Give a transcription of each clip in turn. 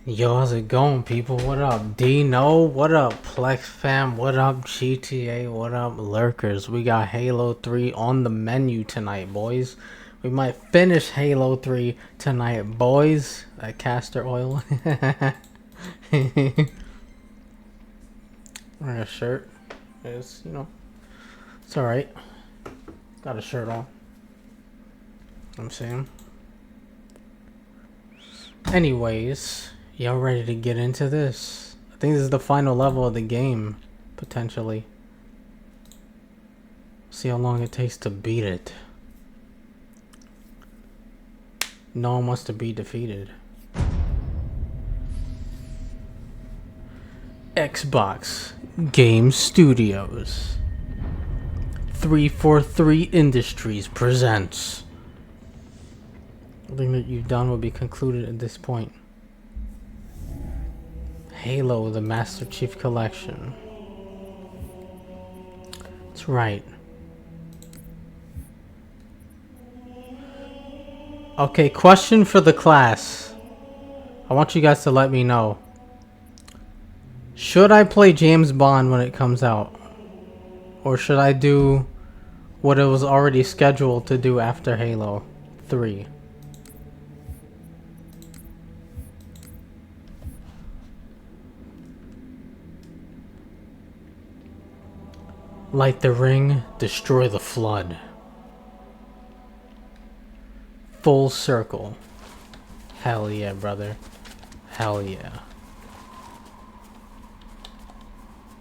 Yo, how's it going, people? What up, Dino? What up, Plex fam? What up, GTA? What up, lurkers? We got Halo 3 on the menu tonight, boys. We might finish Halo 3 tonight, boys. That castor oil. Wearing a shirt. It's, it's alright. Got a shirt on. I'm saying. Anyways, y'all ready to get into this? I think this is the final level of the game, potentially. See how long it takes to beat it. No one wants to be defeated. Xbox Game Studios 343 Industries presents. Everything that you've done will be concluded at this point. Halo, the Master Chief Collection. That's right. Okay, question for the class. I want you guys to let me know. Should I play James Bond when it comes out? Or should I do what it was already scheduled to do after Halo 3? Light the ring, destroy the flood. Full circle. Hell yeah, brother. Hell yeah.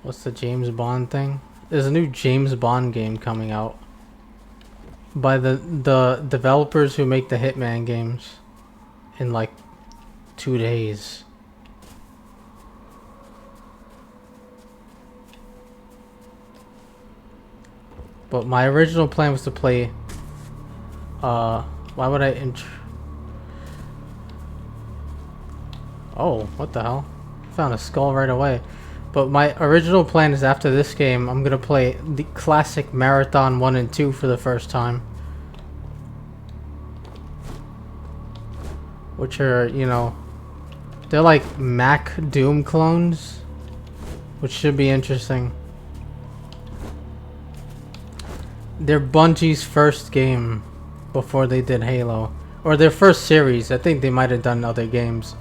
What's the James Bond thing? There's a new James Bond game coming out by the developers who make the Hitman games in like 2 days. But my original plan was to play why would I Oh, what the hell? Found a skull right away. But my original plan is after this game, I'm gonna play the classic Marathon 1 and 2 for the first time. Which are, they're like Mac Doom clones. Which should be interesting. They're Bungie's first game before they did Halo. Or their first series. I think they might have done other games.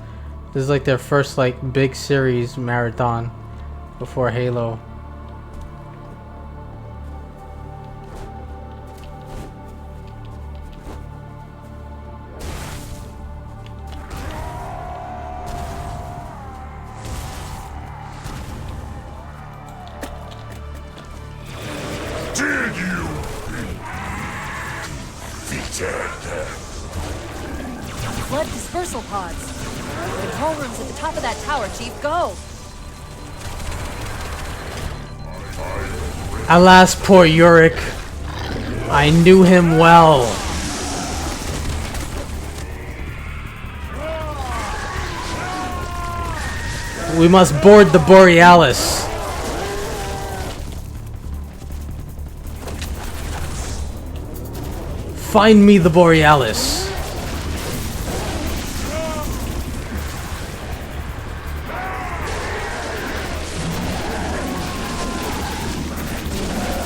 This is like their first like big series marathon before Halo. Did you defeated? Flood dispersal pods. Control room's at the top of that tower, Chief. Go! Alas, poor Yurik. I knew him well. We must board the Borealis. Find me the Borealis.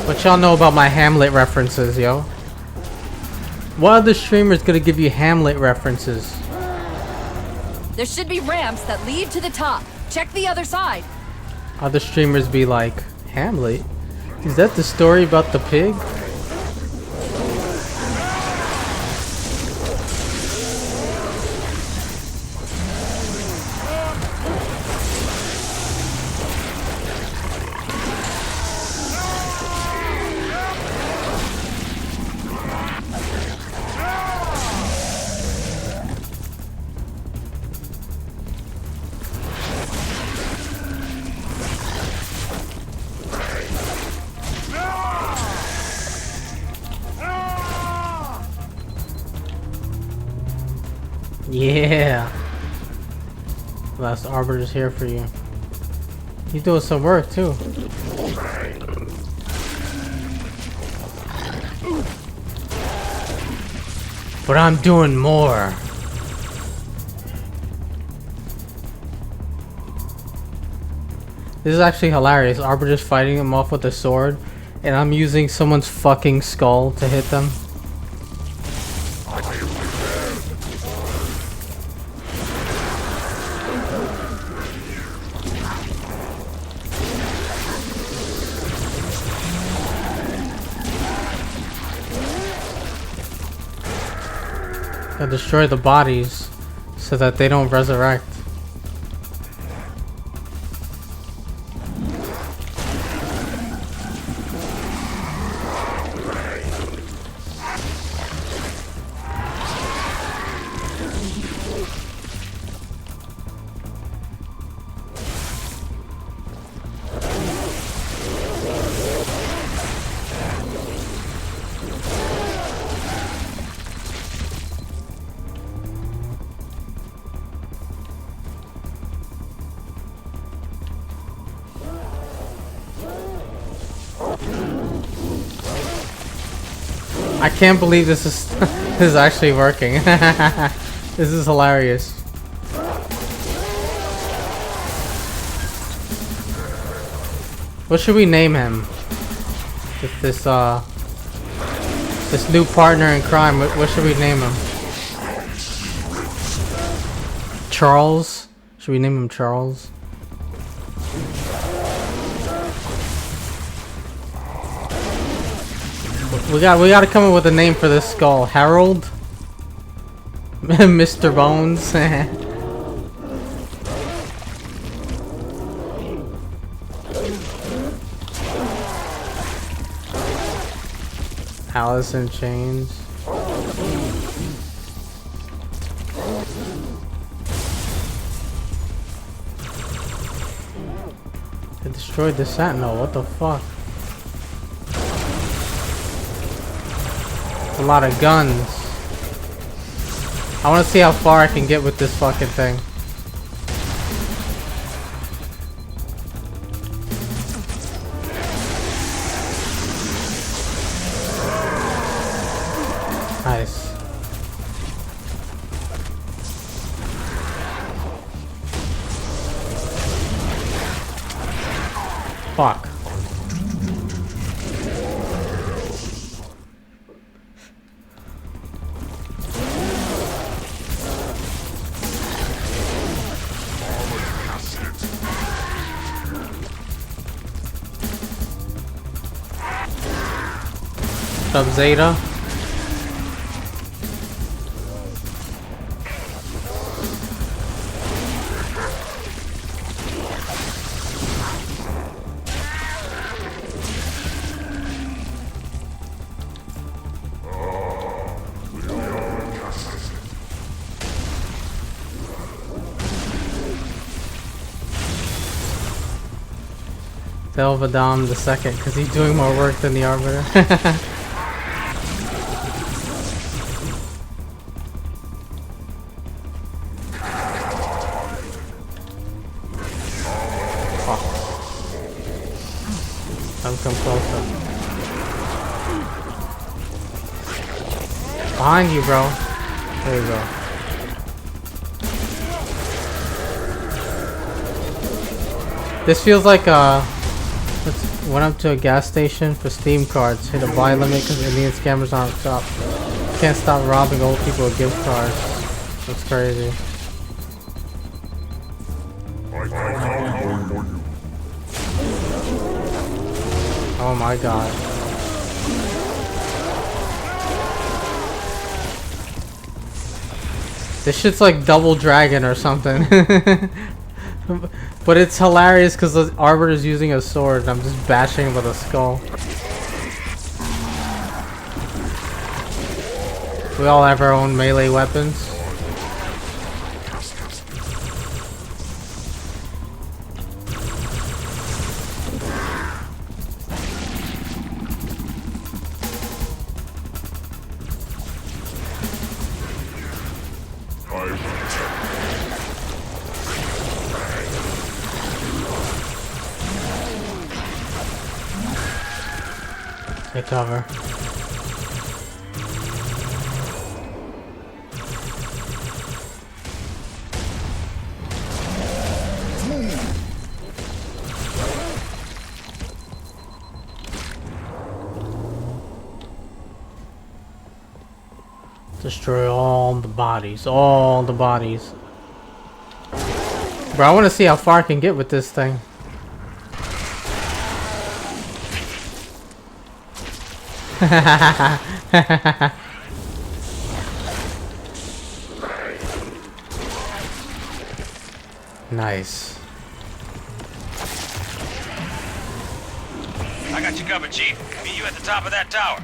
What y'all know about my Hamlet references, yo? What other streamer's gonna give you Hamlet references? There should be ramps that lead to the top. Check the other side. Other streamers be like, Hamlet? Is that the story about the pig? Yeah. Last Arbiter's here for you. He's doing some work too. But I'm doing more. This is actually hilarious. Arbor just fighting them off with a sword, and I'm using someone's fucking skull to hit them. Gotta destroy the bodies so that they don't resurrect. I can't believe this is this is actually working. This is hilarious. What should we name him? This new partner in crime. What should we name him? Charles? Should we name him Charles? We gotta come up with a name for this skull. Harold? Mr. Bones? Alice in Chains. They destroyed the Sentinel. What the fuck? A lot of guns. I want to see how far I can get with this fucking thing. Nice. Fuck. What's up, Zeta? Delvadam the second, because he's doing more work than the Arbiter. Come closer. Behind you, bro. There you go. This feels like went up to a gas station for Steam cards. Hit a buy limit because Indian scammers aren't stop. Can't stop robbing old people with gift cards. That's crazy. Oh my god. This shit's like Double Dragon or something. But it's hilarious because the Arbiter's using a sword and I'm just bashing him with a skull. We all have our own melee weapons. Take cover. Destroy all the bodies. All the bodies. Bro, I want to see how far I can get with this thing. Nice. I got you covered, Chief. Meet you at the top of that tower.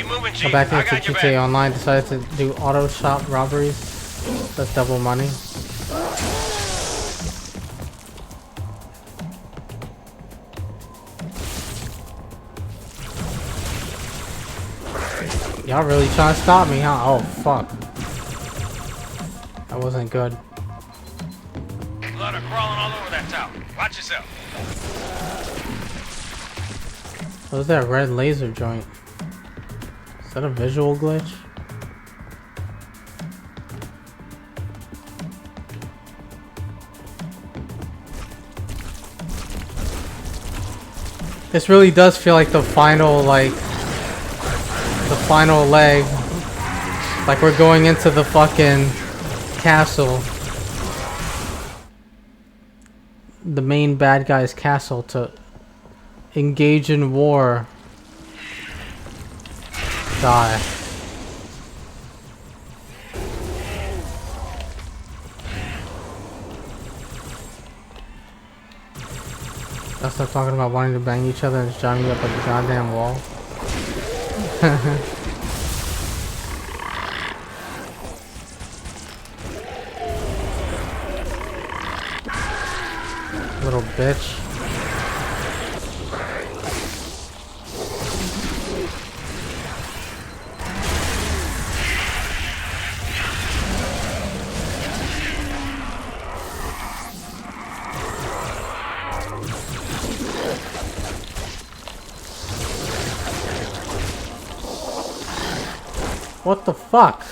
Moving, Chief. Come back I into got your GTA back. Online, decided to do auto shop robberies. That's double money. Y'all really trying to stop me, huh? Oh, fuck. That wasn't good. Blood are crawling all over that tower. Watch yourself. What was that red laser joint? Is that a visual glitch? This really does feel like the final, like, the final leg. Like we're going into the fucking castle. The main bad guy's castle to engage in war. Die. That's not talking about wanting to bang each other and just driving you up like a goddamn wall. Little bitch. What the fuck?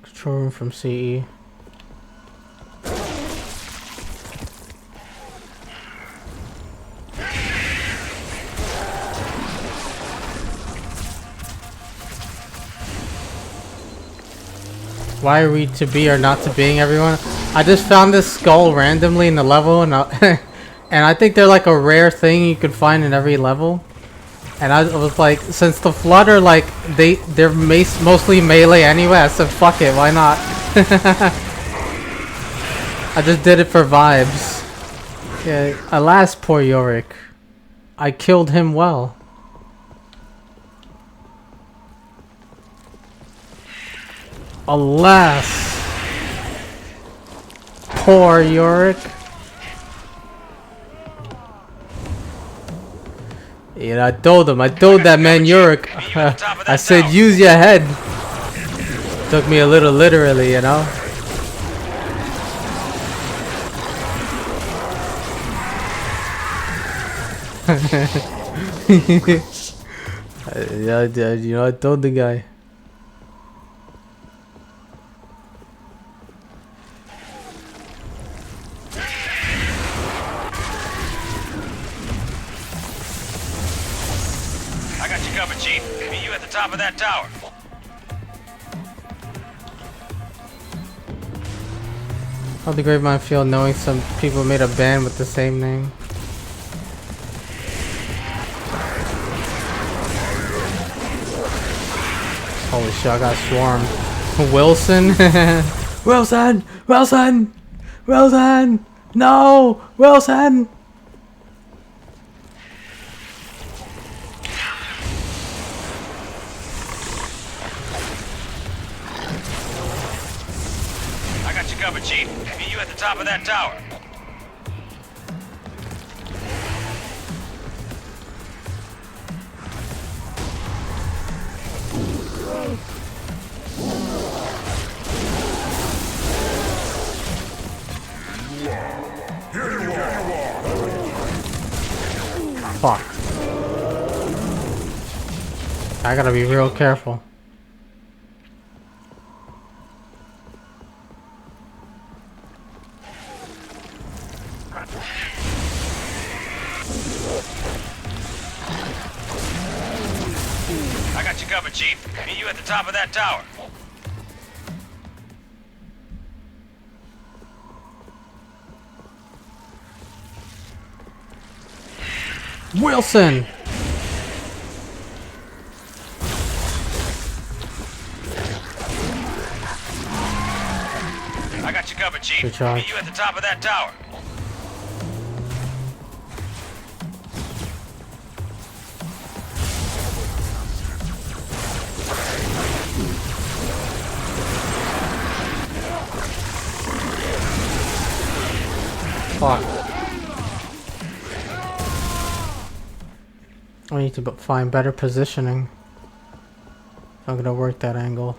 Control room from CE. Why are we to be or not to being everyone? I just found this skull randomly in the level and and I think they're like a rare thing you can find in every level. And I was like, since the Flood are like, they're mostly melee anyway, I said fuck it, why not? I just did it for vibes. Yeah, alas poor Yorick. I killed him well. Alas. Poor Yorick. You know, I told that man Yorick. I said, use your head. Took me a little literally, you know. Yeah, you know, I told the guy. I got you covered, Chief. Meet you at the top of that tower. How'd the Grapevine feel knowing some people made a band with the same name? Holy shit, I got swarmed. Wilson? Wilson! Wilson! Wilson! No! Wilson! I got you covered, Chief. Meet you at the top of that tower. Here you are. Fuck. I gotta be real careful. I got you covered, Chief. Meet you at the top of that tower. Wilson! I got you covered, Chief. Good charge. Meet you at the top of that tower. Fuck. I need to find better positioning. I'm gonna work that angle.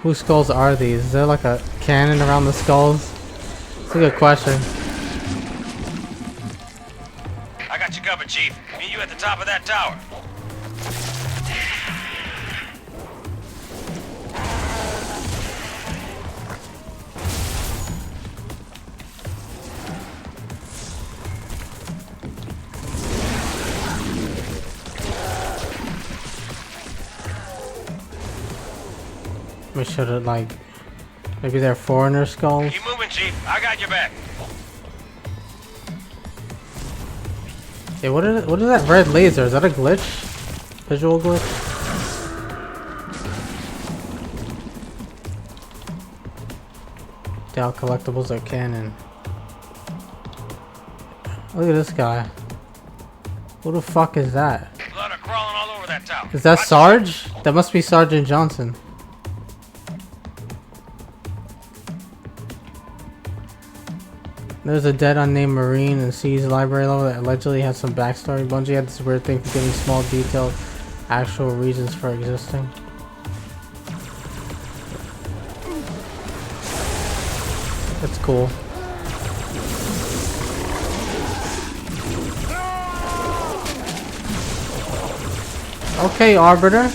Whose skulls are these? Is there like a cannon around the skulls? It's a good question. I got you covered, Chief. Meet you at the top of that tower. We should have like, maybe they're foreigner skulls. Keep moving, Chief. I got your back. Hey, what is that red laser? Is that a glitch? Visual glitch? Dow collectibles are canon. Look at this guy. Who the fuck is that? Blood are crawling all over that tower. Is that Watch- Sarge? That must be Sergeant Johnson. There's a dead unnamed Marine in C's library level that allegedly has some backstory. Bungie had this weird thing for giving small detailed actual reasons for existing. That's cool. Okay, Arbiter.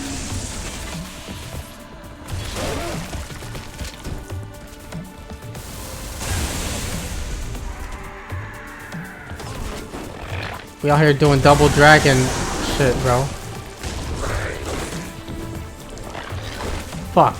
We out here doing double dragon shit, bro. Fuck.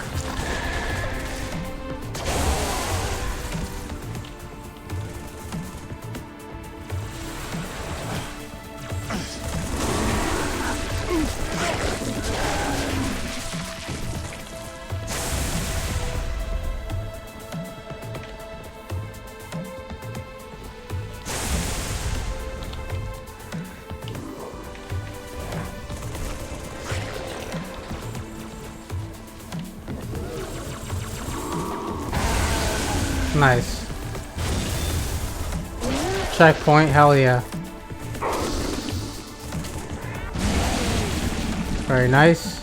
Nice. Checkpoint, hell yeah. Very nice.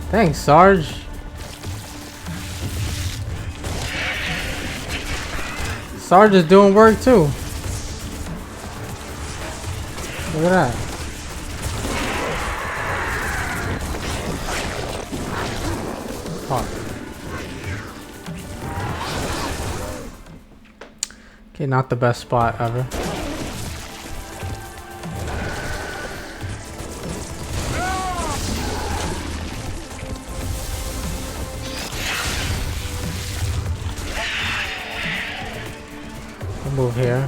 Thanks, Sarge. Sarge is doing work too. Look at that. Fuck. Okay, not the best spot ever. I'll move here.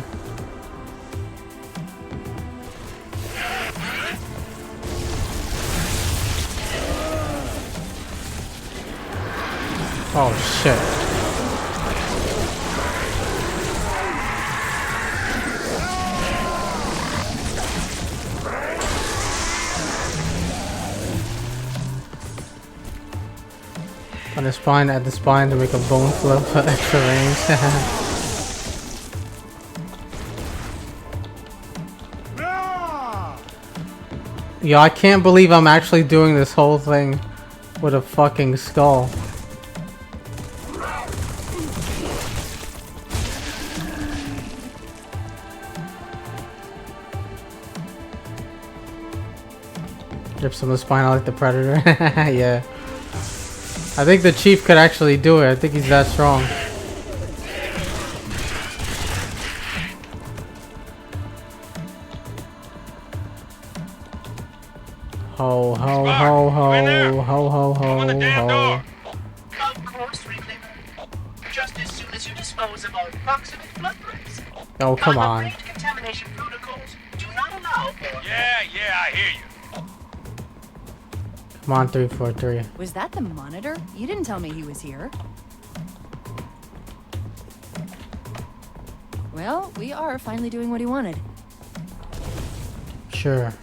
Oh shit. On the spine, at the spine to make a bone flip for extra range. Yo, I can't believe I'm actually doing this whole thing with a fucking skull. Rips him the spine out like the Predator. Yeah. I think the Chief could actually do it. I think he's that strong. Ho ho ho ho ho ho ho Open the damn door. Of course, Reclaimer. Just as soon as you dispose of all proximate blood groups. Oh, come I'm on. afraid contamination protocols do not allow for... Yeah, I hear you. Come on, 343. Was that the monitor? You didn't tell me he was here. Well, we are finally doing what he wanted. Sure.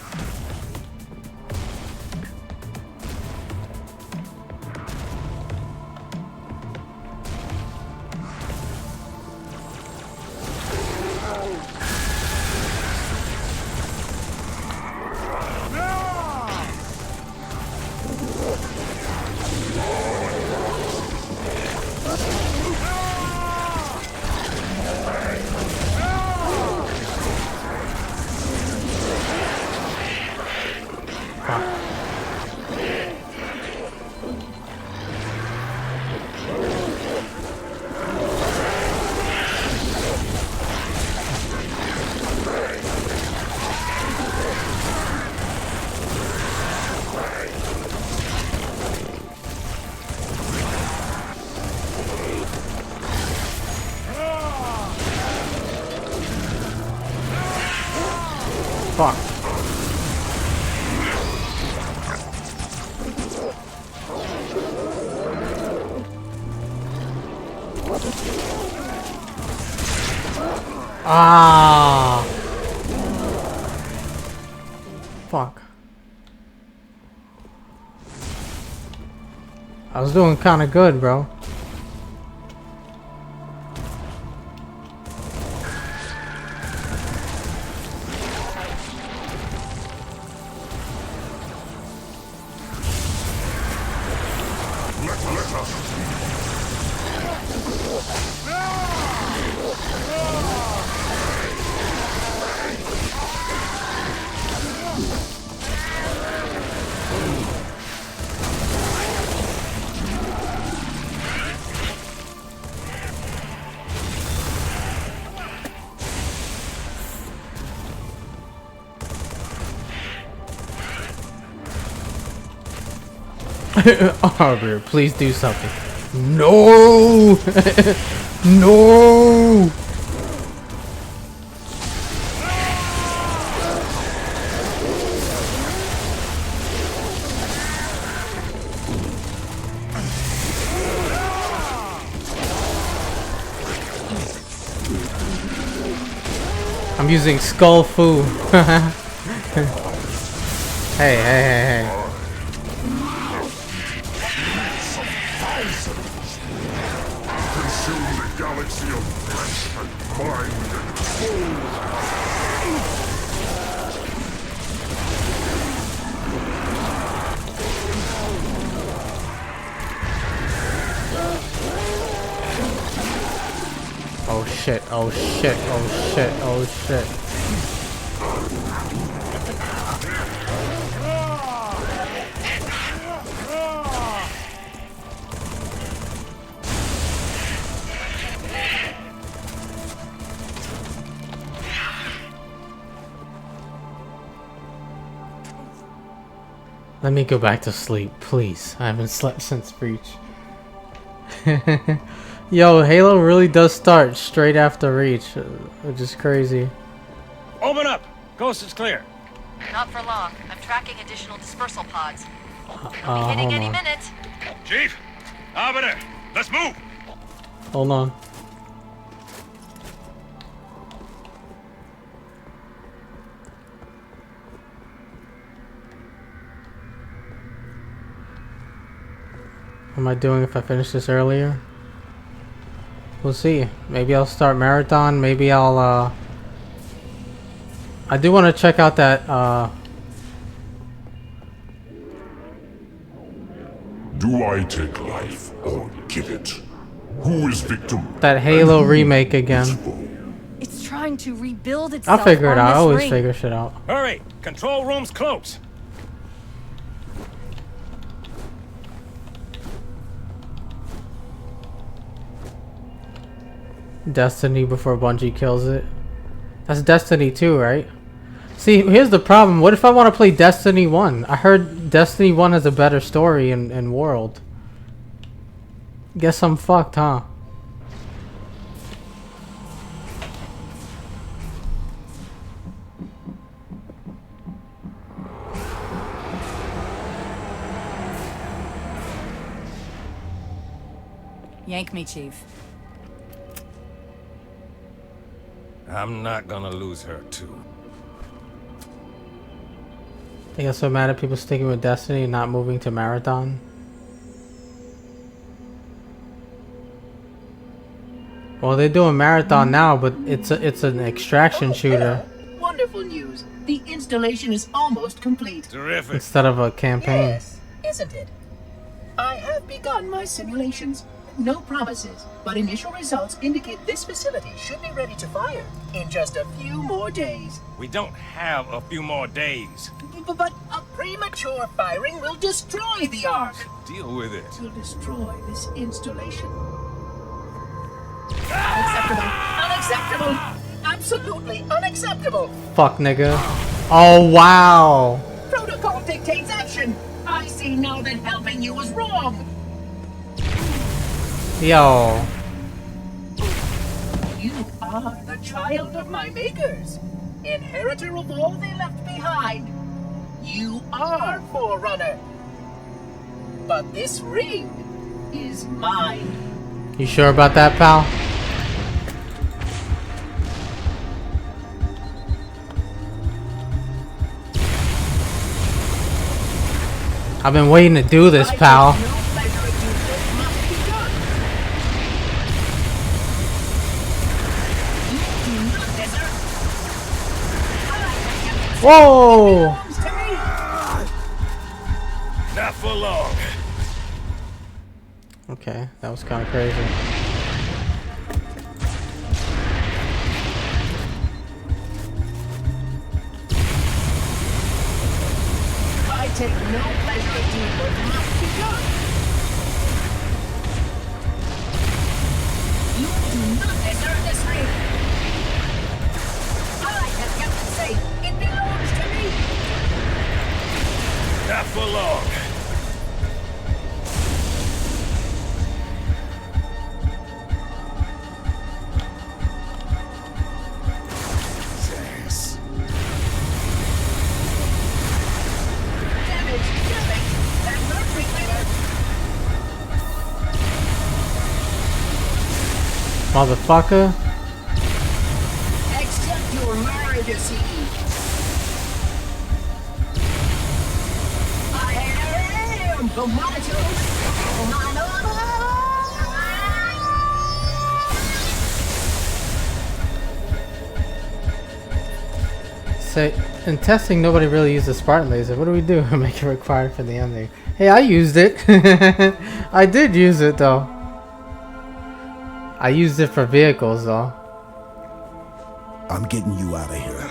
Fuck. Ah. Fuck. I was doing kind of good, bro. Arbor, please do something. No! No! I'm using Skull Fu. Hey. Consume the galaxy of flesh and mind and soul. Oh shit, oh shit, oh shit, oh shit. Let me go back to sleep, please. I haven't slept since Breach. Yo, Halo really does start straight after Reach, which is crazy. Open up. Coast is clear. Not for long. I'm tracking additional dispersal pods. They'll be hold hitting any on. minute. Chief, Arbiter, let's move. Hold on. What am I doing if I finish this earlier? We'll see. Maybe I'll start Marathon. Maybe I'll, I do want to check out that, Do I take life or give it? Who is victim? That Halo and who remake again. is foe? It's trying to rebuild itself. I'll figure it on out. I this always ring. figure shit out. Hurry! Control room's close. Destiny before Bungie kills it. That's Destiny 2, right? See, here's the problem. What if I want to play Destiny 1? I heard Destiny 1 has a better story and world. Guess I'm fucked, huh? Yank me, Chief. I'm not gonna lose her, too. I get so mad at people sticking with Destiny and not moving to Marathon. Well, they're doing Marathon now, but it's an extraction shooter Wonderful news. The installation is almost complete. Terrific. instead of a campaign. Yes, isn't it? I have begun my simulations. No promises, but initial results indicate this facility should be ready to fire in just a few more days. We don't have a few more days. But a premature firing will destroy the Ark. Deal with it. Will destroy this installation. Unacceptable. Unacceptable. Absolutely unacceptable. Fuck, nigga. Oh, wow. Protocol dictates action. I see now that helping you was wrong. Yo. You are the child of my makers, inheritor of all they left behind. You are Forerunner. But this ring is mine. You sure about that, pal? I've been waiting to do this, pal. I take no pleasure in doing what must be done. You do not deserve. Whoa! Belongs to me. Not for long. Okay, that was kind of crazy. I take no pleasure in doing what must be done. You do not deserve this ring. I have kept it safe. It belongs to me. Not for long. Yes. Damage, damage. That hurt me, Motherfucker. Accept your legacy. I am the monitor. Say, in testing, nobody really used the Spartan laser. What do we do? Make it required for the ending. Hey, I used it. I did use it, though. I used it for vehicles, though. I'm getting you out of here.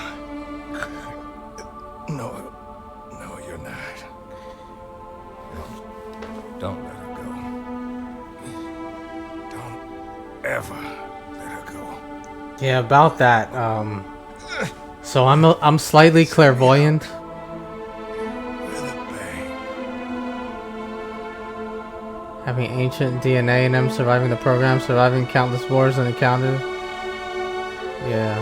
No, you're not. Don't let her go. Don't ever let her go. Yeah, about that. So I'm slightly clairvoyant. With a bang. Having ancient DNA in them, surviving the program, surviving countless wars and encounters. Yeah.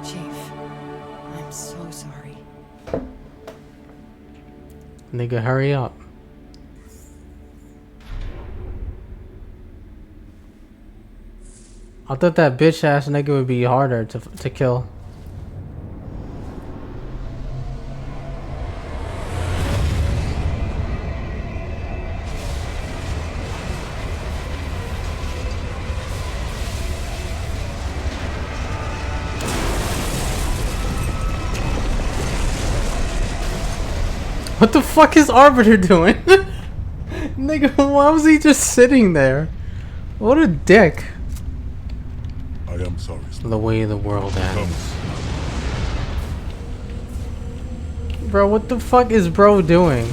Chief, I'm so sorry. Nigga, hurry up. I thought that bitch ass nigga would be harder to kill. What the fuck is Arbiter doing? Nigga, why was he just sitting there? What a dick. I am sorry, Spy. The way the world ends. Come. Bro, what the fuck is bro doing?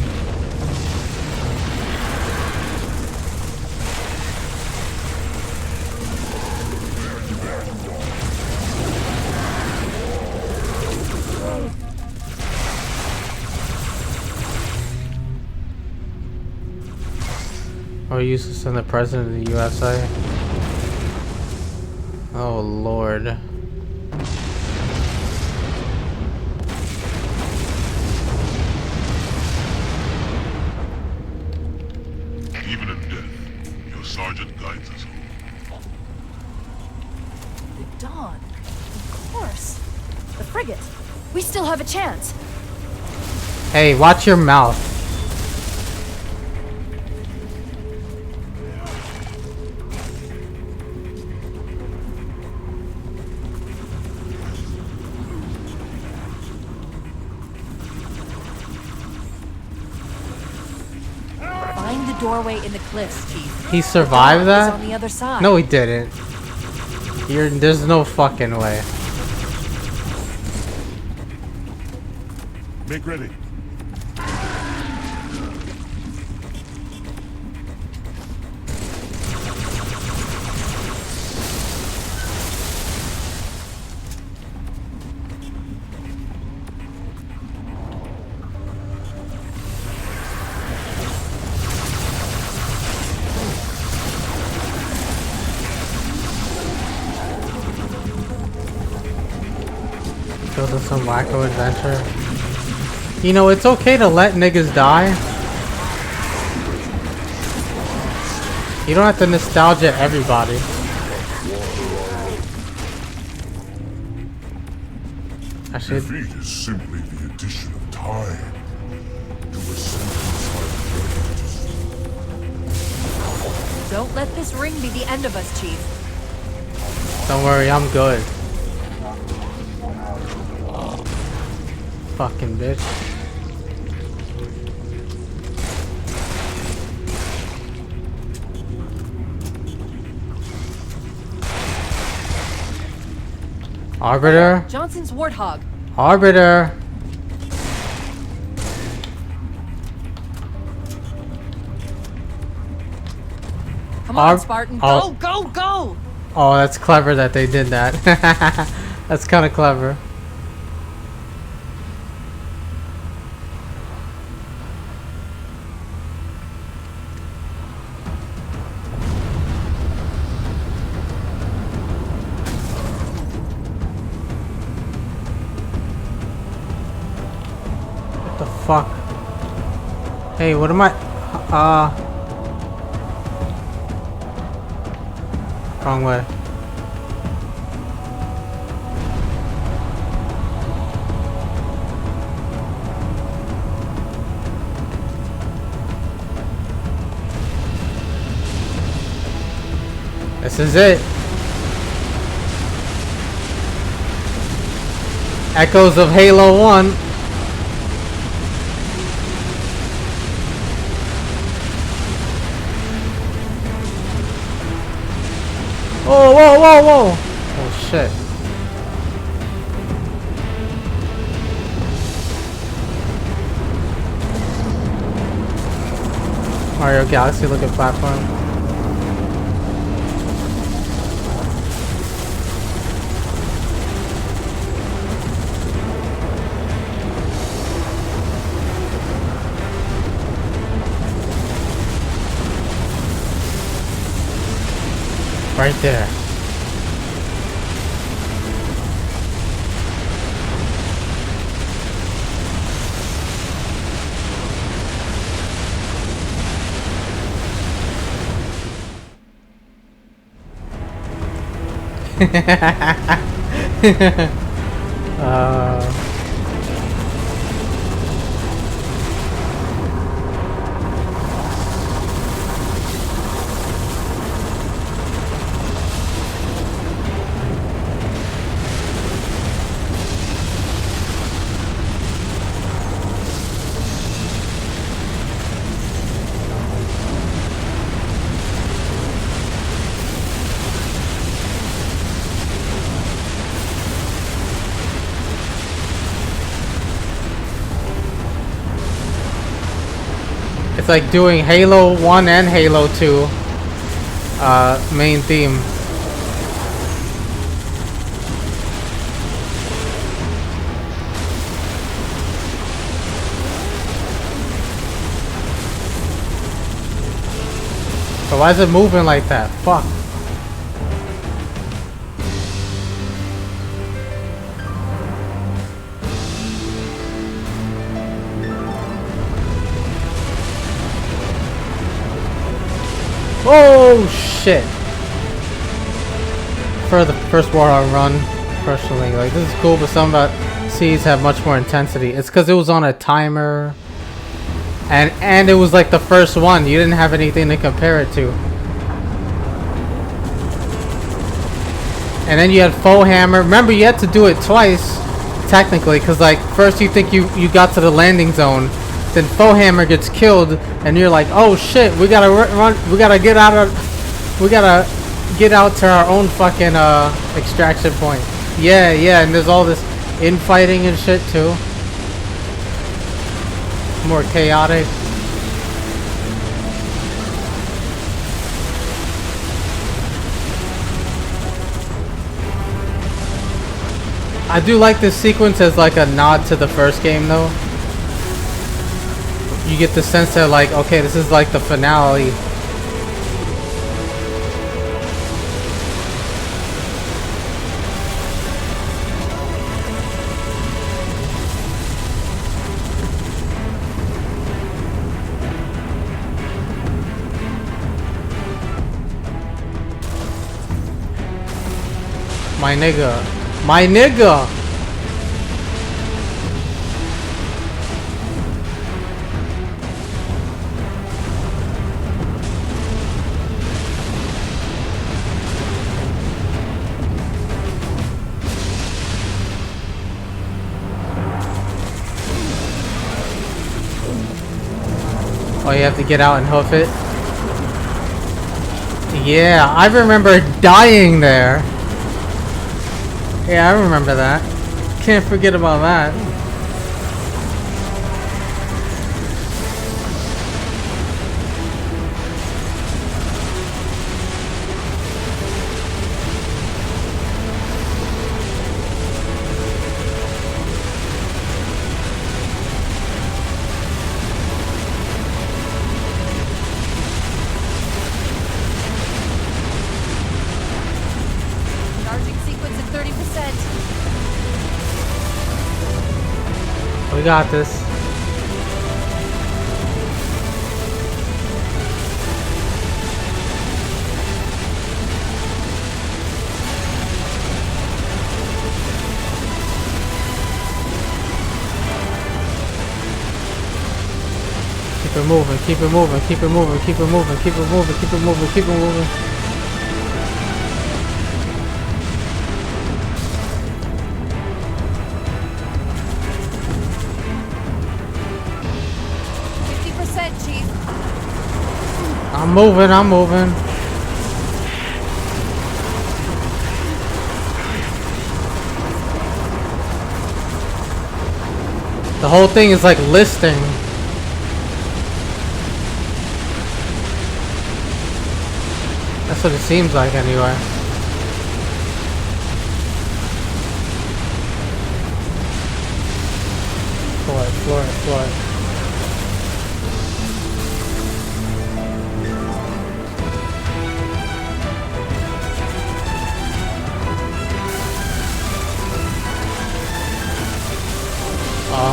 Or used to send the president of the USA? Oh lord. Even in death, your sergeant guides us home. The Dawn. Of course. The frigate. We still have a chance. Hey, watch your mouth. Find the doorway in the cliffs, Chief. He survived Is that? on the other side. No, he didn't. There's no fucking way. Make ready. Goes on some wacko adventure. You know, it's okay to let niggas die. You don't have to nostalgia everybody. Actually, Defeat is simply the addition of time to a sentence like Don't let this ring be the end of us, Chief. don't worry, I'm good. Fucking bitch. Arbiter? Johnson's Warthog. Arbiter! Come on, Spartan. Oh. Go, go, go! Oh, that's clever that they did that. That's kind of clever. What the fuck? Hey, what am I? Wrong way. This is it. Echoes of Halo 1. Oh, whoa, whoa, whoa! Oh shit. Mario Galaxy looking platform. Right there. It's like doing Halo 1 and Halo 2 main theme. But why is it moving like that? Fuck. Oh shit! For the first Warhog run, personally, like this is cool, but some about C's have much more intensity. It's because it was on a timer, and it was like the first one. You didn't have anything to compare it to. And then you had Foe Hammer. Remember, you had to do it twice, technically, because like first you think you got to the landing zone. Then Foe Hammer gets killed, and you're like, "Oh shit, we gotta run! We gotta get out to our own fucking extraction point." Yeah, and there's all this infighting and shit too. More chaotic. I do like this sequence as like a nod to the first game, though. You get the sense that like, okay, this is like the finale. My nigga. My nigga! Oh, you have to get out and hoof it? Yeah, I remember dying there. Yeah, I remember that. Can't forget about that. We got this. Keep it moving, keep it moving, keep it moving, keep it moving, keep it moving, keep it moving, keep it moving. I'm moving, I'm moving. The whole thing is like listing. That's what it seems like anyway. Floor it.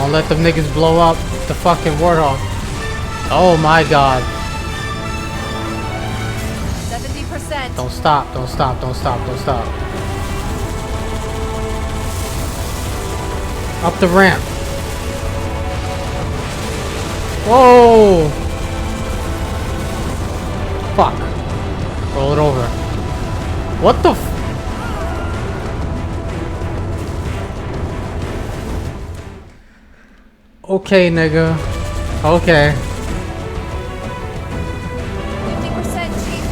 Don't let them niggas blow up the fucking Warthog. Oh my god. 70%. Don't stop, don't stop, don't stop, don't stop. Up the ramp. Whoa! Fuck. Roll it over. What the f- Okay, nigga. Okay. 50%, Chief.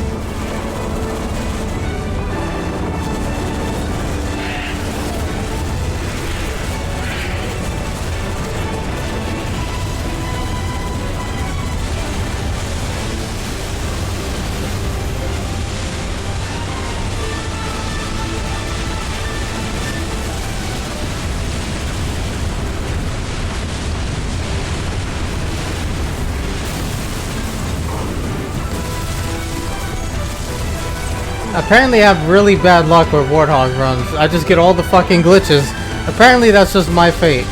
Apparently I have really bad luck with Warthog runs. I just get all the fucking glitches. Apparently that's just my fate.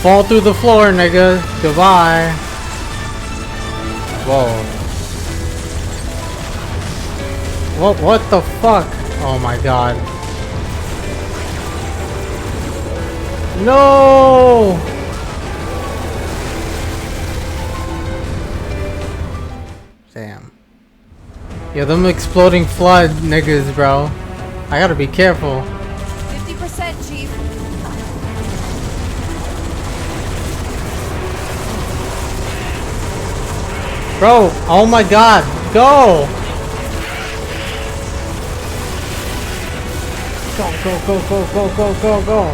Fall through the floor, nigga. Goodbye. Whoa. What the fuck? Oh my god. No! Damn. Yeah, them exploding flood niggas, bro. I gotta be careful. 50%, Chief. Bro, oh my god, go! Go.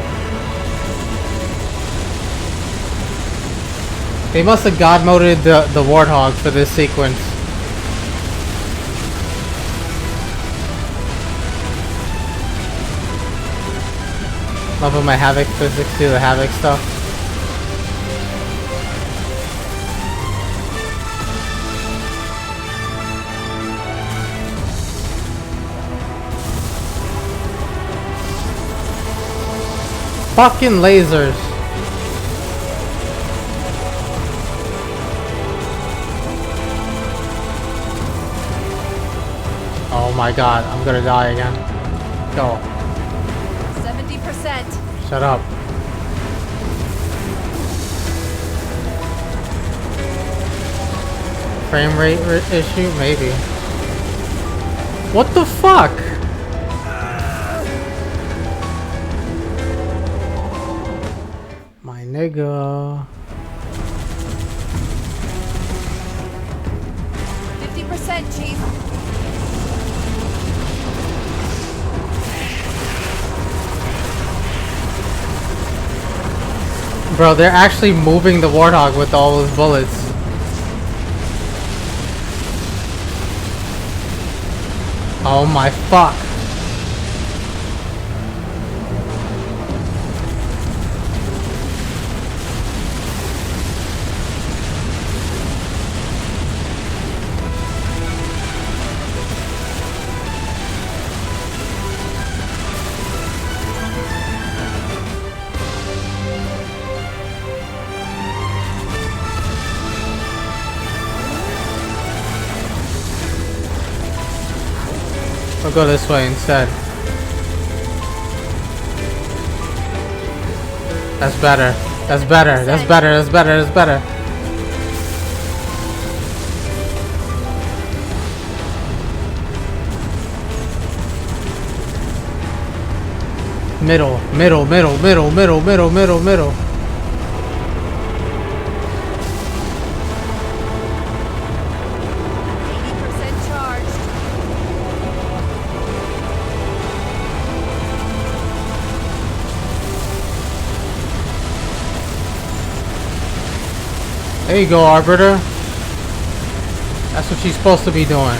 They must have god moded the Warthog for this sequence. Loving my Havoc physics, do the Havoc stuff. Fucking lasers. Oh my god, I'm gonna die again. Go. 70%. Shut up. Frame rate issue? Maybe. What the fuck? My nigga. 50%, Chief. Bro, they're actually moving the Warthog with all those bullets. Oh my fuck. I'll go this way instead. That's better. That's better. That's better. That's better. That's better. Middle. 80% charged. There you go, Arbiter. That's what she's supposed to be doing.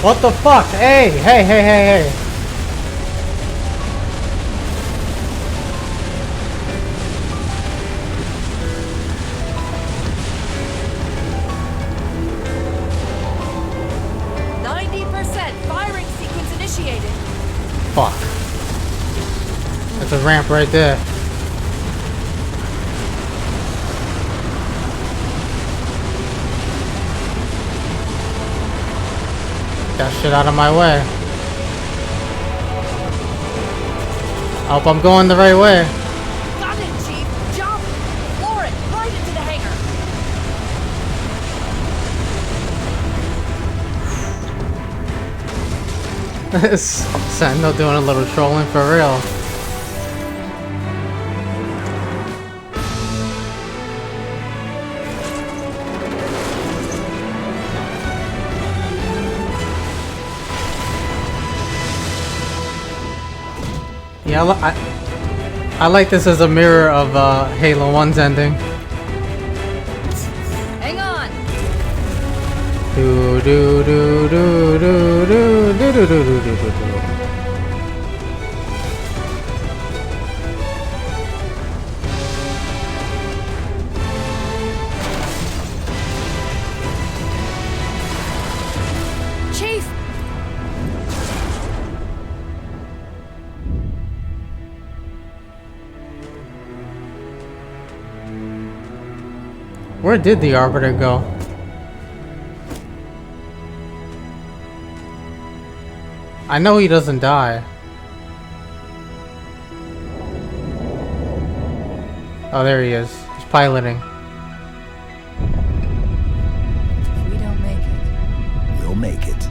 What the fuck? Hey. 90%. Firing sequence initiated. Fuck. That's a ramp right there. That shit out of my way. I hope I'm going the right way. Got it, Chief. Jump. Floor it. Right into the hangar. Sentinel doing a little trolling for real. Yeah, I like this as a mirror of Halo 1's ending. Hang on. Do do do do do do do do do do do do. Chief! Where did the Arbiter go? I know he doesn't die. Oh, there he is. He's piloting. If we don't make it, We'll make it.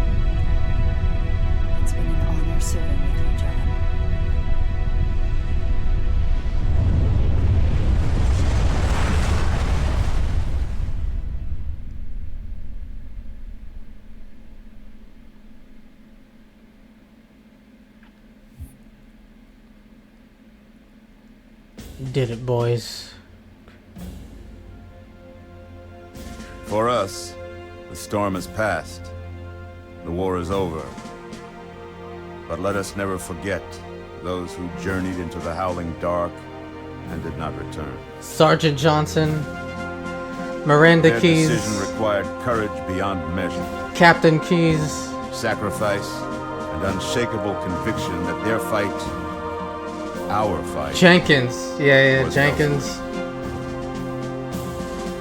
it's been an honor serving with you, John. Did it, boys. For us, the storm has passed. The war is over. But let us never forget those who journeyed into the howling dark and did not return. Sergeant Johnson, Miranda Their Keys, decision required courage beyond measure, Captain Keys, sacrifice, and unshakable conviction that their fight, our fight, Jenkins. Yeah, was Jenkins.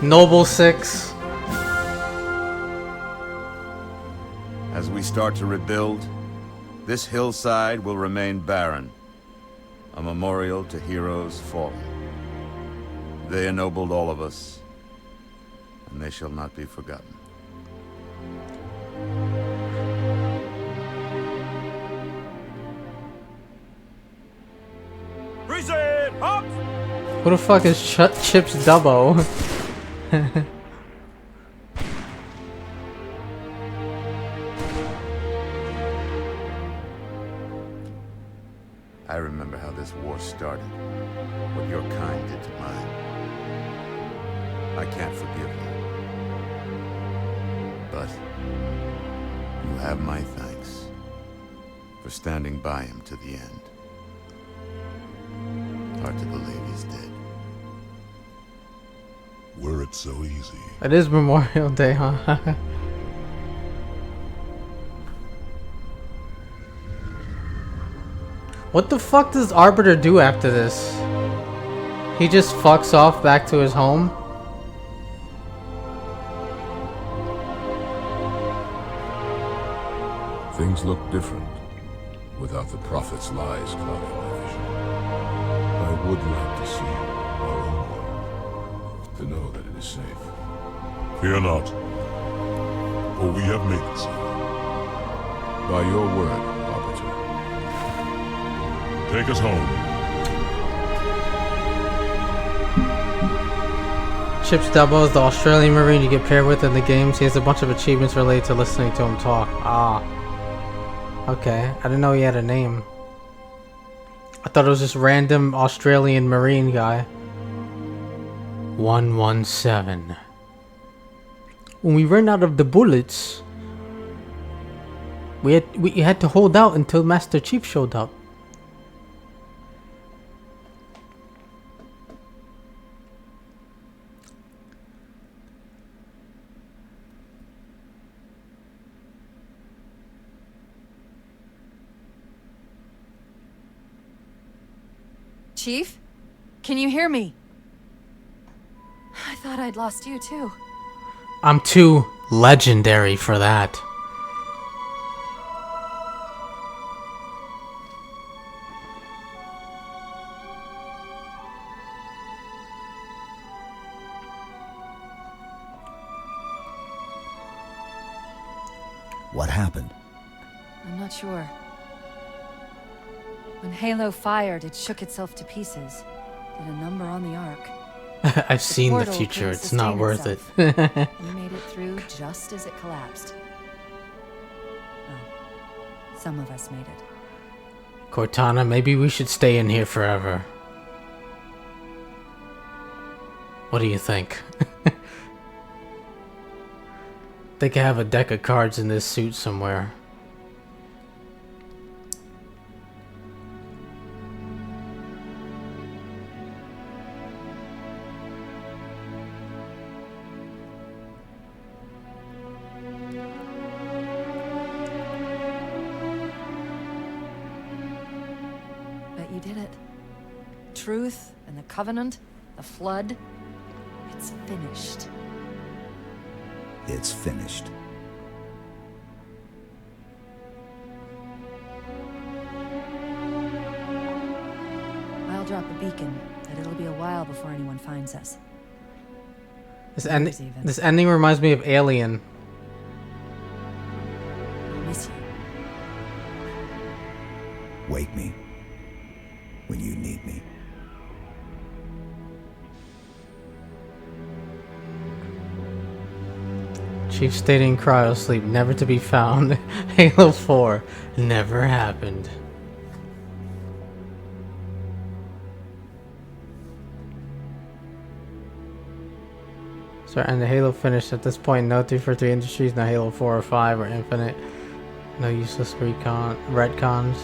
Noble 6. As we start to rebuild, this hillside will remain barren, a memorial to heroes fallen. They ennobled all of us, and they shall not be forgotten. Reset! Up! Who the fuck is Chips Dubbo? I remember how this war started, what your kind did to mine. I can't forgive you. But you have my thanks for standing by him to the end. Hard to believe he's dead. Were it so easy. It is Memorial Day, huh? What the fuck does Arbiter do after this? He just fucks off back to his home? Things look different without the Prophet's lies clouding my vision. I would like to see our own world, to know that it is safe. Fear not, for we have made it safe. By your word, Arbiter. Take us home. Chips Dubbo is the Australian Marine you get paired with in the games. He has a bunch of achievements related to listening to him talk. Ah. Okay, I didn't know he had a name. I thought it was just random Australian Marine guy. 117. When we ran out of the bullets, we had to hold out until Master Chief showed up. Chief? Can you hear me? I thought I'd lost you too. I'm too legendary for that. What happened? I'm not sure. When Halo fired, it shook itself to pieces. Did a number on the Ark. I've seen the portal future, couldn't it's not sustain worth it. We made it through just as it collapsed. Well, some of us made it. Cortana, maybe we should stay in here forever. What do you think? They could have a deck of cards in this suit somewhere. Bet you did it. Truth and the Covenant, the Flood. It's finished. It's finished. I'll drop a beacon, but it'll be a while before anyone finds us. This Years even. this ending reminds me of Alien. I miss you. Wake me when you need me. Chief stating cryo sleep never to be found. Halo 4 never happened. So, and the Halo finished at this point. No 343 Industries, no Halo 4 or 5 or Infinite. No useless retcons.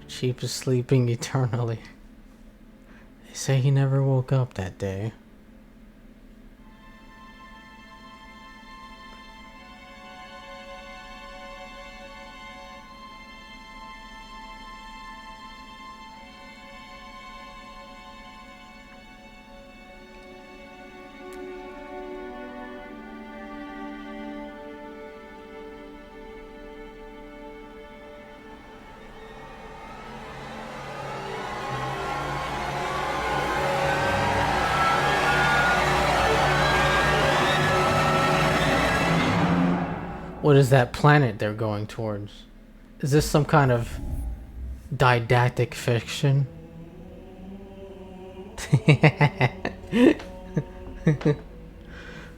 Chief is sleeping eternally. They say he never woke up that day. What is that planet they're going towards? Is this some kind of didactic fiction?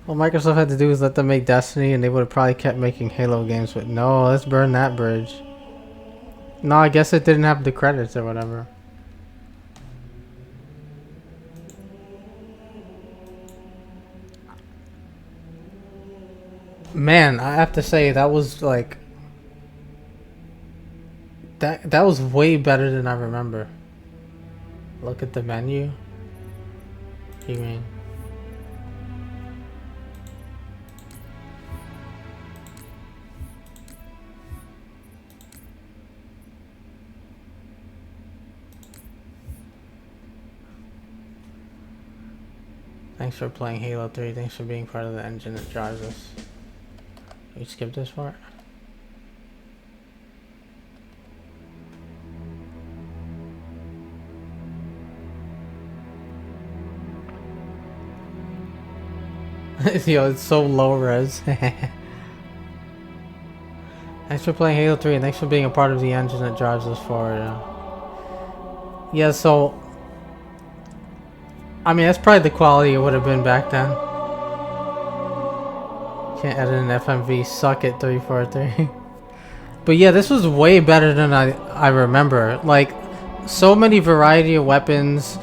What Microsoft had to do is let them make Destiny and they would have probably kept making Halo games, but no, let's burn that bridge. No, I guess it didn't have the credits or whatever. Man, I have to say that was like that was way better than I remember. Look at the menu. You mean? Thanks for playing Halo 3. Thanks for being part of the engine that drives us. We skip this part? Yo, it's so low res. Thanks for playing Halo 3 and thanks for being a part of the engine that drives us forward. Yeah, so I mean that's probably the quality it would have been back then. Can't edit an FMV, suck it 343. But yeah, this was way better than I remember. Like, so many variety of weapons,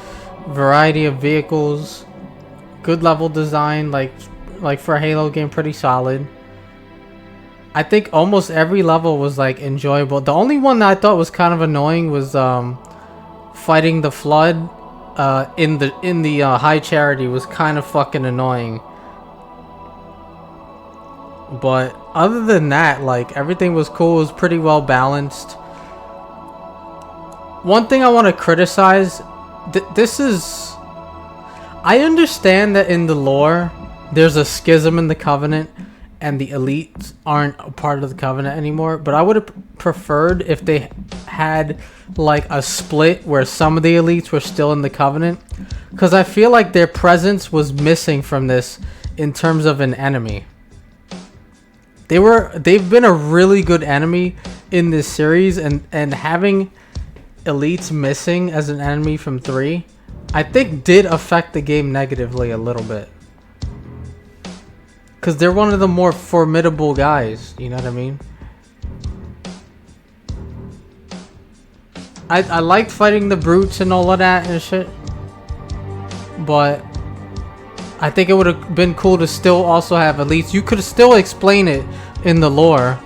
variety of vehicles, good level design, like for a Halo game, pretty solid. I think almost every level was like enjoyable. The only one that I thought was kind of annoying was fighting the Flood in the High Charity was kind of fucking annoying. But other than that, like, everything was cool. It was pretty well balanced. One thing I want to criticize, this is... I understand that in the lore, there's a schism in the Covenant, and the elites aren't a part of the Covenant anymore. But I would have preferred if they had, like, a split where some of the elites were still in the Covenant. Because I feel like their presence was missing from this in terms of an enemy. They've been a really good enemy in this series, and having elites missing as an enemy from 3, I think did affect the game negatively a little bit. Cause they're one of the more formidable guys, you know what I mean? I liked fighting the brutes and all of that and shit. But I think it would have been cool to still also have elites. You could still explain it in the lore.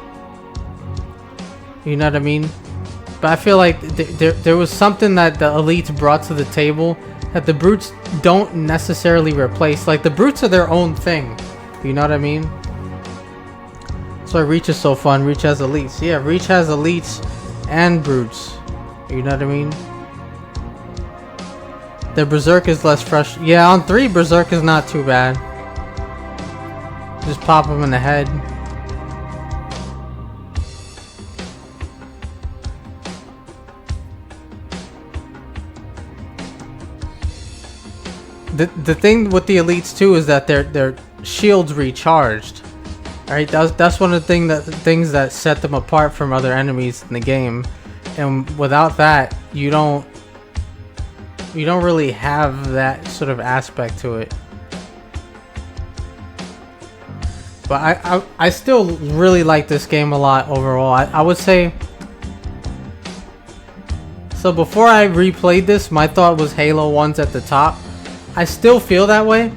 You know what I mean? But I feel like there was something that the elites brought to the table that the brutes don't necessarily replace. Like, the brutes are their own thing. You know what I mean? That's why Reach is so fun. Reach has elites. Yeah, Reach has elites and brutes. You know what I mean? The Berserk is less fresh. Yeah, on 3, Berserk is not too bad. Just pop him in the head. The thing with the elites too is that their shields recharged. Alright, that's one of the things that set them apart from other enemies in the game. And without that, you don't really have that sort of aspect to it. But I still really like this game a lot overall. I would say. So before I replayed this, my thought was Halo 1's at the top. I still feel that way.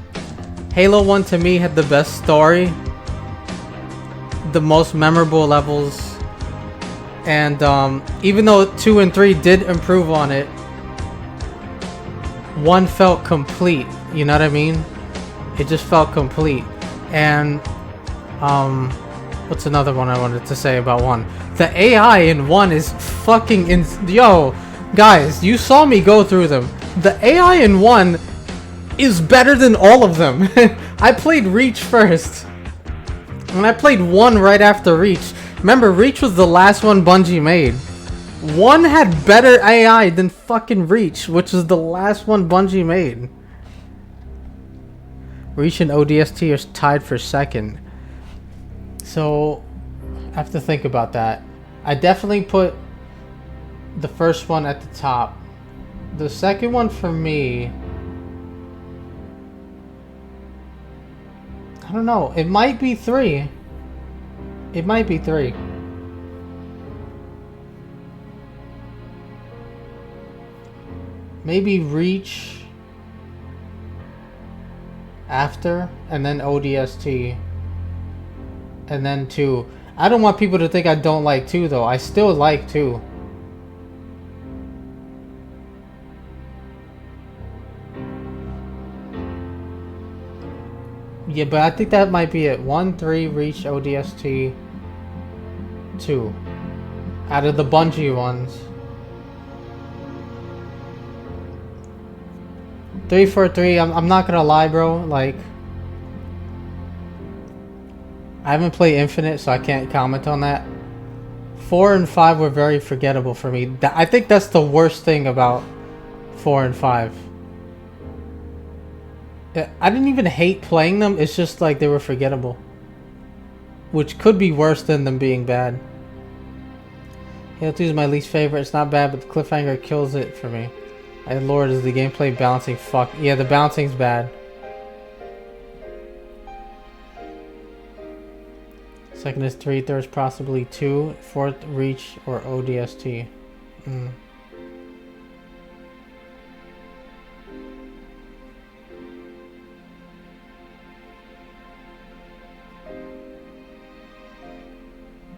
Halo 1 to me had the best story, the most memorable levels, and even though 2 and 3 did improve on it, 1 felt complete. You know what I mean? It just felt complete. And what's another one I wanted to say about 1? The AI in 1 is fucking yo, guys, you saw me go through them. The AI in 1 is better than all of them. I played Reach first. And I played 1 right after Reach. Remember, Reach was the last one Bungie made. 1 had better AI than fucking Reach, which was the last one Bungie made. Reach and ODST are tied for 2nd. So, I have to think about that. I definitely put the first one at the top. The second one for me, I don't know. It might be 3. It might be 3. Maybe Reach after, and then ODST, and then 2. I don't want people to think I don't like 2 though. I still like 2. Yeah, but I think that might be it. 1, 3, Reach, ODST, 2. Out of the Bungie ones. 3 for 3. I'm not gonna lie, bro. Like, I haven't played Infinite, so I can't comment on that. 4 and 5 were very forgettable for me. I think that's the worst thing about 4 and 5. I didn't even hate playing them, it's just like they were forgettable. Which could be worse than them being bad. Halo 2 is my least favorite. It's not bad, but the cliffhanger kills it for me. My lord, is the gameplay balancing fuck. Yeah, the balancing's bad. Second is 3, third is possibly 2, fourth Reach or ODST.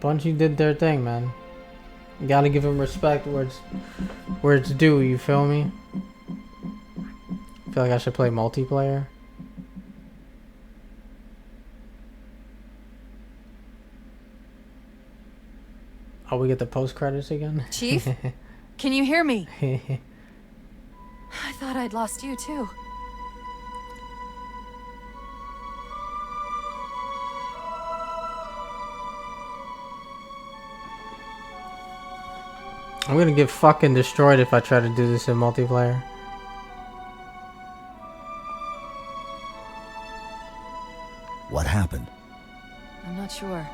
Bungie did their thing, man. You gotta give them respect where it's due, you feel me? I feel like I should play multiplayer. Oh, we get the post credits again? Chief? Can you hear me? I thought I'd lost you too. I'm gonna get fucking destroyed if I try to do this in multiplayer. What happened? I'm not sure.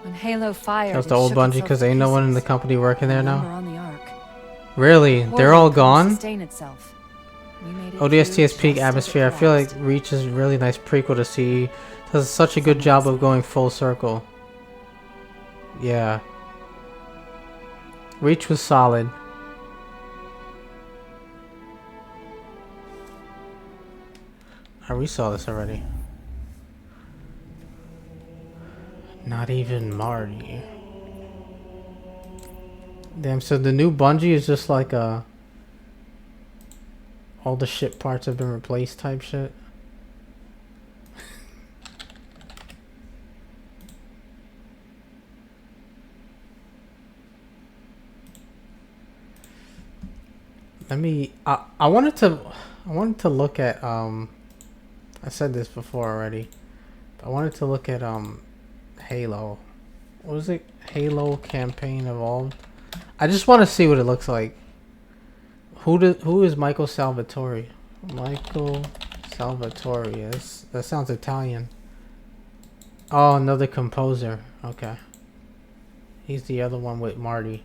When Halo fired, That's the old Bungie because ain't no one in the company working there now. On the Ark. Really? They're all gone? Sustain itself. ODST has peak atmosphere. I feel like Reach is a really nice prequel to see. It does such a good job of going full circle. Yeah. Reach was solid. We saw this already. Not even Marty. Damn, so the new Bungie is just like all the ship parts have been replaced type shit. Let me I wanted to look at I said this before already. But I wanted to look at Halo. What was it? Halo Campaign Evolved. I just want to see what it looks like. Who is Michael Salvatore? Michael Salvatore. That sounds Italian. Oh, another composer. Okay. He's the other one with Marty.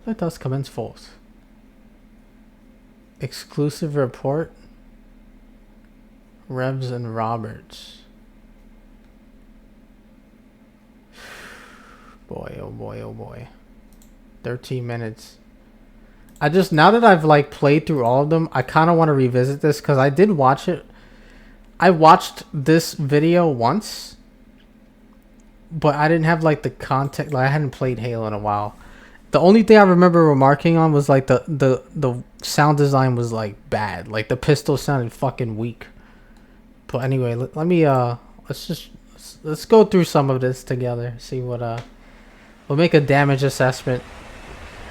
Let us commence forth. Exclusive report. Rebs and Roberts. Boy, oh boy, oh boy. 13 minutes. I just, now that I've like played through all of them, I kind of want to revisit this because I did watch it. I watched this video once, but I didn't have like the context. Like I hadn't played Halo in a while. The only thing I remember remarking on was like the sound design was like bad. Like the pistol sounded fucking weak. But anyway, let me let's go through some of this together. See what we'll make a damage assessment.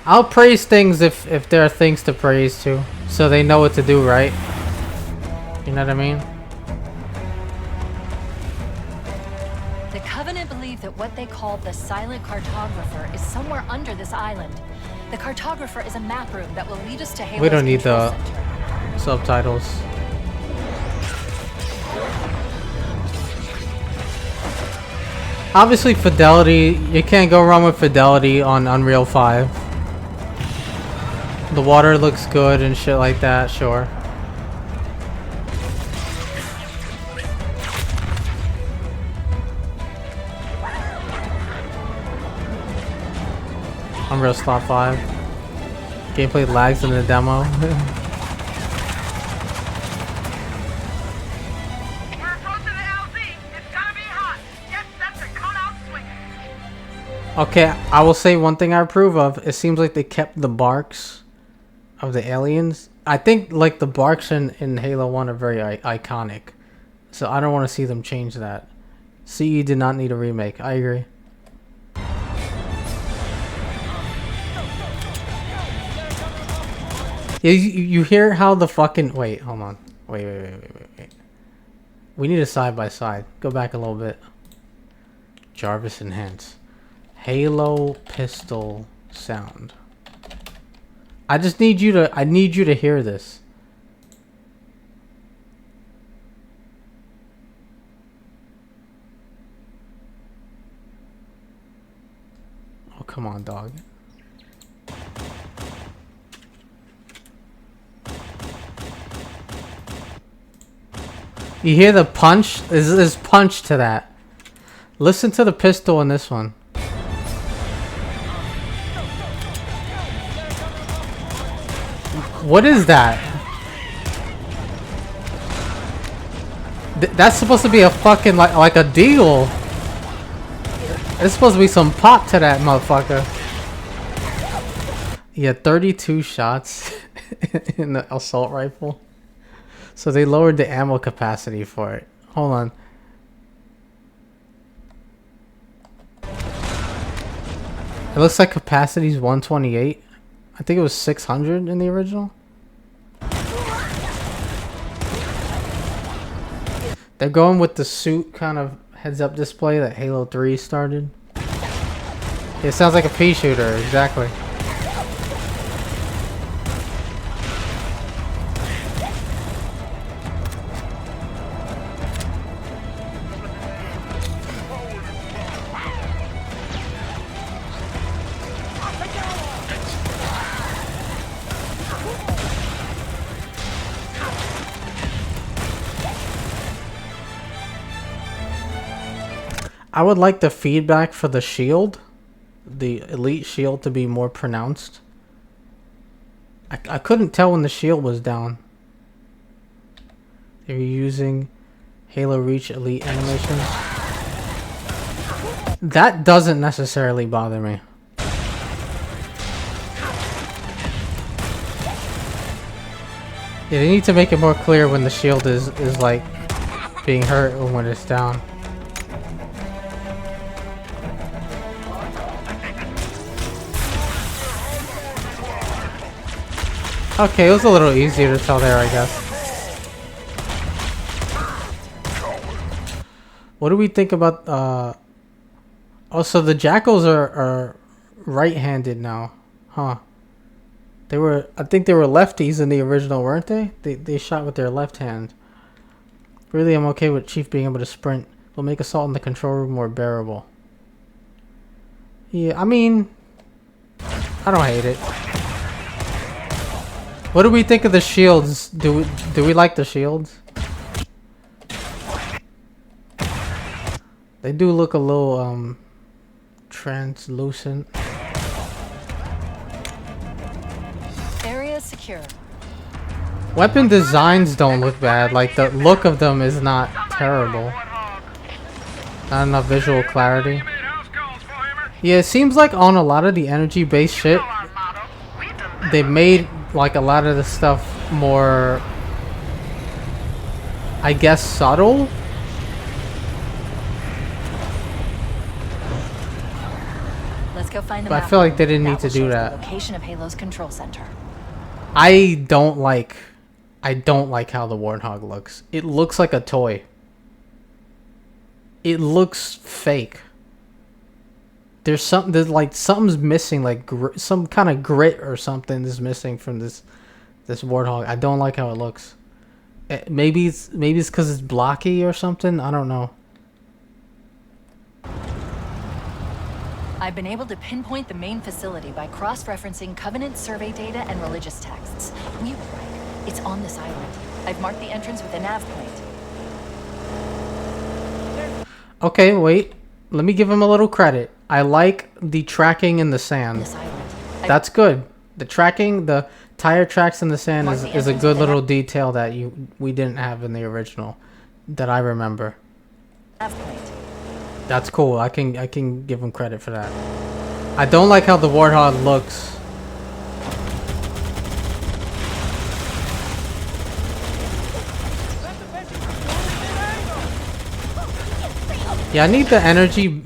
I'll praise things if there are things to praise too, so they know what to do, right? You know what I mean? The Covenant believe that what they call the Silent Cartographer is somewhere under this island. The Cartographer is a map room that will lead us to Halo's We don't need control the center. subtitles. Obviously, fidelity. You can't go wrong with fidelity on Unreal 5. The water looks good and shit like that, sure. Unreal Slot 5. Gameplay lags in the demo. Okay, I will say one thing I approve of. It seems like they kept the barks of the aliens. I think like the barks in Halo 1 are very iconic. So I don't want to see them change that. CE did not need a remake. I agree. You hear how the fucking... Wait, hold on. Wait. We need a side-by-side. Go back a little bit. Jarvis Enhance. Halo pistol sound. I just need you to... I need you to hear this. Oh, come on, dog. You hear the punch? There's punch to that. Listen to the pistol in this one. What is that? That's supposed to be a fucking like a deagle. There's supposed to be some pop to that motherfucker. Yeah, 32 shots in the assault rifle. So they lowered the ammo capacity for it. Hold on. It looks like capacity's 128. I think it was 600 in the original. They're going with the suit kind of heads-up display that Halo 3 started. It sounds like a pea shooter, exactly. I would like the feedback for the shield. the elite shield to be more pronounced. I couldn't tell when the shield was down. They were using Halo Reach Elite animations. That doesn't necessarily bother me. Yeah, they need to make it more clear when the shield is like being hurt or when it's down. Okay, it was a little easier to tell there, I guess. What do we think about oh, so the jackals are right-handed now, huh? They were, I think they were lefties in the original, weren't they? They shot with their left hand. Really, I'm okay with Chief being able to sprint. Will make assault in the control room more bearable. Yeah, I mean, I don't hate it. What do we think of the shields? Do we like the shields? They do look a little translucent. Area secure. Weapon designs don't look bad. Like, the look of them is not terrible. Not enough visual clarity. Yeah, it seems like on a lot of the energy-based shit, they made like a lot of the stuff more, I guess, subtle. Let's go find the But I map feel like they room. didn't need to will do show us that. The location of Halo's control center. I don't like how the Warthog looks. It looks like a toy. It looks fake. There's like something's missing, like some kind of grit or something is missing from this Warthog. I don't like how it looks. Maybe it's because it's blocky or something. I don't know. I've been able to pinpoint the main facility by cross-referencing Covenant survey data and religious texts. We were right. It's on this island. I've marked the entrance with a nav point. Okay, wait. Let me give him a little credit. I like the tracking in the sand. This island. That's good. The tracking, the tire tracks in the sand Mark is the a entrance good with a little nav- detail that we didn't have in the original, that I remember. Nav point. That's cool. I can give him credit for that. I don't like how the Warthog looks. Yeah, I need the energy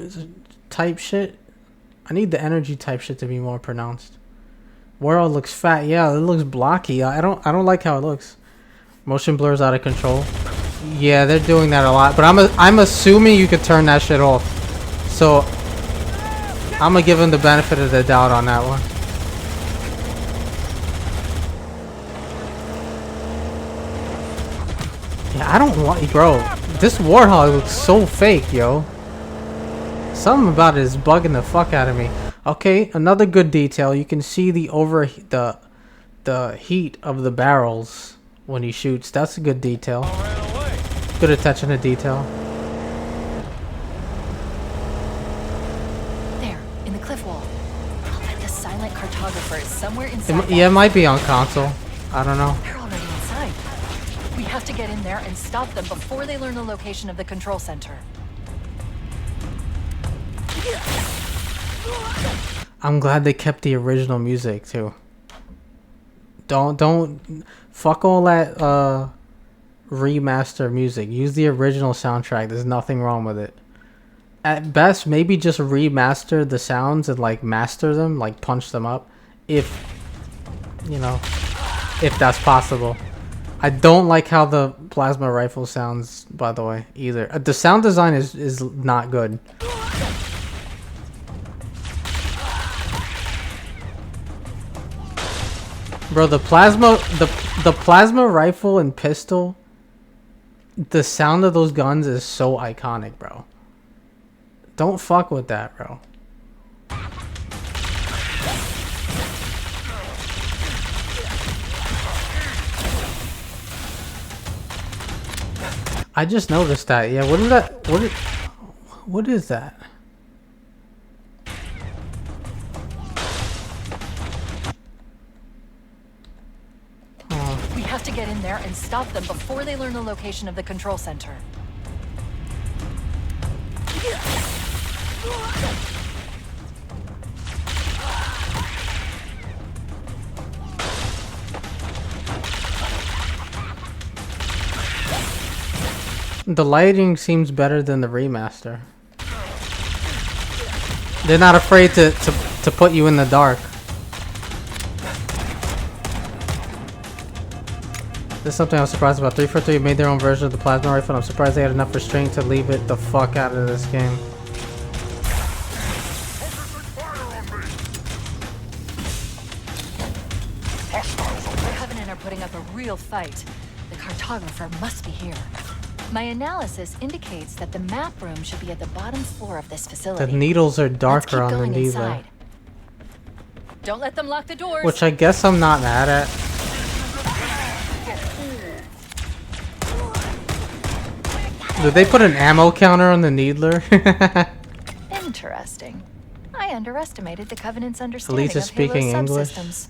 type shit. I need the energy type shit to be more pronounced. Warthog looks fat. Yeah, it looks blocky. I don't like how it looks. Motion blur's out of control. Yeah, they're doing that a lot, but I'm assuming you could turn that shit off. So I'm gonna give him the benefit of the doubt on that one. Yeah, I don't like, bro. This Warthog looks so fake, yo. Something about it is bugging the fuck out of me. Okay, another good detail. You can see the heat of the barrels when he shoots. That's a good detail. Good attention to detail. There, in the cliff wall. I'll bet the silent cartographer is somewhere inside. Yeah, it might be on console. I don't know. They're already inside. We have to get in there and stop them before they learn the location of the control center. I'm glad they kept the original music too. Don't fuck all that remaster music. Use the original soundtrack. There's nothing wrong with it. At best, maybe just remaster the sounds and like master them, like punch them up, if you know, if that's possible. I don't like how the plasma rifle sounds, by the way, either. The sound design is not good. Bro, the plasma rifle and pistol, the sound of those guns is so iconic, bro. Don't fuck with that, bro. I just noticed that. Yeah, what is that? What is that? have to get in there and stop them before they learn the location of the control center. The lighting seems better than the remaster. They're not afraid to put you in the dark. There's something I was surprised about. 343 made their own version of the plasma rifle. I'm surprised they had enough restraint to leave it the fuck out of this game. The Covenant are putting up a real fight. The cartographer must be here. My analysis indicates that the map room should be at the bottom floor of this facility. The needles are darker Let's keep on the going needler. inside. Don't let them lock the doors. Which I guess I'm not mad at. Did they put an ammo counter on the needler? Interesting. I underestimated the Covenant's understanding Elisa's of Halo's speaking English. subsystems.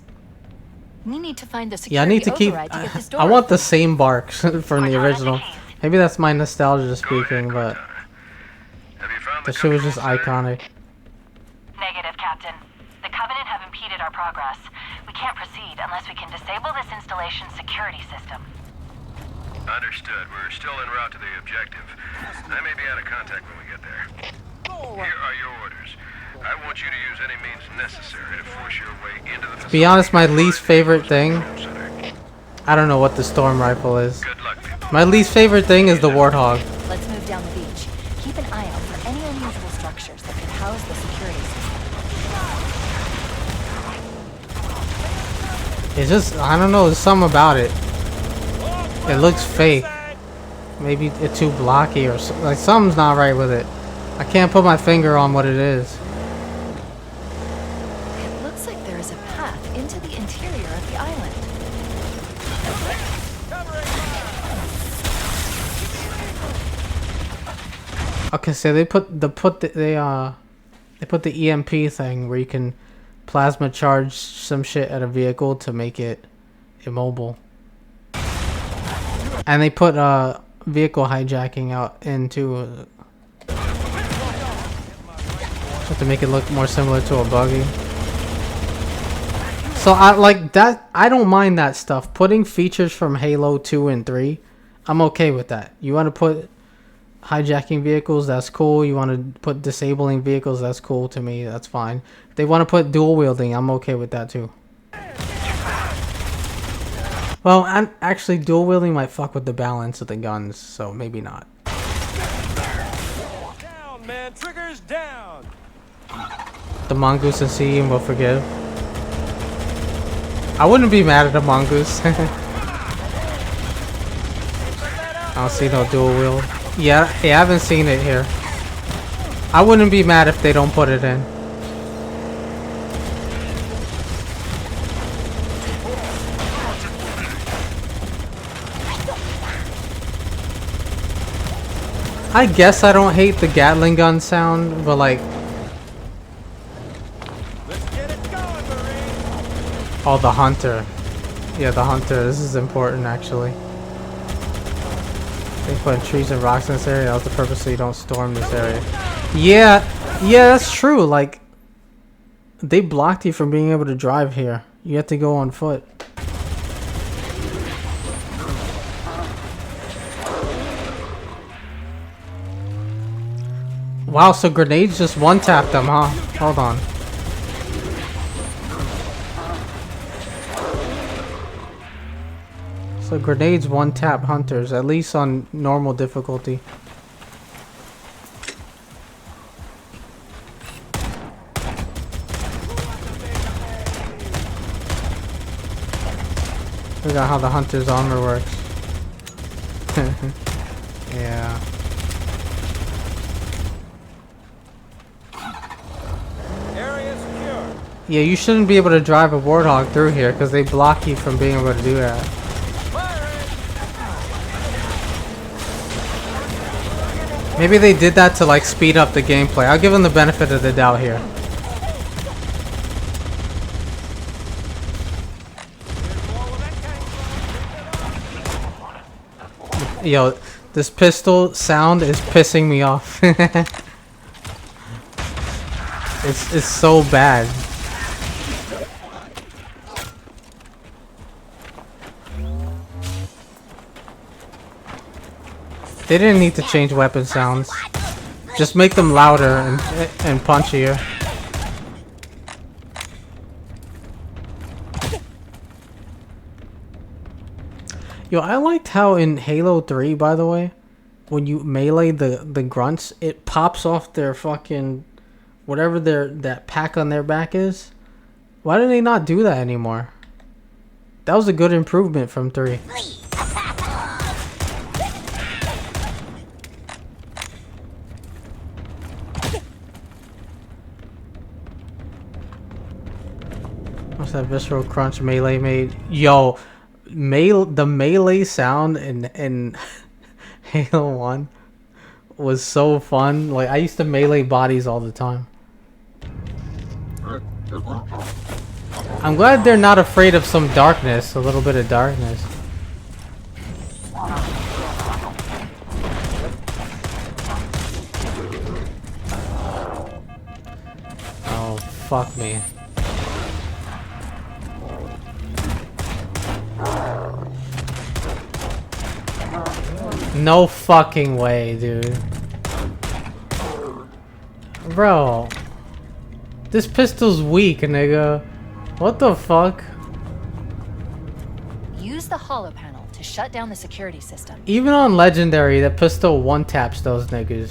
We need to find the security Yeah, I need to keep. override to get this door I want the open. same barks from the original. Maybe that's my nostalgia speaking, but the shit was just iconic. Negative, Captain. The Covenant have impeded our progress. We can't proceed unless we can disable this installation's security system. Understood. We're still en route to the objective. I may be out of contact when we get there. Here are your orders. I want you to use any means necessary to force your way into the facility. Be honest, my least favorite thing. I don't know what the storm rifle is. Good luck, people. My least favorite thing is the warthog. Let's move down the beach. Keep an eye out for any unusual structures that could house the security system. It's just, I don't know, there's something about it. It looks fake. Maybe it's too blocky or like something's not right with it. I can't put my finger on what it is. It looks like there is a path into the interior of the island. Okay, so they put the EMP thing where you can plasma charge some shit at a vehicle to make it immobile. And they put vehicle hijacking out into just to make it look more similar to a buggy. So I like that. I don't mind that stuff. Putting features from Halo 2 and 3, I'm okay with that. You want to put hijacking vehicles, that's cool. You want to put disabling vehicles, that's cool to me. That's fine. If they want to put dual wielding, I'm okay with that too. Well, and actually, dual wielding might fuck with the balance of the guns, so maybe not. Down, man. Triggers down. The mongoose and sea will forgive. I wouldn't be mad at a mongoose. I don't see no dual wield. Yeah, I haven't seen it here. I wouldn't be mad if they don't put it in. I guess I don't hate the Gatling gun sound, but like... Let's get it going, Marine. Oh, the hunter. Yeah, the hunter. This is important, actually. They put trees and rocks in this area. That was the purpose so you don't storm this area. Yeah, that's true. Like, they blocked you from being able to drive here. You have to go on foot. Wow, so grenades just one-tap them, huh? Hold on. So grenades one-tap hunters, at least on normal difficulty. Look at how the hunter's armor works. Yeah. Area secure. Yeah, you shouldn't be able to drive a warthog through here because they block you from being able to do that. Maybe they did that to like speed up the gameplay. I'll give them the benefit of the doubt here. Yo, this pistol sound is pissing me off. It's so bad. They didn't need to change weapon sounds. Just make them louder and punchier. Yo, I liked how in Halo 3, by the way, when you melee the grunts, it pops off their fucking whatever that pack on their back is. Why do they not do that anymore? That was a good improvement from 3. What's that visceral crunch melee made? Yo, the melee sound in Halo 1 was so fun. Like, I used to melee bodies all the time. I'm glad they're not afraid of some darkness, a little bit of darkness. Oh, fuck me. No fucking way, dude. Bro. This pistol's weak, nigga. What the fuck? Use the holo panel to shut down the security system. Even on Legendary, that pistol one-taps those niggas.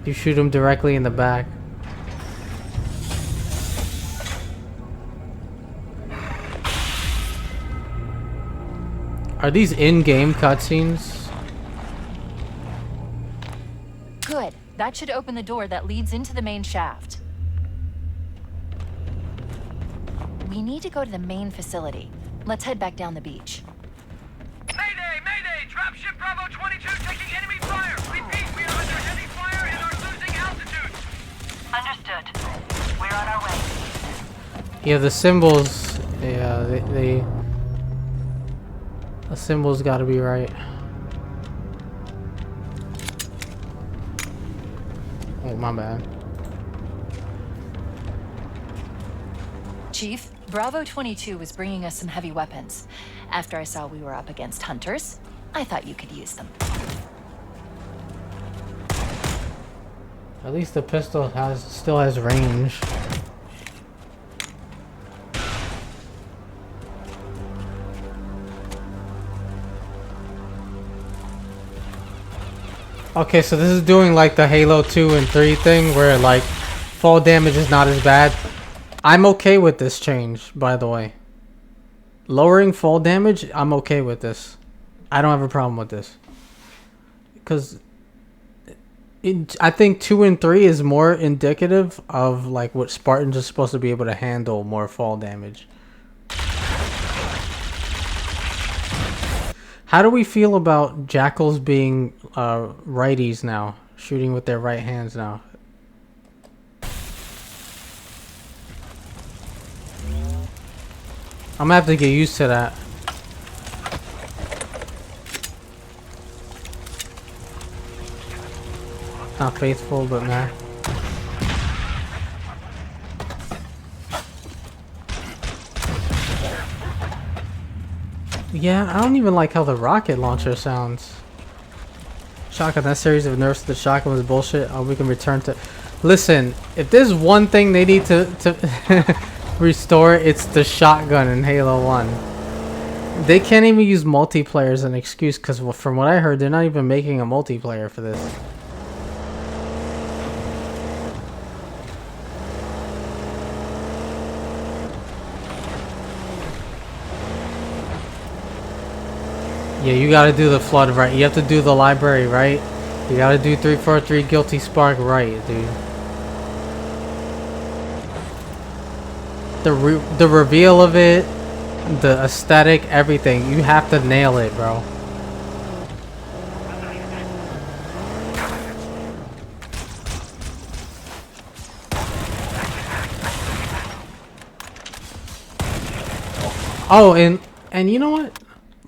You shoot them directly in the back. Are these in-game cutscenes? Good. That should open the door that leads into the main shaft. We need to go to the main facility. Let's head back down the beach. Mayday! Mayday! Dropship Bravo 22 taking enemy fire! Repeat, we are under heavy fire and are losing altitude! Understood. We're on our way. Yeah, the symbols... Yeah, the symbols gotta be right. Oh, my bad. Chief, Bravo 22 was bringing us some heavy weapons. After I saw we were up against hunters, I thought you could use them. At least the pistol still has range. Okay, so this is doing like the Halo 2 and 3 thing where like fall damage is not as bad. I'm okay with this change, by the way. Lowering fall damage, I'm okay with this. I don't have a problem with this. Because I think 2 and 3 is more indicative of like what Spartans are supposed to be able to handle more fall damage. How do we feel about jackals being righties now? Shooting with their right hands now? I'm gonna have to get used to that. Not faithful, but nah. Yeah, I don't even like how the rocket launcher sounds. Shotgun, that series of nerfs to the shotgun was bullshit. Oh, we can return to... Listen, if there's one thing they need to restore, it's the shotgun in Halo 1. They can't even use multiplayer as an excuse, because from what I heard, they're not even making a multiplayer for this. Yeah, you gotta do the flood right. You have to do the library right. You gotta do 343 Guilty Spark right, dude. The reveal of it, the aesthetic, everything. You have to nail it, bro. Oh, and you know what?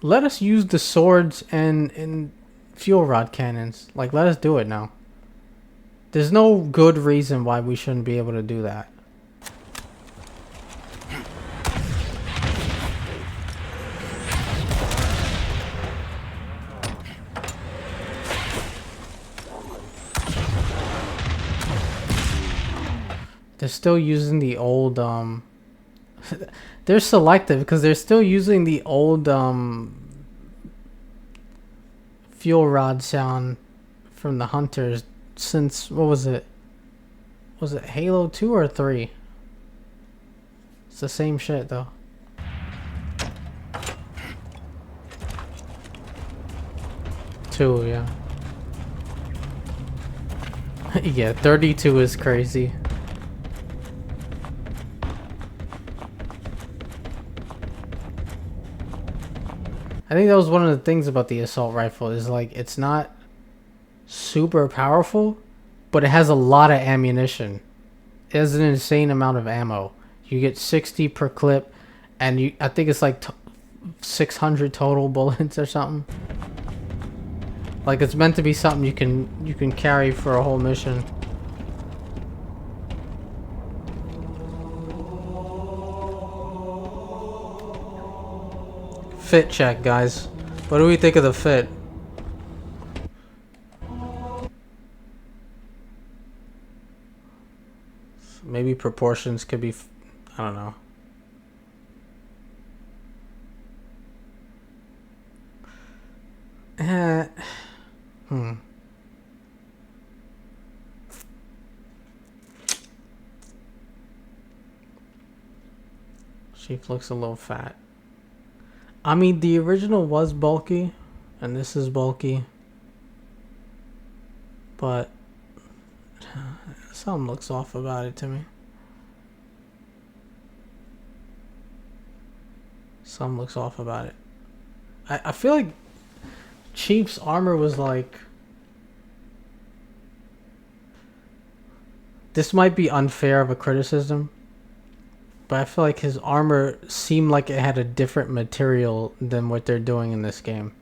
Let us use the swords and fuel rod cannons. Like, let us do it now. There's no good reason why we shouldn't be able to do that. They're still using the old, they're selective because they're still using the old, fuel rod sound from the Hunters since, what was it? Was it Halo 2 or 3? It's the same shit, though. Two, yeah. Yeah, 32 is crazy. I think that was one of the things about the assault rifle is like it's not super powerful, but it has a lot of ammunition. It has an insane amount of ammo. You get 60 per clip, and I think it's like 600 total bullets or something. Like it's meant to be something you can carry for a whole mission. Fit check, guys. What do we think of the fit? Maybe proportions could be, I don't know. Chief looks a little fat. I mean, the original was bulky, and this is bulky. But something looks off about it to me. Something looks off about it. I feel like Chief's armor was like... This might be unfair of a criticism, but I feel like his armor seemed like it had a different material than what they're doing in this game.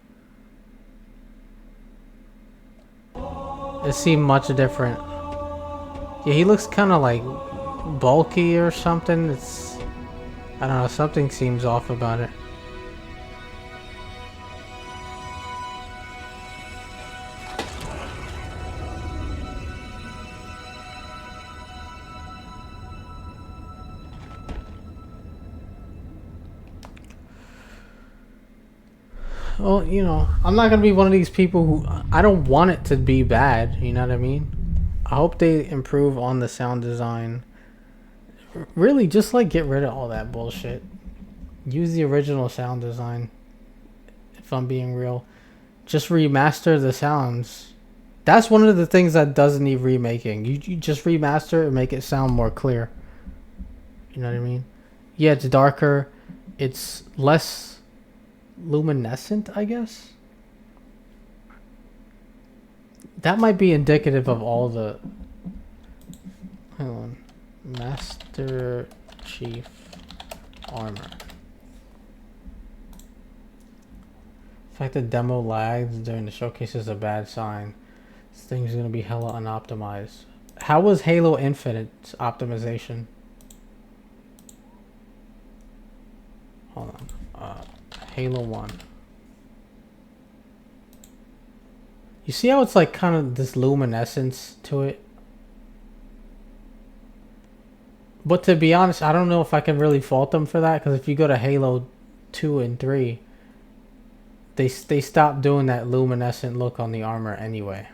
It seemed much different. Yeah, he looks kind of like bulky or something. It's... I don't know, something seems off about it. Well, you know, I'm not going to be one of these people who... I don't want it to be bad, you know what I mean? I hope they improve on the sound design. Really, just like get rid of all that bullshit. Use the original sound design. If I'm being real. Just remaster the sounds. That's one of the things that doesn't need remaking. You just remaster it and make it sound more clear. You know what I mean? Yeah, it's darker. It's less... luminescent, I guess. That might be indicative of all the... Hang on. Master Chief armor. The fact that demo lags during the showcase is a bad sign. This thing's gonna be hella unoptimized. How was Halo Infinite's optimization? Hold on. Halo 1. You see how it's like kind of this luminescence to it? But to be honest, I don't know if I can really fault them for that, because if you go to Halo 2 and 3, they stopped doing that luminescent look on the armor anyway.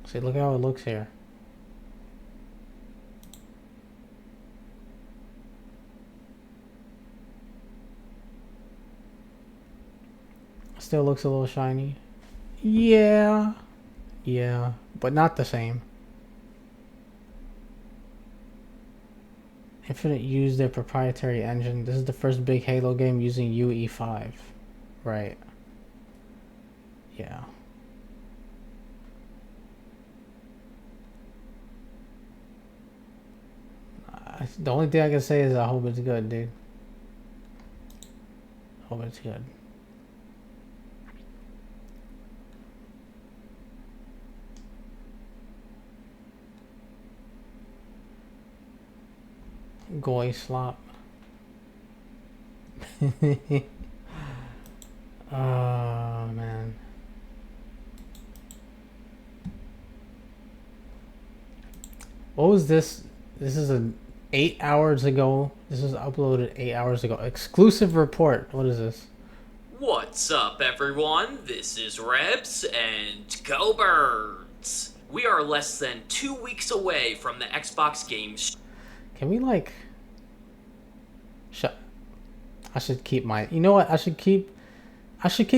See, look how it looks here. Still looks a little shiny. Yeah. Yeah, but not the same. Infinite used their proprietary engine. This is the first big Halo game using UE5. Right. Yeah. The only thing I can say is I hope it's good, dude. Hope it's good. Goy slop. Oh man. What was this? This is 8 hours ago. This was uploaded 8 hours ago. Exclusive report. What is this? What's up, everyone? This is Rebs and Go Birds. We are less than 2 weeks away from the Xbox games. Can we like? I should keep my. You know what? I should keep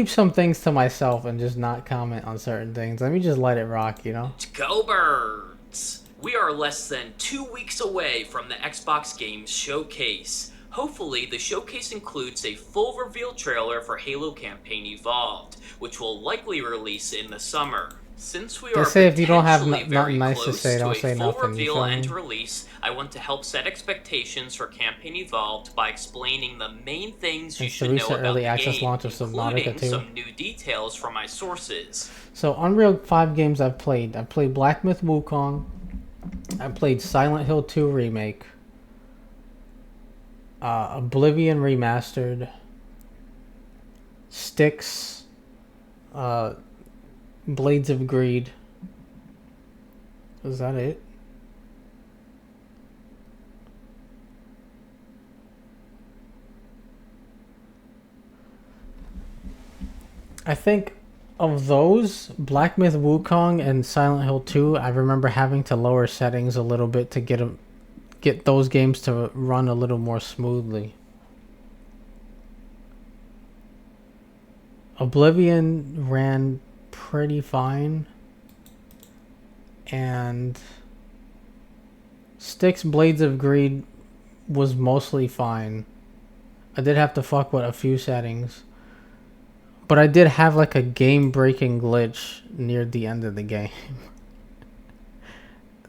some things to myself and just not comment on certain things. Let me just let it rock. You know. Go Birds. We are less than 2 weeks away from the Xbox Games Showcase. Hopefully, the showcase includes a full reveal trailer for Halo Campaign Evolved, which will likely release in the summer. Since we are say if you don't have very nothing nice to close say, don't a say full nothing. You reveal feel and me? release, I want to help set expectations for Campaign Evolved by explaining the main things you It's the should know recent about early the access game, launch of Subnautica including 2. some new details from my sources. So Unreal 5 games I've played. I played Black Myth Wukong. I played Silent Hill 2 Remake. Oblivion Remastered. Styx. Blades of Greed. Is that it? I think of those, Black Myth Wukong and Silent Hill 2, I remember having to lower settings a little bit to get those games to run a little more smoothly. Oblivion ran pretty fine. And Styx Blades of Greed was mostly fine. I did have to fuck with a few settings. But I did have like a game-breaking glitch near the end of the game.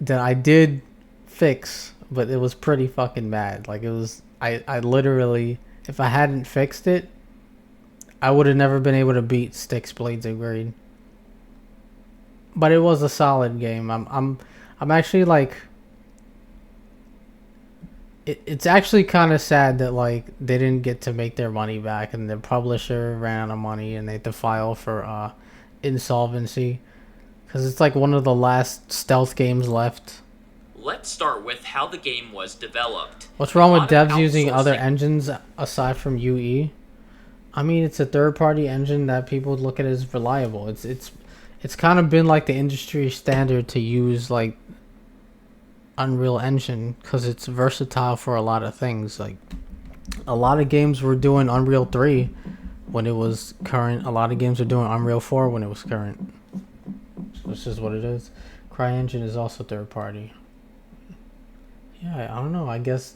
That I did fix, but it was pretty fucking bad. Like it was, I literally, if I hadn't fixed it, I would have never been able to beat Styx Blades of Greed. But it was a solid game. I'm actually like, it's actually kind of sad that like they didn't get to make their money back and the publisher ran out of money and they had to file for insolvency, because it's like one of the last stealth games left. Let's start with how the game was developed. What's wrong with A lot of devs using other outsourcing- engines aside from UE? I mean, it's a third-party engine that people look at as reliable. It's kind of been like the industry standard to use like Unreal Engine because it's versatile for a lot of things. Like a lot of games were doing Unreal 3 when it was current. A lot of games are doing Unreal 4 when it was current. So this is what it is. CryEngine is also third-party. Yeah, I don't know. I guess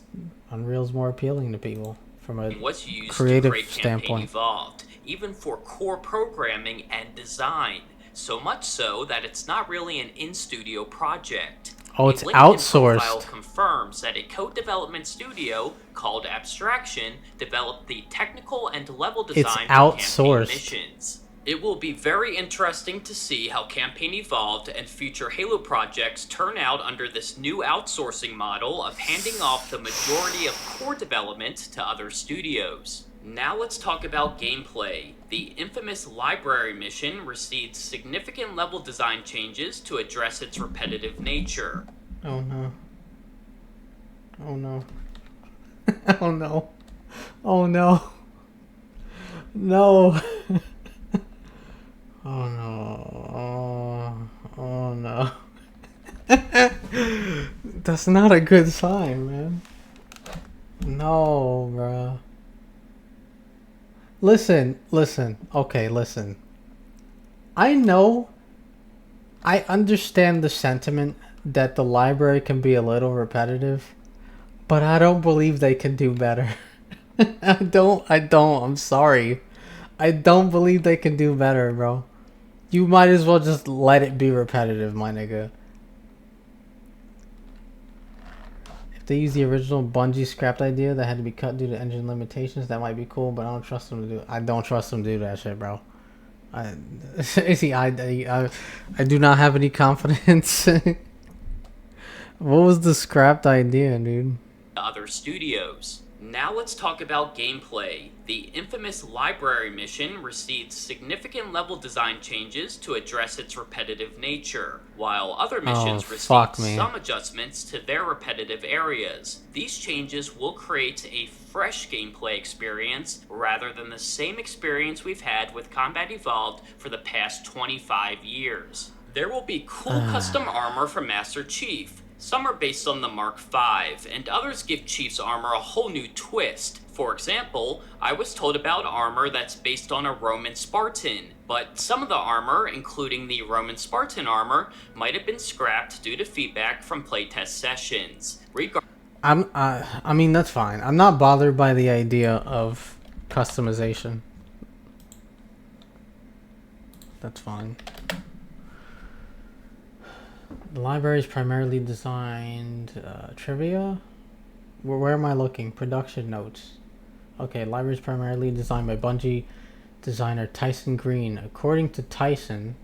Unreal's more appealing to people from a was used creative to create Campaign standpoint. Evolved, even for core programming and design. So much so that it's not really an in-studio project. Oh, A it's LinkedIn outsourced. profile confirms that a co-development studio called Abstraction developed the technical and level design It's for campaign outsourced. missions. It will be very interesting to see how Campaign Evolved and future Halo projects turn out under this new outsourcing model of handing off the majority of core development to other studios. Now let's talk about gameplay. The infamous library mission received significant level design changes to address its repetitive nature. Oh no. Oh no. Oh no. Oh no. No. Oh no. Oh no. That's not a good sign, man. No, bruh. Listen. Okay, listen. I understand the sentiment that the library can be a little repetitive, but I don't believe they can do better. I don't, I'm sorry. I don't believe they can do better, bro. You might as well just let it be repetitive, my nigga. they use the original Bungie scrapped idea that had to be cut due to engine limitations, that might be cool, but I don't trust them to do. I don't trust them to do that shit, bro. See, I do not have any confidence. What was the scrapped idea, dude? Other studios. Now let's talk about gameplay. The infamous library mission received significant level design changes to address its repetitive nature, while other missions received some adjustments to their repetitive areas. These changes will create a fresh gameplay experience rather than the same experience we've had with Combat Evolved for the past 25 years. There will be cool custom armor for Master Chief. Some are based on the Mark V, and others give Chief's armor a whole new twist. For example, I was told about armor that's based on a Roman Spartan, but some of the armor, including the Roman Spartan armor, might have been scrapped due to feedback from playtest sessions. I mean, that's fine. I'm not bothered by the idea of customization. That's fine. The library is primarily designed trivia. Where am I looking? Production notes. Okay, library is primarily designed by Bungie designer Tyson Green. According to Tyson,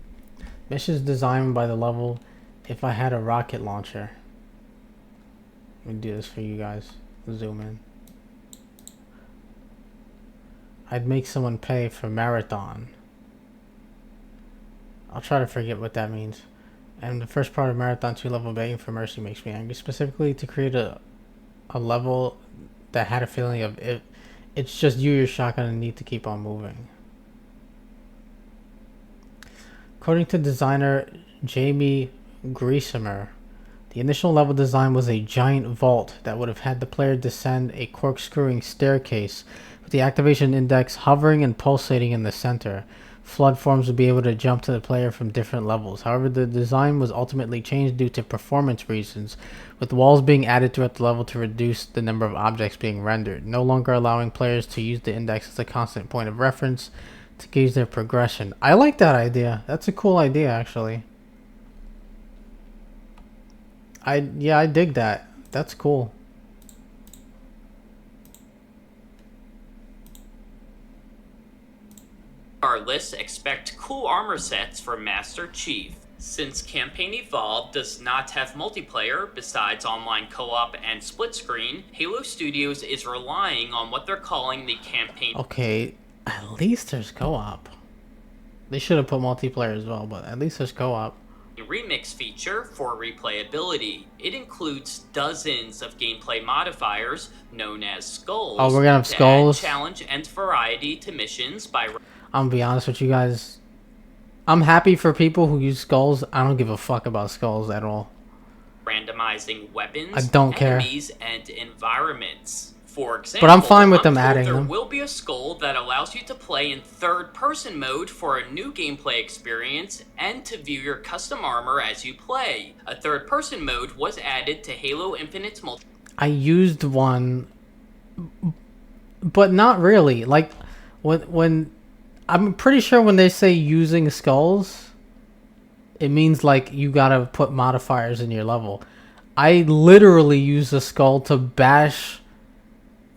missions designed by the level if I had a rocket launcher. Let me do this for you guys. Zoom in. I'd make someone pay for marathon. I'll try to forget what that means. And the first part of Marathon 2 level begging for mercy makes me angry. Specifically to create a level that had a feeling of it's just you, your shotgun, and need to keep on moving. According to designer Jamie Griesemer, the initial level design was a giant vault that would have had the player descend a corkscrewing staircase with the activation index hovering and pulsating in the center. Flood forms would be able to jump to the player from different levels. However, the design was ultimately changed due to performance reasons, with walls being added throughout the level to reduce the number of objects being rendered, no longer allowing players to use the index as a constant point of reference to gauge their progression. I like that idea. That's a cool idea, actually. I dig that. That's cool. Regardless, expect cool armor sets for Master Chief. Since Campaign Evolved does not have multiplayer besides online co-op and split screen, Halo Studios is relying on what they're calling the campaign. Okay, at least there's co-op. They should have put multiplayer as well, but at least there's co-op. Remix feature for replayability. It includes dozens of gameplay modifiers known as skulls. Oh, we're gonna have skulls. Add challenge and variety to missions by. I'm gonna be honest with you guys. I'm happy for people who use skulls. I don't give a fuck about skulls at all. Randomizing weapons, I don't care. enemies, and environments. For example, but I'm fine with them adding them. There will be a skull that allows you to play in third-person mode for a new gameplay experience and to view your custom armor as you play. A third-person mode was added to Halo Infinite's multi. I used one, but not really. Like when I'm pretty sure when they say using skulls, it means like you gotta put modifiers in your level. I literally use a skull to bash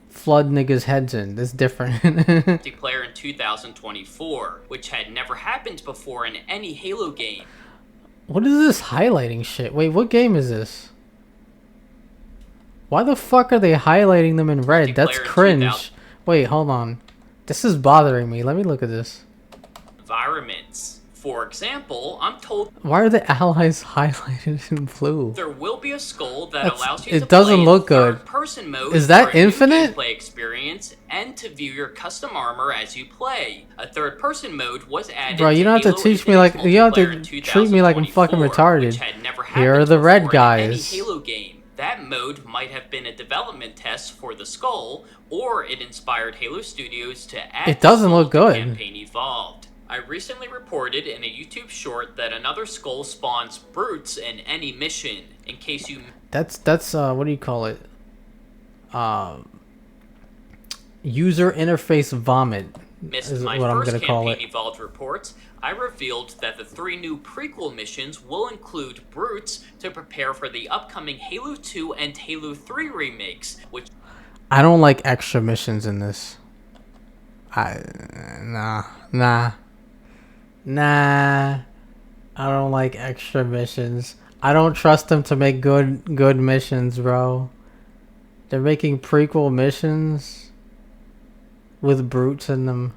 flood niggas' heads in. That's different. Multiplayer in 2024, which had never happened before in any Halo game. What is this highlighting shit? Wait, what game is this? Why the fuck are they highlighting them in red? That's cringe. Wait, hold on. This is bothering me. Let me look at this. Environments. For example, I'm told. Why are the allies highlighted in blue? There will be a skull that allows you to it doesn't play look in good. third-person mode. Is that for a new infinite? gameplay experience and to view your custom armor as you play. A third-person mode was added. Bro, you don't have to teach me like you don't have to treat me like I'm fucking retarded. Here are the red guys. Any Halo game. That mode might have been a development test for the skull, or it inspired Halo Studios to add. It doesn't look good. Campaign Evolved. I recently reported in a YouTube short that another skull spawns brutes in any mission. In case you. That's what do you call it? User interface vomit. missed is my what I'm first gonna call campaign it. Evolved report, I revealed that the 3 new prequel missions will include brutes to prepare for the upcoming Halo 2 and Halo 3 remakes, which I don't like extra missions in this. Nah. I don't like extra missions. I don't trust them to make good missions, bro. They're making prequel missions with brutes in them.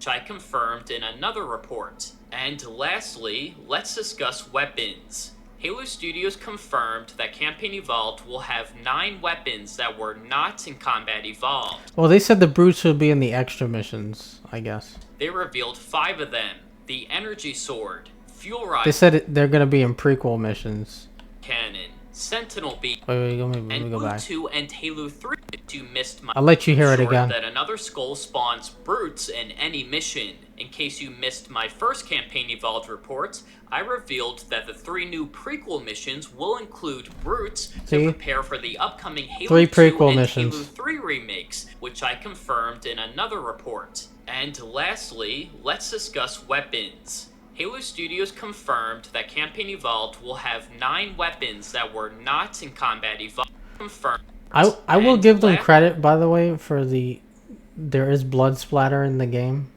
which I confirmed in another report. And lastly, let's discuss weapons. Halo Studios confirmed that Campaign Evolved will have 9 weapons that were not in Combat Evolved. Well, they said the brutes would be in the extra missions, I guess. They revealed 5 of them. The Energy Sword, Fuel Rod... They said they're going to be in prequel missions. Cannon, Sentinel Beam, Wait, let me go back. 2 and Halo 3. You missed my... I'll let you hear it again. That another skull spawns brutes in any mission. In case you missed my first Campaign Evolved report, I revealed that the 3 new prequel missions will include brutes to prepare for the upcoming Halo 3 prequel 2 and missions. Halo 3 remakes, which I confirmed in another report. And lastly, let's discuss weapons. Halo Studios confirmed that Campaign Evolved will have 9 weapons that were not in Combat Evolved. Confirmed. I will give them credit, by the way, for there is blood splatter in the game.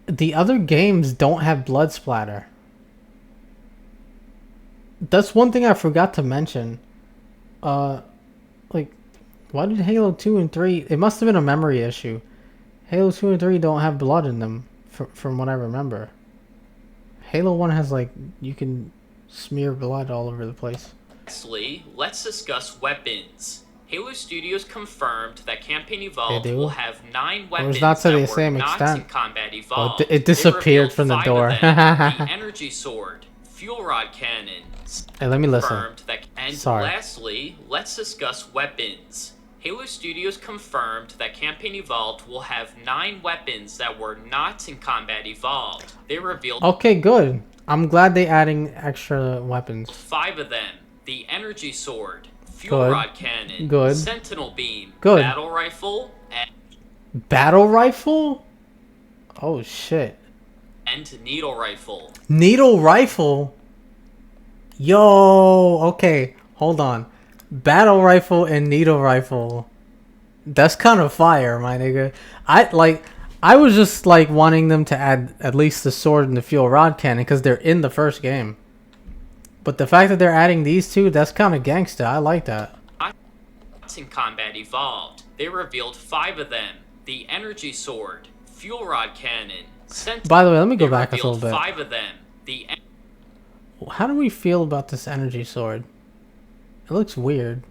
The other games don't have blood splatter. That's one thing I forgot to mention. Like, why did Halo 2 and 3... It must have been a memory issue. Halo 2 and 3 don't have blood in them, from what I remember. Halo 1 has, like, you can smear blood all over the place. Lastly, let's discuss weapons. Halo Studios confirmed that Campaign Evolved will have 9 weapons not to the that same were not extent. in Combat Evolved. It disappeared from the door. The Energy Sword, Fuel Rod Cannon. Hey, let me listen. And lastly, let's discuss weapons. Halo Studios confirmed that Campaign Evolved will have 9 weapons that were not in Combat Evolved. They revealed... Okay, good. I'm glad they're adding extra weapons. 5 of them. The Energy Sword, Fuel Rod Cannon, Good. Sentinel Beam, Good. Battle Rifle, Battle Rifle? Oh, shit. and Needle Rifle. Needle Rifle? Yo, okay. Hold on. Battle Rifle and Needle Rifle. That's kind of fire, my nigga. I was just, like, wanting them to add at least the sword and the Fuel Rod Cannon because they're in the first game. But the fact that they're adding these two, that's kind of gangsta. I like that. In Combat Evolved, they revealed 5 of them. The Energy Sword, Fuel Rod Cannon, By the way, let me go back a little bit. 5 of them. How do we feel about this Energy Sword? It looks weird.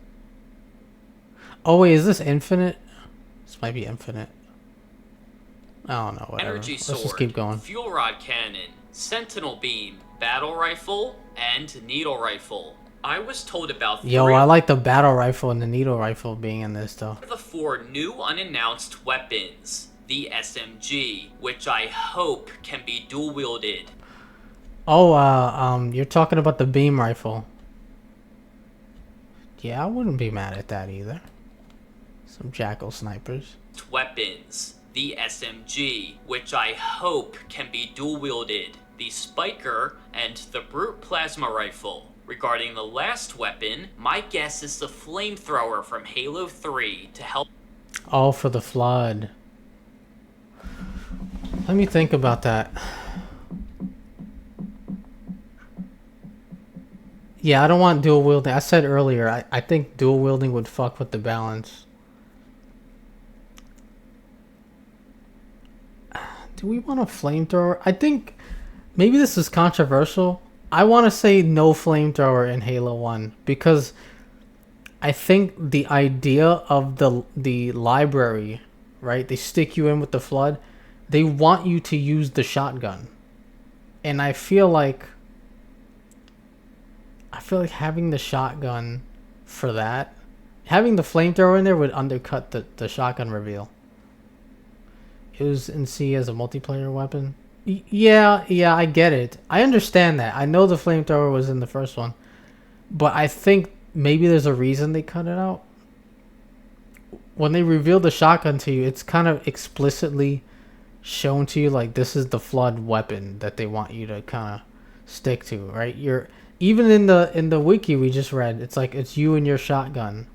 Oh wait, is this infinite? This might be infinite. I don't know, whatever. Energy Let's Sword, just keep going. Fuel Rod Cannon, Sentinel Beam, Battle Rifle, and Needle Rifle. I was told about 3 Yo, I like the Battle Rifle and the Needle Rifle being in this though. of the 4 new unannounced weapons. The SMG, which I hope can be dual-wielded. Oh, you're talking about the beam rifle. Yeah, I wouldn't be mad at that either. Some jackal snipers. Weapons. The SMG, which I hope can be dual-wielded. The Spiker, and the Brute Plasma Rifle. Regarding the last weapon, my guess is the Flamethrower from Halo 3 to help... Oh, for the Flood. Let me think about that. Yeah, I don't want dual wielding. I said earlier, I think dual wielding would fuck with the balance. Do we want a flamethrower? I think maybe this is controversial. I want to say no flamethrower in Halo 1 because I think the idea of the library, right? They stick you in with the Flood. They want you to use the shotgun. And I feel like having the shotgun for that, having the flamethrower in there would undercut the shotgun reveal. It was in C as a multiplayer weapon. Yeah, I get it. I understand that. I know the flamethrower was in the first one. But I think maybe there's a reason they cut it out. when they reveal the shotgun to you, it's kind of explicitly shown to you like this is the Flood weapon that they want you to kind of stick to, right? You're even in the wiki we just read, it's like it's you and your shotgun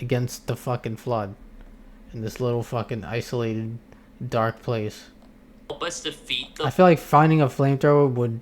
against the fucking Flood in this little fucking isolated dark place. Help us defeat the I feel like finding a flamethrower would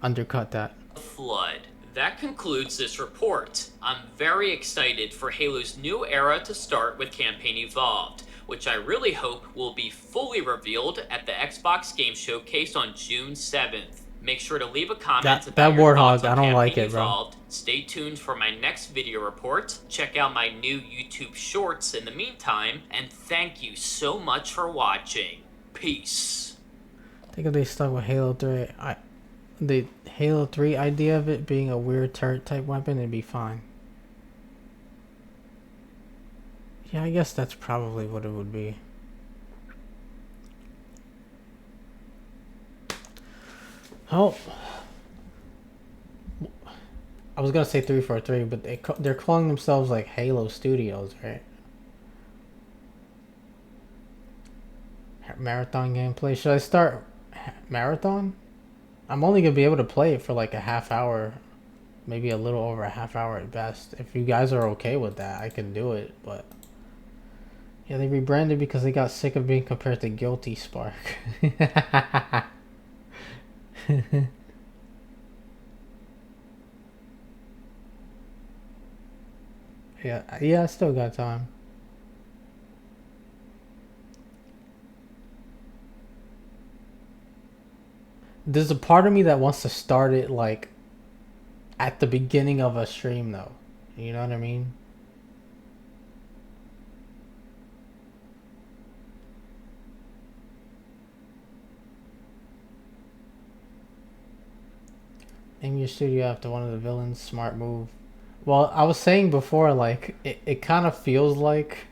undercut that. Flood. That concludes this report. I'm very excited for Halo's new era to start with Campaign Evolved, which I really hope will be fully revealed at the Xbox Game Showcase on June 7th. Make sure to leave a comment about your thoughts on I don't Campaign like it, bro. Evolved. Stay tuned for my next video report. Check out my new YouTube shorts in the meantime, and thank you so much for watching. Peace. I think if they stuck with Halo 3, the Halo 3 idea of it being a weird turret type weapon, it'd be fine. Yeah, I guess that's probably what it would be. Oh, I was gonna say 343, but they're calling themselves like Halo Studios, right? Marathon gameplay. Should I start Marathon? I'm only gonna be able to play it for like a half hour, maybe a little over a half hour at best. If you guys are okay with that, I can do it. But yeah, they rebranded because they got sick of being compared to Guilty Spark. Yeah, I still got time. There's a part of me that wants to start it like at the beginning of a stream though. You know what I mean? Name your studio after one of the villains. Smart move. Well, I was saying before, like, it kind of feels like,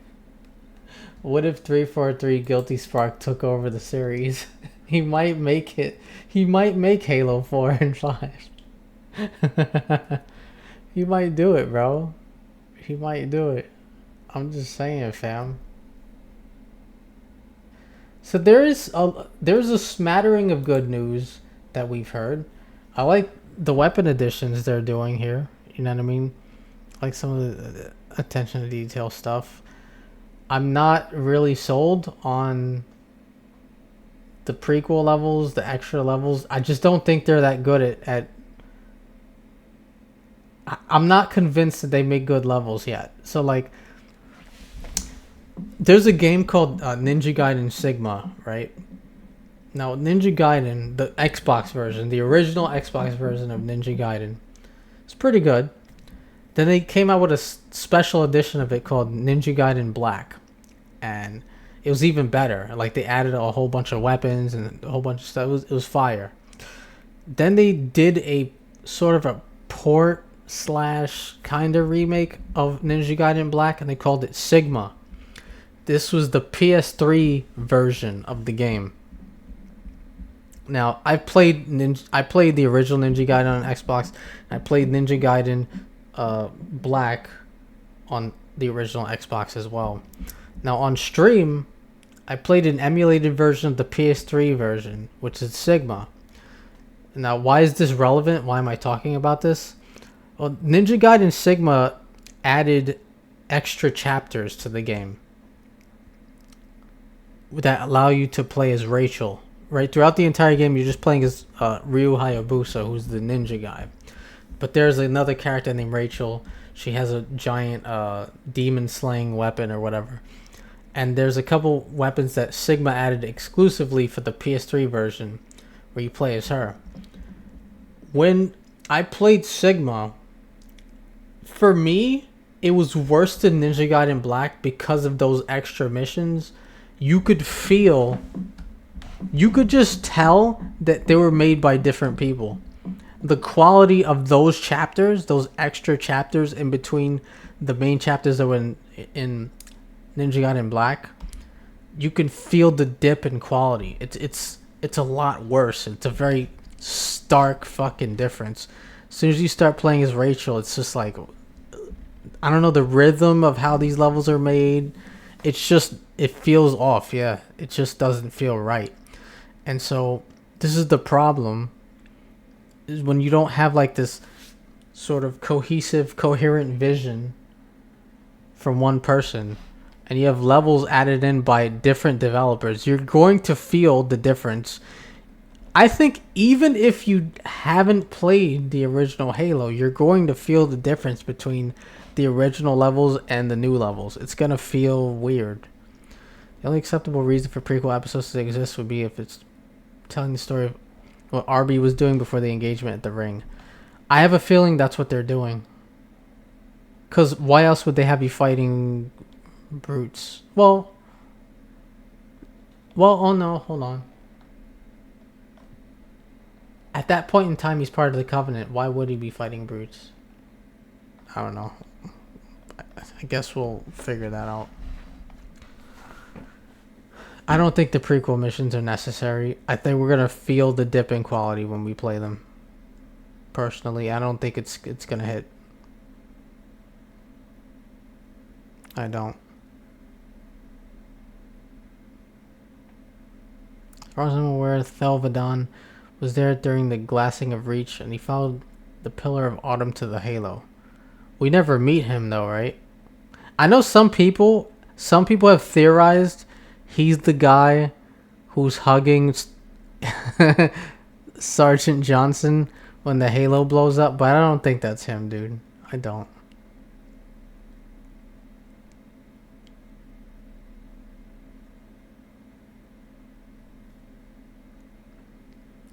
what if 343 Guilty Spark took over the series? He might make Halo 4 and 5. He might do it, bro. He might do it. I'm just saying, fam. So there's a smattering of good news that we've heard. I like the weapon additions they're doing here. You know what I mean? Like some of the attention to detail stuff. I'm not really sold on the prequel levels, the extra levels. I just don't think they're that good at I'm not convinced that they make good levels yet. So like there's a game called Ninja Gaiden Sigma, right? Now Ninja Gaiden, the Xbox version, the original Xbox version of Ninja Gaiden, it's pretty good. Then they came out with a special edition of it called Ninja Gaiden Black. And it was even better. Like, they added a whole bunch of weapons and a whole bunch of stuff. It was fire. Then they did a sort of a port / kind of remake of Ninja Gaiden Black, and they called it Sigma. This was the PS3 version of the game. Now, I played the original Ninja Gaiden on Xbox, and I played Ninja Gaiden Black on the original Xbox as well. Now on stream, I played an emulated version of the PS3 version, which is Sigma. Now, why is this relevant? Why am I talking about this? Well, Ninja Gaiden Sigma added extra chapters to the game that allow you to play as Rachel. Right, throughout the entire game, you're just playing as Ryu Hayabusa, who's the ninja guy. But there's another character named Rachel. She has a giant demon-slaying weapon or whatever. And there's a couple weapons that Sigma added exclusively for the PS3 version, where you play as her. When I played Sigma, for me, it was worse than Ninja Gaiden Black because of those extra missions. You could just tell that they were made by different people. The quality of those chapters, those extra chapters in between the main chapters that were in Ninja Gaiden Black, you can feel the dip in quality. It's a lot worse. It's a very stark fucking difference. As soon as you start playing as Rachel, it's just like, I don't know, the rhythm of how these levels are made. It's just, it feels off, yeah. It just doesn't feel right. And so this is the problem, is when you don't have like this sort of cohesive, coherent vision from one person, and you have levels added in by different developers, you're going to feel the difference. I think even if you haven't played the original Halo, you're going to feel the difference between the original levels and the new levels. It's going to feel weird. The only acceptable reason for prequel episodes to exist would be if it's telling the story of what RB was doing before the engagement at the ring. I have a feeling that's what they're doing. Because why else would they have you fighting brutes? Well, oh no, hold on. At that point in time, he's part of the Covenant. Why would he be fighting brutes? I don't know. I guess we'll figure that out. I don't think the prequel missions are necessary. I think we're gonna feel the dip in quality when we play them. Personally, I don't think it's gonna hit. I don't. As far as I'm aware, Thelvadon was there during the glassing of Reach, and he followed the Pillar of Autumn to the Halo. We never meet him though, right? I know some people have theorized he's the guy who's hugging Sergeant Johnson when the Halo blows up, but I don't think that's him, dude. I don't.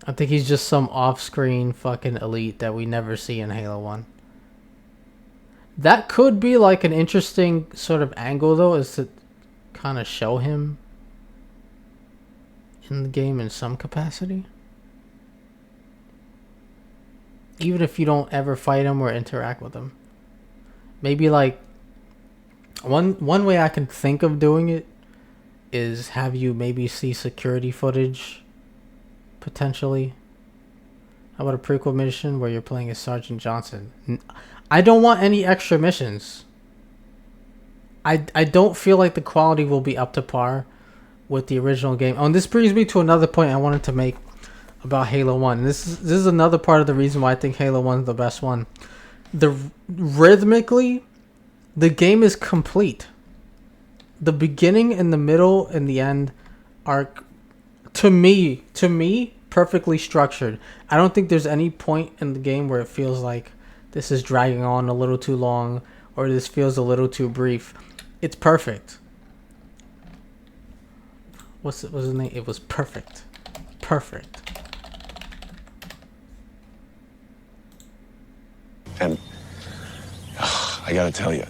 I think he's just some off-screen fucking elite that we never see in Halo 1. That could be like an interesting sort of angle though, is to kind of show him in the game in some capacity. Even if you don't ever fight him or interact with him. Maybe like one way I can think of doing it is have you maybe see security footage potentially. How about a prequel mission where you're playing as Sergeant Johnson? I don't want any extra missions. I don't feel like the quality will be up to par with the original game. Oh, and this brings me to another point I wanted to make about Halo 1. And this is another part of the reason why I think Halo 1 is the best one. Rhythmically, the game is complete. The beginning and the middle and the end are to me perfectly structured. I don't think there's any point in the game where it feels like this is dragging on a little too long or this feels a little too brief. It's perfect. What's his name? It was perfect. Perfect. And I gotta tell you,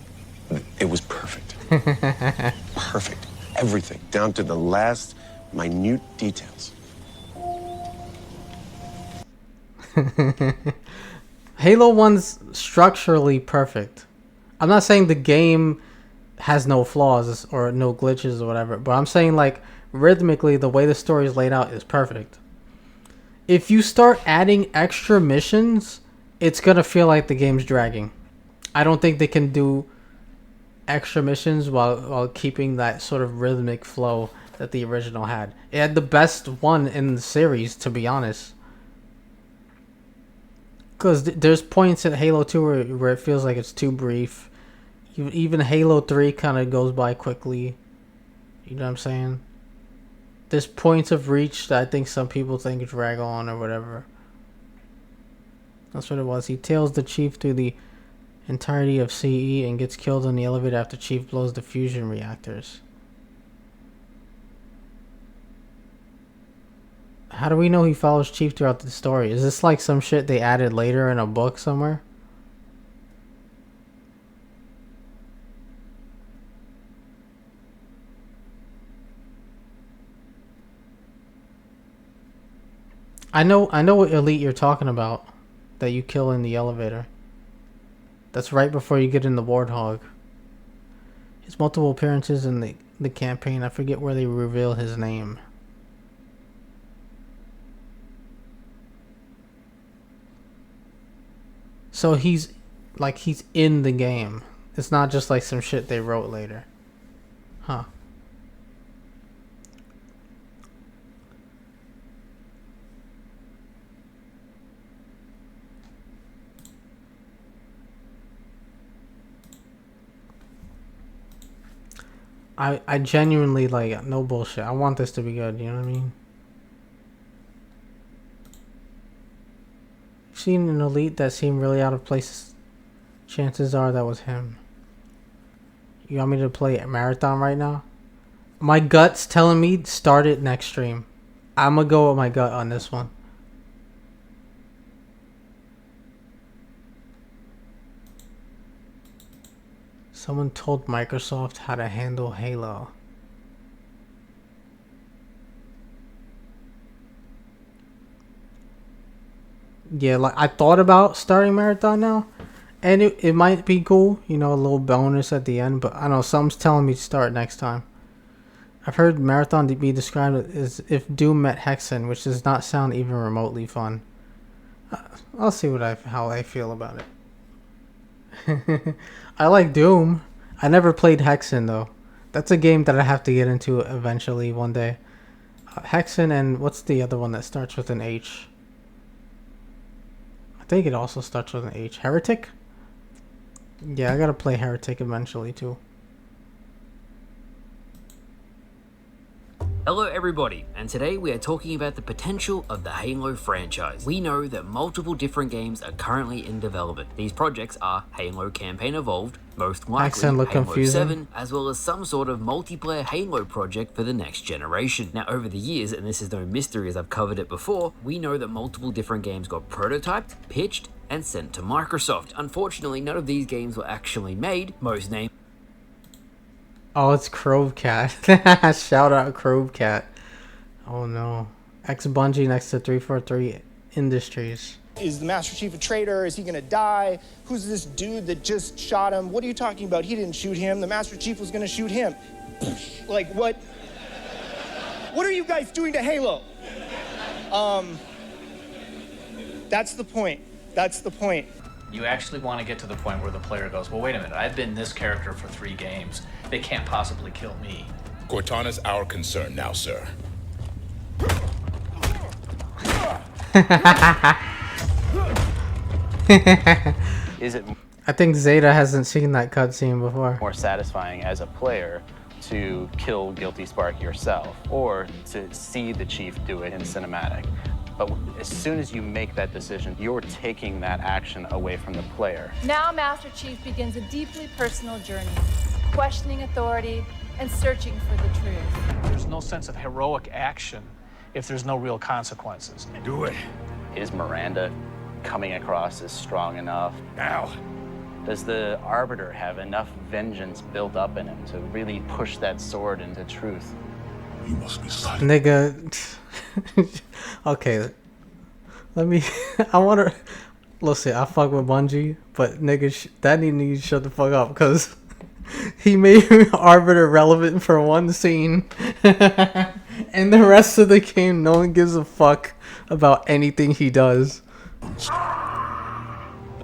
it was perfect. Perfect. Everything, down to the last minute details. Halo 1's structurally perfect. I'm not saying the game has no flaws or no glitches or whatever, but I'm saying like rhythmically the way the story is laid out is perfect. If you start adding extra missions, it's gonna feel like the game's dragging. I don't think they can do extra missions while keeping that sort of rhythmic flow that the original had. It had the best one in the series, to be honest. Because there's points in Halo 2 where it feels like it's too brief. Even Halo 3 kind of goes by quickly. You know what I'm saying? There's points of Reach that I think some people think drag on or whatever. That's what it was. He tails the Chief through the entirety of CE and gets killed in the elevator after Chief blows the fusion reactors. How do we know he follows Chief throughout the story? Is this like some shit they added later in a book somewhere? I know what elite you're talking about that you kill in the elevator. That's right before you get in the Warthog. His multiple appearances in the campaign, I forget where they reveal his name. So he's in the game. It's not just like some shit they wrote later. Huh. I genuinely, like, no bullshit. I want this to be good, you know what I mean? Seen an elite that seemed really out of place. Chances are that was him. You want me to play a marathon right now? My gut's telling me start it next stream. I'm gonna go with my gut on this one. Someone told Microsoft how to handle Halo. Yeah, like, I thought about starting marathon now, and it might be cool, you know, a little bonus at the end, but I don't know, something's telling me to start next time. I've heard marathon to be described as if Doom met Hexen, which does not sound even remotely fun. I'll see how I feel about it. I like Doom. I never played Hexen though. That's a game that I have to get into eventually one day. Hexen, and what's the other one that starts with an H? I think it also starts with an H. Heretic? Yeah, I gotta play Heretic eventually too. Hello everybody, and today we are talking about the potential of the Halo franchise. We know that multiple different games are currently in development. These projects are Halo Campaign Evolved, most likely Halo confusing. 7, as well as some sort of multiplayer Halo project for the next generation. Now over the years, and this is no mystery as I've covered it before, we know that multiple different games got prototyped, pitched, and sent to Microsoft. Unfortunately, none of these games were actually made, most named. Oh, it's Crovecat. Shout out Crovecat. Oh no. Ex-Bungie next to 343 Industries. Is the Master Chief a traitor? Is he gonna die? Who's this dude that just shot him? What are you talking about? He didn't shoot him. The Master Chief was gonna shoot him. Like, what? What are you guys doing to Halo? That's the point. That's the point. You actually want to get to the point where the player goes, well, wait a minute, I've been this character for 3 games. They can't possibly kill me. Cortana's our concern now, sir. Is it I think Zeta hasn't seen that cutscene before. more satisfying as a player to kill Guilty Spark yourself or to see the Chief do it in cinematic? But as soon as you make that decision, you're taking that action away from the player. Now Master Chief begins a deeply personal journey, questioning authority and searching for the truth. There's no sense of heroic action if there's no real consequences. Do it. Is Miranda coming across as strong enough? Now. Does the Arbiter have enough vengeance built up in him to really push that sword into truth? You must be silent. Nigga. Okay. Let me. I wanna. Listen, I fuck with Bungie, but nigga, that nigga to shut the fuck up, because he made Arbiter relevant for one scene. And the rest of the game, no one gives a fuck about anything he does.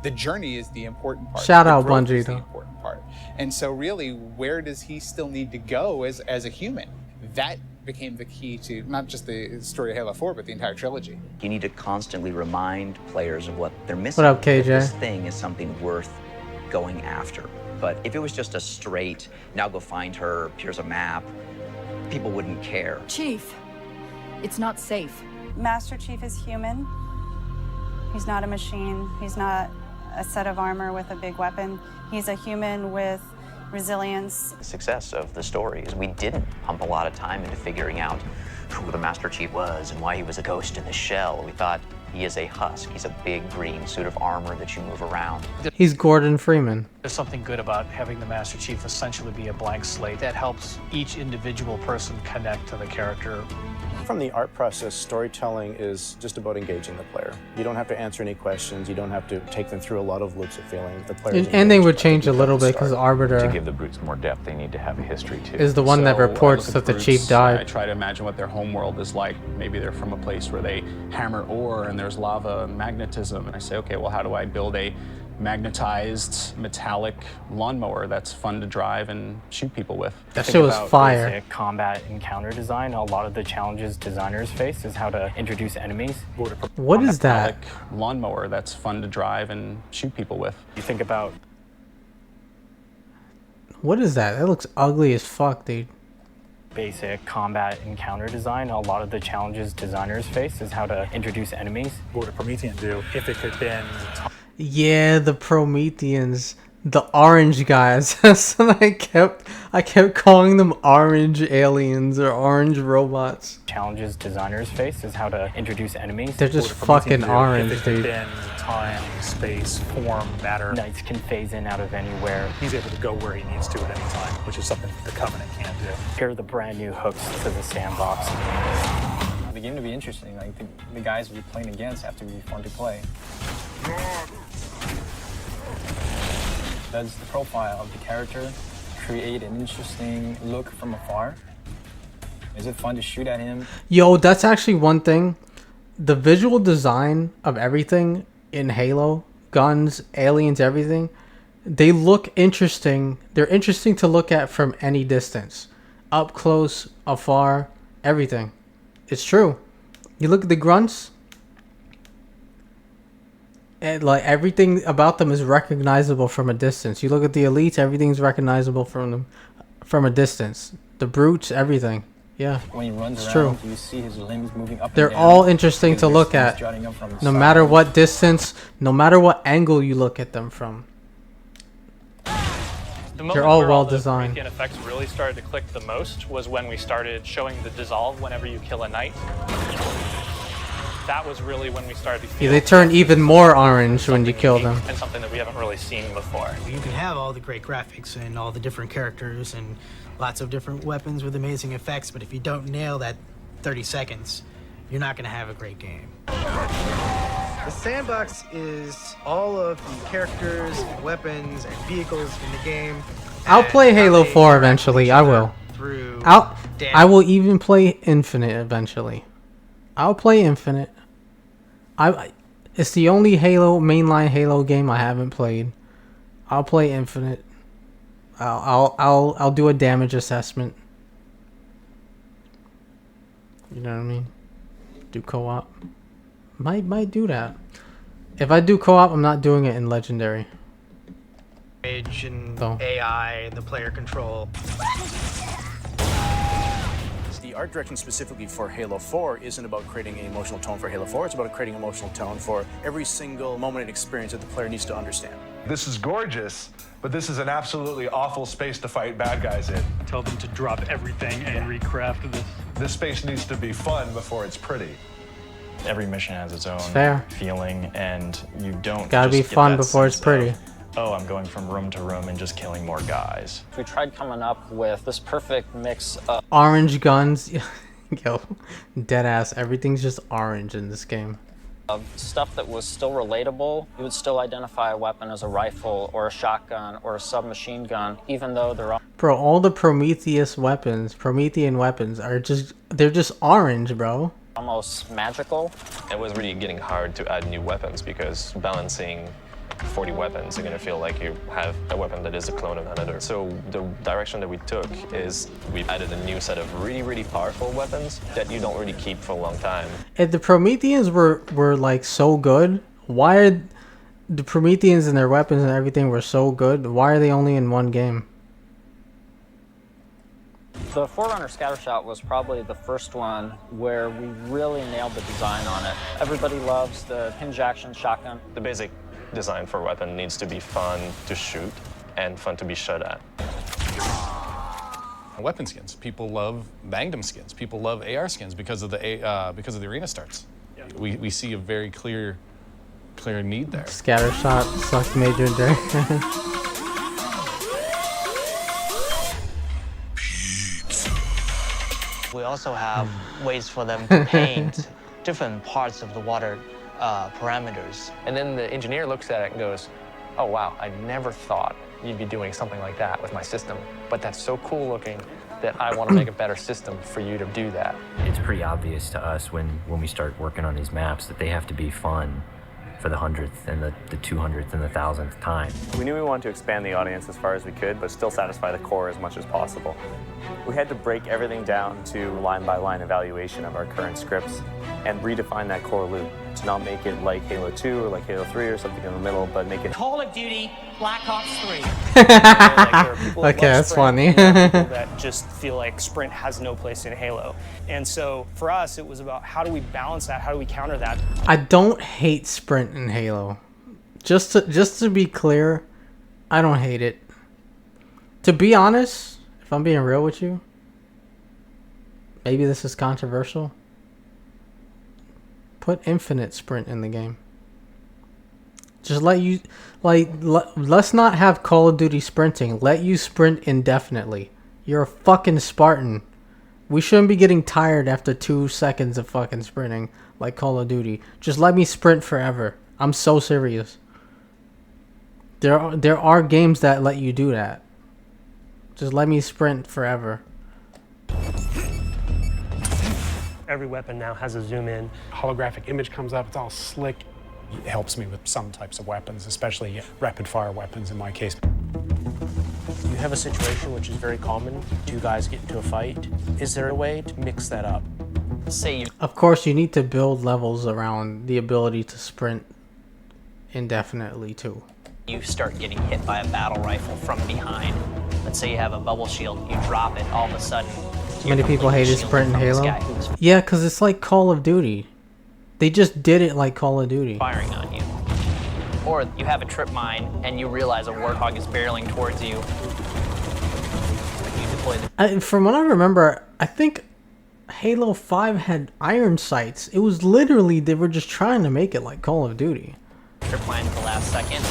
The journey is the important part. Shout The out growth Bungie, is the though. important part. And so really, where does he still need to go as a human? That became the key to not just the story of Halo 4, but the entire trilogy. You need to constantly remind players of what they're missing. What up, KJ? That this thing is something worth going after. But if it was just a straight, now go find her, here's a map, people wouldn't care. Chief, it's not safe. Master Chief is human. He's not a machine. He's not a set of armor with a big weapon. He's a human with resilience. The success of the story is we didn't pump a lot of time into figuring out who the Master Chief was and why he was a ghost in the shell. We thought he is a husk. He's a big green suit of armor that you move around. He's Gordon Freeman. There's something good about having the Master Chief essentially be a blank slate that helps each individual person connect to the character. From the art process, storytelling is just about engaging the player. You don't have to answer any questions. You don't have to take them through a lot of loops of feeling. The player And they would change a little bit because Arbiter To give the brutes more depth, they need to have a history too. is the one that So, reports I look that at the brutes, chief died. I try to imagine what their home world is like. Maybe they're from a place where they hammer ore and there's lava and magnetism. And I say, okay, well, how do I build a magnetized metallic lawnmower that's fun to drive and shoot people with. That shit was fire. Basic combat encounter design. A lot of the challenges designers face is how to introduce enemies. What is that? Lawnmower that's fun to drive and shoot people with. You think about What is that? That looks ugly as fuck, dude. basic combat encounter design. A lot of the challenges designers face is how to introduce enemies. What would a Promethean do if it could bend? Yeah, the Prometheans, the orange guys. So I kept calling them orange aliens or orange robots. Challenges designers face is how to introduce enemies. They're just fucking orange, if it could dude. bend time, space, form, matter. Knights can phase in out of anywhere. He's able to go where he needs to at any time, which is something the Covenant can't do. Here are the brand new hooks to the sandbox. The game to be interesting. Like the guys we're playing against have to be fun to play. Does the profile of the character create an interesting look from afar? Is it fun to shoot at him? Yo, that's actually one thing. The visual design of everything in Halo, guns, aliens, everything, they look interesting. They're interesting to look at from any distance. Up close, afar, everything. It's true. You look at the grunts, and like everything about them is recognizable from a distance. You look at the elites, everything's recognizable from a distance. The brutes, everything. Yeah, When he runs it's around, true. you see his limbs moving up They're and down. all interesting because to there's look things at, jutting up from the no side. matter what distance, no matter what angle you look at them from. The moment They're all where well the designed. Promethean effects really started to click the most was when we started showing the dissolve whenever you kill a knight. That was really when we started to feel Yeah, they turn even more orange when you kill them. and something that we haven't really seen before. You can have all the great graphics and all the different characters and lots of different weapons with amazing effects, but if you don't nail that 30 seconds, you're not going to have a great game. The sandbox is all of the characters, and weapons, and vehicles in the game. I'll play Halo 4 eventually. I will. I will even play Infinite eventually. I'll play Infinite. It's the only mainline Halo game I haven't played. I'll play Infinite. I'll do a damage assessment. You know what I mean? Do co-op. Might do that. If I do co-op, I'm not doing it in Legendary. And Oh. AI, the player control. The art direction specifically for Halo 4 isn't about creating an emotional tone for Halo 4, it's about creating an emotional tone for every single moment and experience that the player needs to understand. This is gorgeous, but this is an absolutely awful space to fight bad guys in. Tell them to drop everything and recraft this. This space needs to be fun before it's pretty. Every mission has its own fair. feeling, and you don't Gotta just be get fun that before it's sense pretty. of, oh, I'm going from room to room and just killing more guys. We tried coming up with this perfect mix of Orange guns. Yo, deadass. Everything's just orange in this game. stuff that was still relatable. You would still identify a weapon as a rifle or a shotgun or a submachine gun, even though they're all Bro, all the Promethean weapons are they're just orange, bro. almost magical. It was really getting hard to add new weapons because balancing 40 weapons, you're gonna feel like you have a weapon that is a clone of another. So the direction that we took is we added a new set of really, really powerful weapons that you don't really keep for a long time. If the Prometheans were like so good, why are the Prometheans and their weapons and everything were so good? Why are they only in one game? The Forerunner Scattershot was probably the first one where we really nailed the design on it. Everybody loves the hinge action shotgun. The basic design for a weapon needs to be fun to shoot and fun to be shot at. Weapon skins. People love Magnum skins. People love AR skins because of the arena starts. We see a very clear need there. Scattershot sucked Major J. We also have ways for them to paint different parts of the water parameters. And then the engineer looks at it and goes, oh wow, I never thought you'd be doing something like that with my system, but that's so cool looking that I want to make a better system for you to do that. It's pretty obvious to us when we start working on these maps that they have to be fun for the 100th and the 200th and the 1000th time. We knew we wanted to expand the audience as far as we could, but still satisfy the core as much as possible. We had to break everything down to line-by-line evaluation of our current scripts and redefine that core loop to not make it like Halo 2 or like Halo 3 or something in the middle, but make it Call of Duty Black Ops 3. Okay, that's funny. People that just feel like sprint has no place in Halo. And so for us, it was about how do we balance that? How do we counter that? I don't hate sprint in Halo. Just to be clear, I don't hate it. To be honest, if I'm being real with you, maybe this is controversial. Put infinite sprint in the game. Just let's not have Call of Duty sprinting. Let you sprint indefinitely. You're a fucking Spartan. We shouldn't be getting tired after 2 seconds of fucking sprinting like Call of Duty. Just let me sprint forever. I'm so serious. There are games that let you do that. Just let me sprint forever. Every weapon now has a zoom in. Holographic image comes up, it's all slick. It helps me with some types of weapons, especially rapid fire weapons in my case. You have a situation which is very common. 2 guys get into a fight. Is there a way to mix that up? Say you Of course, you need to build levels around the ability to sprint indefinitely too. You start getting hit by a battle rifle from behind. Let's say you have a bubble shield, you drop it, all of a sudden. Many people hated sprint in Halo. Yeah, because it's like Call of Duty. They just did it like Call of Duty. Firing on you. Or you have a trip mine and you realize a warthog is barreling towards you. You deploy the From what I remember, I think Halo 5 had iron sights. It was literally, they were just trying to make it like Call of Duty. trip mine at the last second.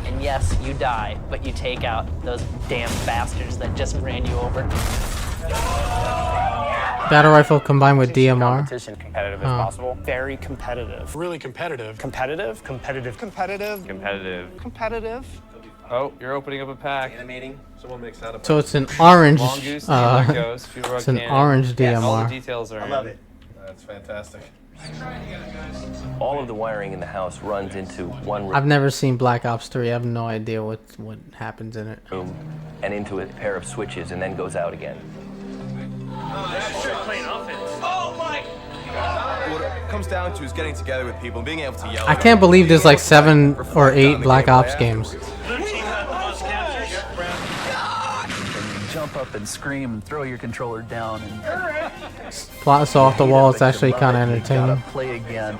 And yes, you die, but you take out those damn bastards that just ran you over. Battle rifle combined with DMR. competition competitive as possible. Very competitive. Really competitive. Competitive. Competitive. Competitive. Competitive. Competitive. Oh, you're opening up a pack. Animating. Someone makes that up. So it's an orange. Mongoose, there goes. It's an orange DMR. All the details are I love it. That's fantastic. All of the wiring in the house runs into one I've never seen Black Ops 3. I have no idea what happens in it. room and into a pair of switches and then goes out again. Oh my! What it comes down to is getting together with people and being able to yell. I can't believe there's like 7 or 8 Black Ops games. Jump up and scream and throw your controller down and Plots off the wall. It's actually kind of you entertaining. gotta play again.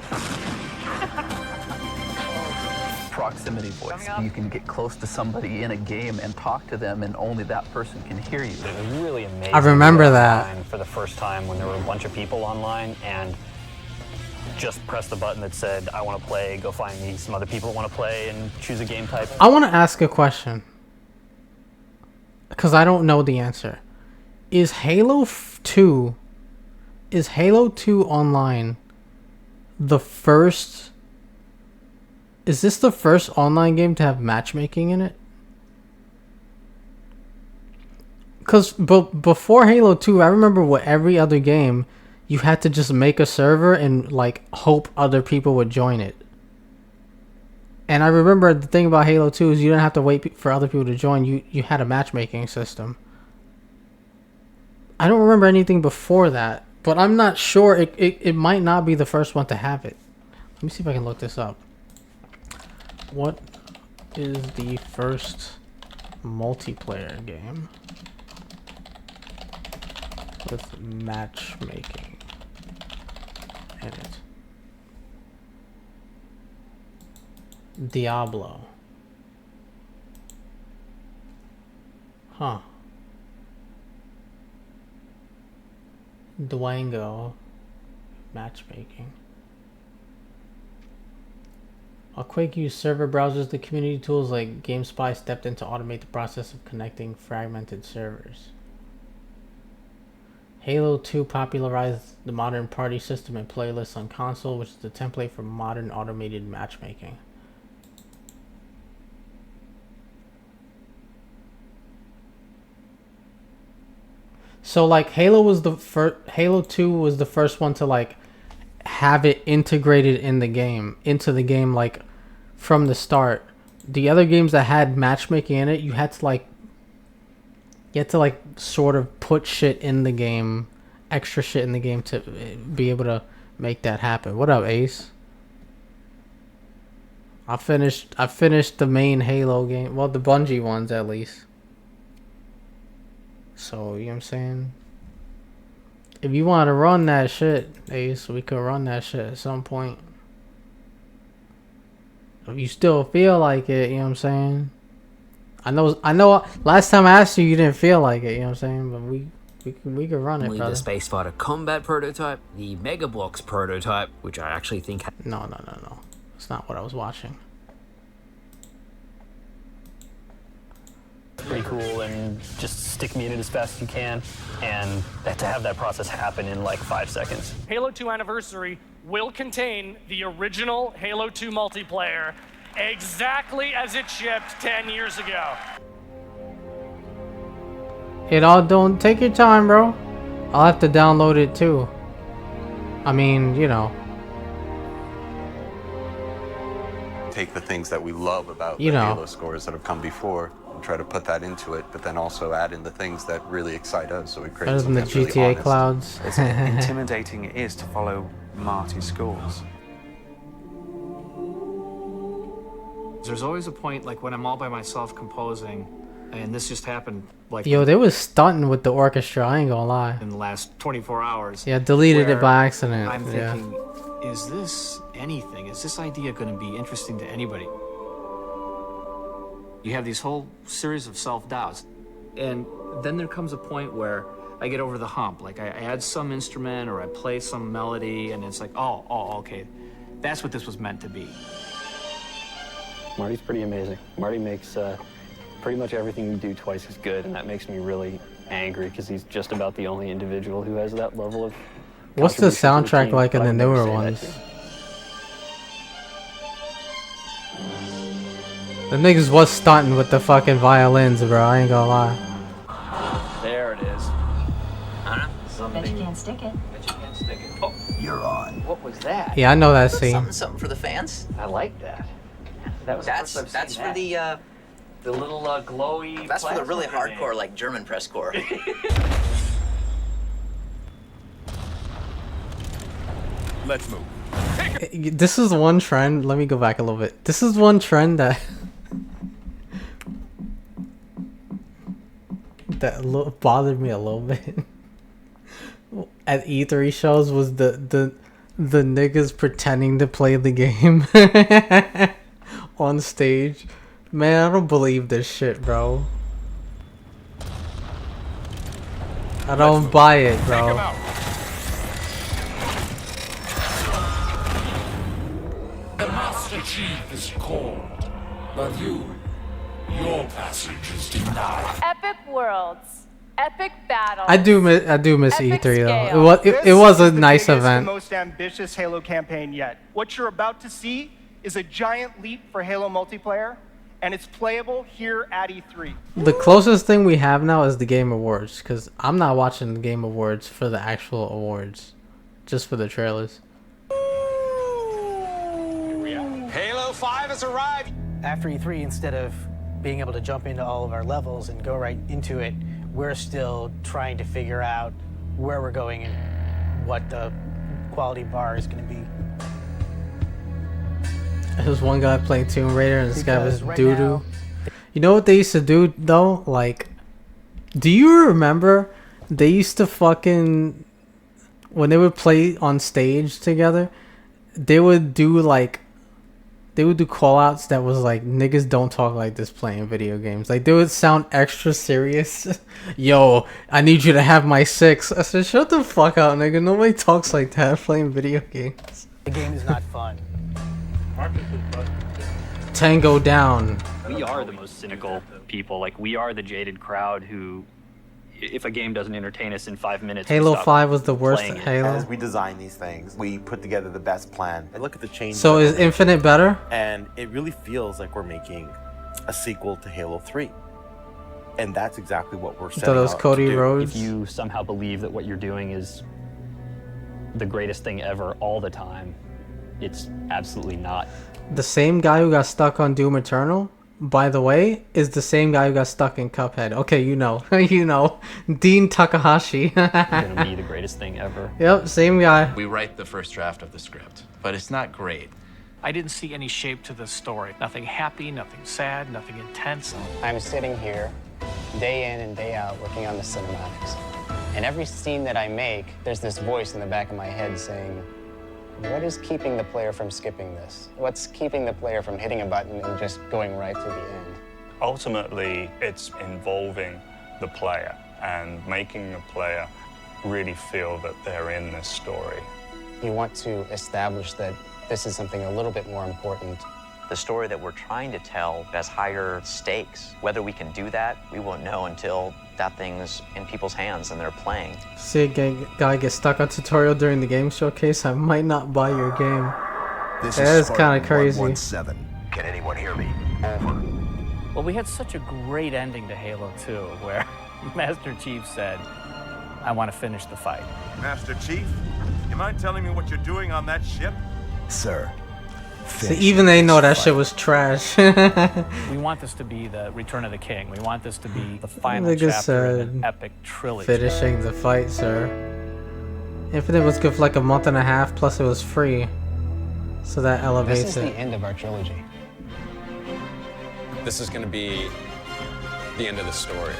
Proximity voice. You can get close to somebody in a game and talk to them, and only that person can hear you. It was really amazing. I remember to get that. online for the first time when there were a bunch of people online and just press the button that said, I want to play, go find me some other people that want to play, and choose a game type. I want to ask a question because I don't know the answer. Is Halo 2 online the first? Is this the first online game to have matchmaking in it? Because before Halo 2, I remember what every other game, you had to just make a server and like hope other people would join it. And I remember the thing about Halo 2 is you didn't have to wait for other people to join. You had a matchmaking system. I don't remember anything before that, but I'm not sure. It might not be the first one to have it. Let me see if I can look this up. What is the first multiplayer game with matchmaking in it? Diablo. Huh. Dwango. Matchmaking. While Quake used server browsers, the community tools like GameSpy stepped in to automate the process of connecting fragmented servers. Halo 2 popularized the modern party system and playlists on console, which is the template for modern automated matchmaking. So like Halo 2 was the first one to like have it integrated in the game, into the game, like from the start. The other games that had matchmaking in it, you had to like sort of put shit in the game, extra shit in the game to be able to make that happen. What up, Ace? I finished the main Halo game, well, the Bungie ones at least. So, you know what I'm saying? If you want to run that shit, Ace, we could run that shit at some point. If you still feel like it, you know what I'm saying? I know last time I asked you, you didn't feel like it, you know what I'm saying? But we could run it, The brother. Space Fighter Combat prototype, the Mega Bloks prototype, which I actually think... No. That's not what I was watching. Pretty cool, and just stick me in it as fast as you can, and to have that process happen in like 5 seconds. Halo 2 Anniversary will contain the original Halo 2 multiplayer exactly as it shipped 10 years ago. It all don't take your time, bro. I'll have to download it too. I mean, you know. Take the things that we love about You the know. Halo scores that have come before and try to put that into it, but then also add in the things that really excite us, so we create Better than something the that's really GTA honest. clouds. As intimidating it is to follow Marty's scores. There's always a point, like when I'm all by myself composing, and this just happened like Yo, they was stunting with the orchestra, I ain't gonna lie. in the last 24 hours. Yeah, deleted it where by accident. I'm Yeah. thinking, is this anything? Is this idea going to be interesting to anybody? You have these whole series of self-doubts. And then there comes a point where I get over the hump. Like I add some instrument or I play some melody and it's like, oh, okay. That's what this was meant to be. Marty's pretty amazing. Marty makes pretty much everything we do twice as good, and that makes me really angry because he's just about the only individual who has that level of. What's the contribution to soundtrack team, like in but the I'd never newer say that ones? to him. The niggas was stunting with the fucking violins, bro. I ain't gonna lie. There it is. Bet you can't stick it. Bet you can't stick it. Oh, You're on. what was that? Yeah, I know that scene. Something for the fans. I like that. That was That's the first I've seen for the little glowy. That's for the really plasma grenade. hardcore, like German press corps. Let's move. This is one trend. Let me go back a little bit. This is one trend that bothered me a little bit at E3 shows was the niggas pretending to play the game on stage. Man, I don't believe this shit, bro. I don't buy it, bro. The Master Chief is called, but your passage is denied. Epic worlds, epic battles. I do miss Epic E3 though. scale. It was a the nice biggest event. and most ambitious Halo campaign yet. What you're about to see is a giant leap for Halo multiplayer, and it's playable here at E3. The closest thing we have now is the Game Awards, because I'm not watching the Game Awards for the actual awards, just for the trailers. Halo 5 has arrived. After E3, instead of being able to jump into all of our levels and go right into it, we're still trying to figure out where we're going and what the quality bar is going to be. There's one guy playing Tomb Raider and this guy was Because right doo-doo. now- You know what they used to do though? Like, do you remember they used to fucking, when they would play on stage together, they would do call outs that was like, niggas don't talk like this playing video games. Like, they would sound extra serious. Yo, I need you to have my 6. I said, shut the fuck out, nigga. Nobody talks like that playing video games. The game is not fun. Tango down. We are the most cynical people. Like, we are the jaded crowd who, if a game doesn't entertain us in 5 minutes, we Halo stop 5 was the worst playing it. Halo. As we design these things, we put together the best plan. I look at the change. So is Infinite better? And it really feels like we're making a sequel to Halo 3. And that's exactly what we're setting So those out Cody to do. Rhodes? If you somehow believe that what you're doing is the greatest thing ever all the time. It's absolutely not. The same guy who got stuck on Doom Eternal, by the way, is the same guy who got stuck in Cuphead. Okay, you know. You know. Dean Takahashi. Gonna be the greatest thing ever. Yep, same guy. We write the first draft of the script, but it's not great. I didn't see any shape to this story. Nothing happy, nothing sad, nothing intense. I'm sitting here day in and day out working on the cinematics. And every scene that I make, there's this voice in the back of my head saying, what is keeping the player from skipping this? What's keeping the player from hitting a button and just going right to the end? Ultimately, it's involving the player and making the player really feel that they're in this story. You want to establish that this is something a little bit more important. The story that we're trying to tell has higher stakes. Whether we can do that, we won't know until that thing's in people's hands and they're playing. See a guy get stuck on tutorial during the game showcase, I might not buy your game. That is kind of crazy. 117. Can anyone hear me? Over. Well, we had such a great ending to Halo 2 where Master Chief said, I want to finish the fight. Master Chief, you mind telling me what you're doing on that ship? Sir. See, even they know that shit was trash. We want this to be the Return of the King. We want this to be the final chapter in an epic trilogy. Finishing the fight, sir. Infinite was good for like a month and a half, plus it was free. So that elevates it. This is the end of our trilogy. This is going to be the end of the story.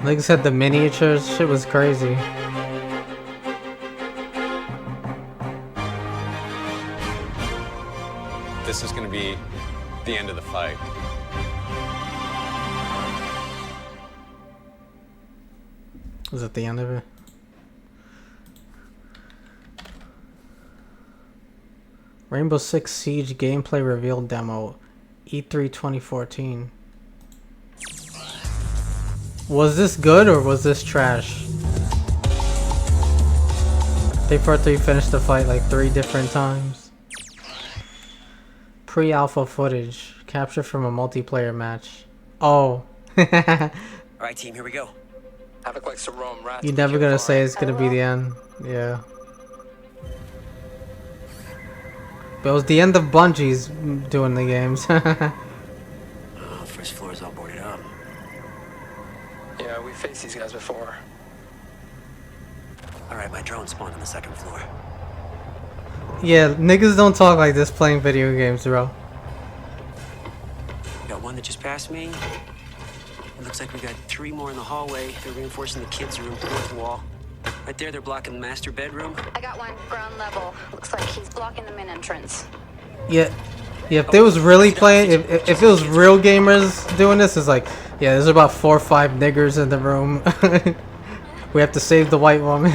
Like I said, the miniatures, shit was crazy. This is going to be the end of the fight. Was it the end of it? Rainbow Six Siege gameplay reveal demo, E3 2014. Was this good or was this trash? They Part 3 finished the fight like 3 different times. Pre-alpha footage captured from a multiplayer match. Oh. Alright team, here we go. Havoc likes to roam rats. You're never gonna say it's gonna be the end. Yeah. But it was the end of Bungie's doing the games. First floor is all boarded up. Yeah, we faced these guys before. Alright, my drone spawned on the second floor. Yeah, niggas don't talk like this playing video games, bro. Got one that just passed me. It looks like we got 3 more in the hallway. They're reinforcing the kids' room, north wall. Right there, they're blocking the master bedroom. I got one, ground level. Looks like he's blocking the main entrance. Yeah. Yeah, if they was really playing, if it was real gamers doing this, it's like, yeah, there's about 4 or 5 niggers in the room. We have to save the white woman.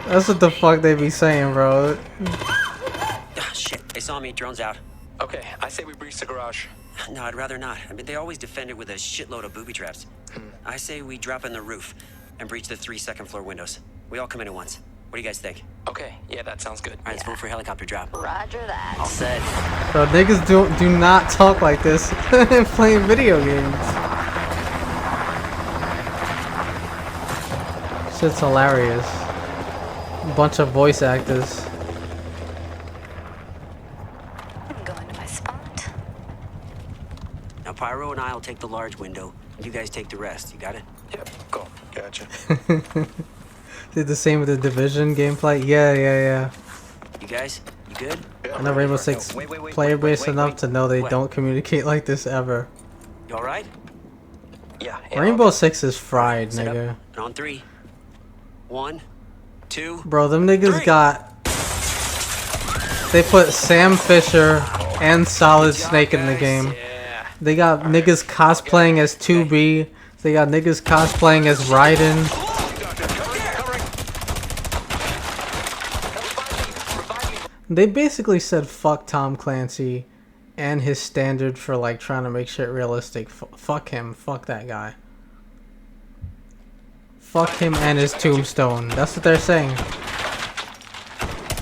That's what the fuck they be saying, bro. Ah, shit, they saw me. Drone's out. Okay, I say we breach the garage. No, I'd rather not. I mean, they always defend it with a shitload of booby traps. I say we drop in the roof and breach the 3 second-floor windows. We all come in at once. What do you guys think? Okay, yeah, that sounds good. All right, let's vote for a helicopter drop. Roger that. All set. Bro, niggas do not talk like this playing video games. Shit's hilarious. Bunch of voice actors. I'm going to my spot. Now, Pyro and I will take the large window. You guys take the rest. You got it? Yep, go. Gotcha. Did the same with the Division gameplay? Yeah. You guys, you good? I know Rainbow Six player base enough to know they don't communicate like this ever. You alright? Yeah. Rainbow Six is fried, nigga. And on 3. 1, 2. Bro, them niggas got... They put Sam Fisher and Solid Snake in the game. They got niggas cosplaying as 2B. They got niggas cosplaying as Raiden. They basically said fuck Tom Clancy and his standard for like trying to make shit realistic. Fuck him. Fuck that guy. Fuck him and his tombstone. That's what they're saying.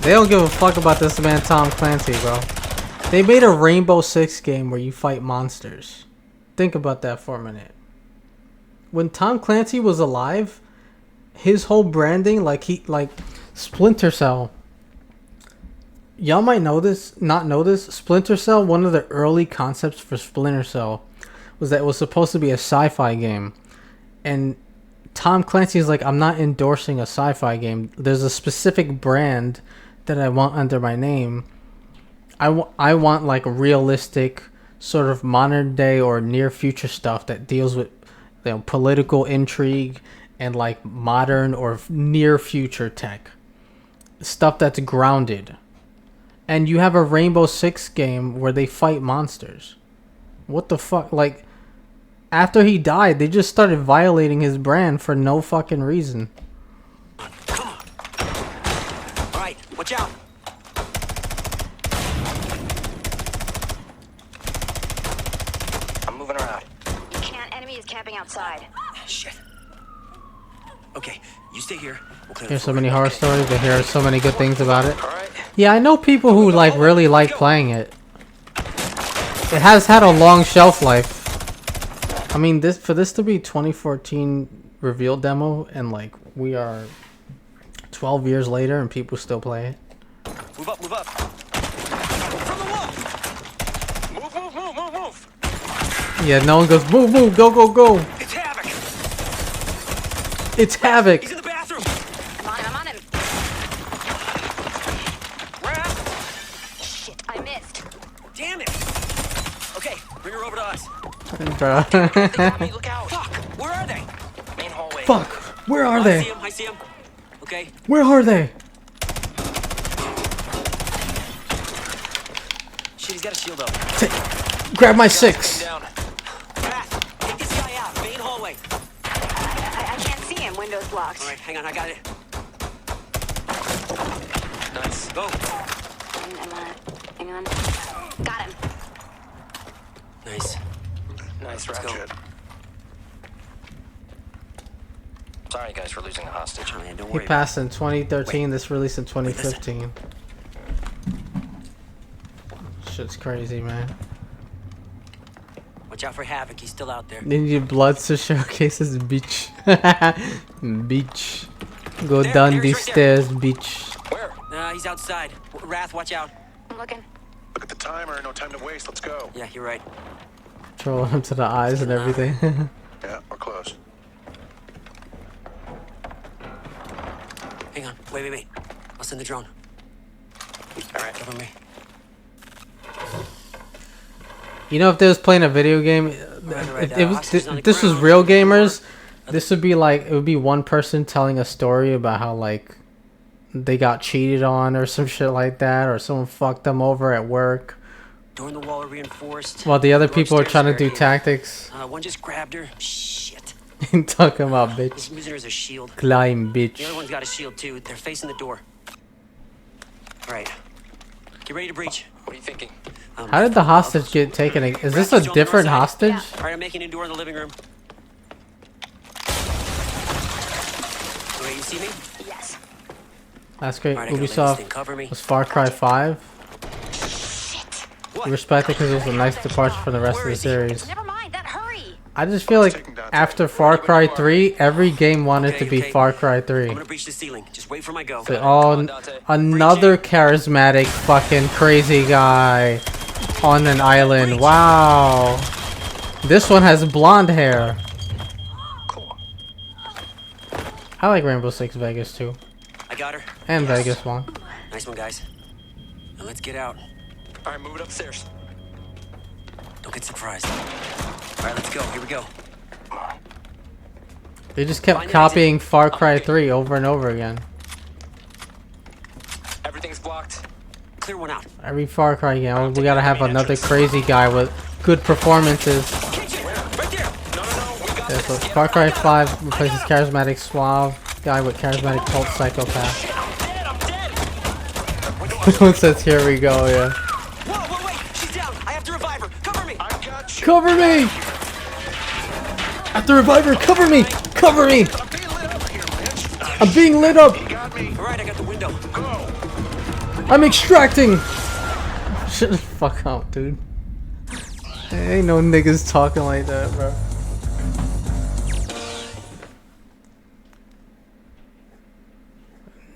They don't give a fuck about this man Tom Clancy, bro. They made a Rainbow Six game where you fight monsters. Think about that for a minute. When Tom Clancy was alive, his whole branding, like Splinter Cell. Y'all might know this, not know this. Splinter Cell, one of the early concepts for Splinter Cell was that it was supposed to be a sci-fi game. And Tom Clancy is like, I'm not endorsing a sci-fi game. There's a specific brand that I want under my name. I want like realistic, sort of modern day or near future stuff that deals with, you know, political intrigue and like modern or near future tech. Stuff that's grounded. And you have a Rainbow Six game where they fight monsters. What the fuck? Like, after he died, they just started violating his brand for no fucking reason. Alright, watch out. I'm moving around. You can't. Enemy is camping outside. Shit. Okay, you stay here. We'll clear There's the so floor. many horror stories, but hear so many good things about it. Yeah, I know people who like really like playing it. It has had a long shelf life. I mean, for this to be 2014 reveal demo, and like we are 12 years later, and people still play it. Move up, move up. From the wall. Move, move, move, move, move. Yeah, no one goes, move, move, go, go, go. It's Havoc. It's Havoc. He's in the bathroom. I'm on him. Shit, I missed. Damn it. Okay, bring her over to us. Bruh. Look out. Fuck, where are they? Main hallway. Fuck, where are I they? see him, I see him. Okay. Where are they? Shit, he's got a shield up. Grab my 6. Down. Wrath, take this guy out. Main hallway. I can't see him. Window's blocked. All right, hang on, I got it. Nice. Go. Hang on. Got him. Nice. Nice, Let's Ratchet. go. Sorry, guys, for losing a hostage. Oh, man, don't He worry. passed in 2013. This released in 2015. Shit's crazy, man. Watch out for Havoc. He's still out there. They need bloods to showcase his beach. Beach. Go down these stairs, beach. Where? He's outside. Wrath, watch out. I'm looking. Look at the timer. No time to waste. Let's go. Yeah, you're right. Troll him to the eyes and everything. Yeah, we're close. Hang on. Wait. I'll send the drone. All right, cover me. You know, if they was playing a video game, if this was real gamers, this would be like, it would be one person telling a story about how like they got cheated on or some shit like that, or someone fucked them over at work. Door in the wall are reinforced. While the other Go people are upstairs trying to do barricaded. tactics. One just grabbed her. Shit. Talking about He's bitch. using her as a shield. Climb, bitch. The other one's got a shield too. They're facing the door. All right. Get ready to breach. What are you thinking? How did the hostage get taken? Is this a different hostage? All right, I'm making a door in the living room. Okay, you see me? Yes. That's great. Alright, I gotta let this thing Ubisoft cover me. was Far Cry 5. Respect it because it was a nice departure from the rest of the series. Never mind. That hurry. I just feel like after Far Cry 3, every game wanted to be Far Cry 3. I'm gonna breach the ceiling. Just wait for my go. So, another charismatic fucking crazy guy on an island. Wow. This one has blonde hair. I like Rainbow Six Vegas too. I got her. And Vegas 1. Nice one, guys. Now let's get out. All right, move it upstairs. Don't get surprised. All right, let's go. Here we go. They just kept copying Far Cry 3 over and over again. Everything's blocked. Clear one out. Every Far Cry game, we gotta have another crazy guy with good performances. Yeah, so Far Cry 5 replaces charismatic suave guy with charismatic cult psychopath. It says here we go, yeah. Whoa, wait. She's down. I have to revive her. Cover me. Cover me! I have to revive her! Cover me! Cover me! I'm being lit up! All right, I got the window. I'm extracting! Shut the fuck up, dude. Ain't no niggas talking like that, bro.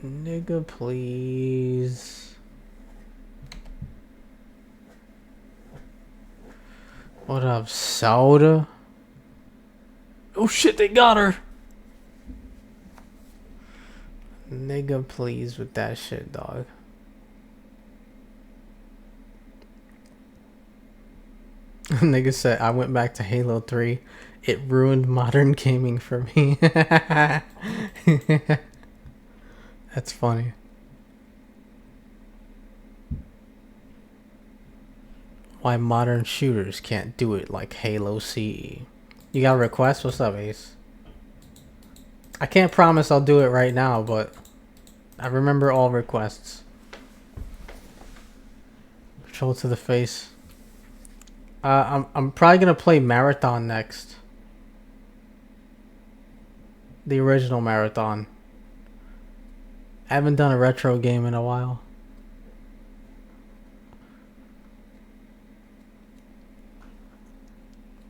Nigga, please. What up, Soda? Oh shit, they got her. Nigga, please with that shit, dog. Nigga said, I went back to Halo 3. It ruined modern gaming for me. That's funny. Why modern shooters can't do it like Halo CE. You got a request? What's up, Ace? I can't promise I'll do it right now, but I remember all requests. Control to the face. I'm probably gonna play Marathon next. The original Marathon. I haven't done a retro game in a while.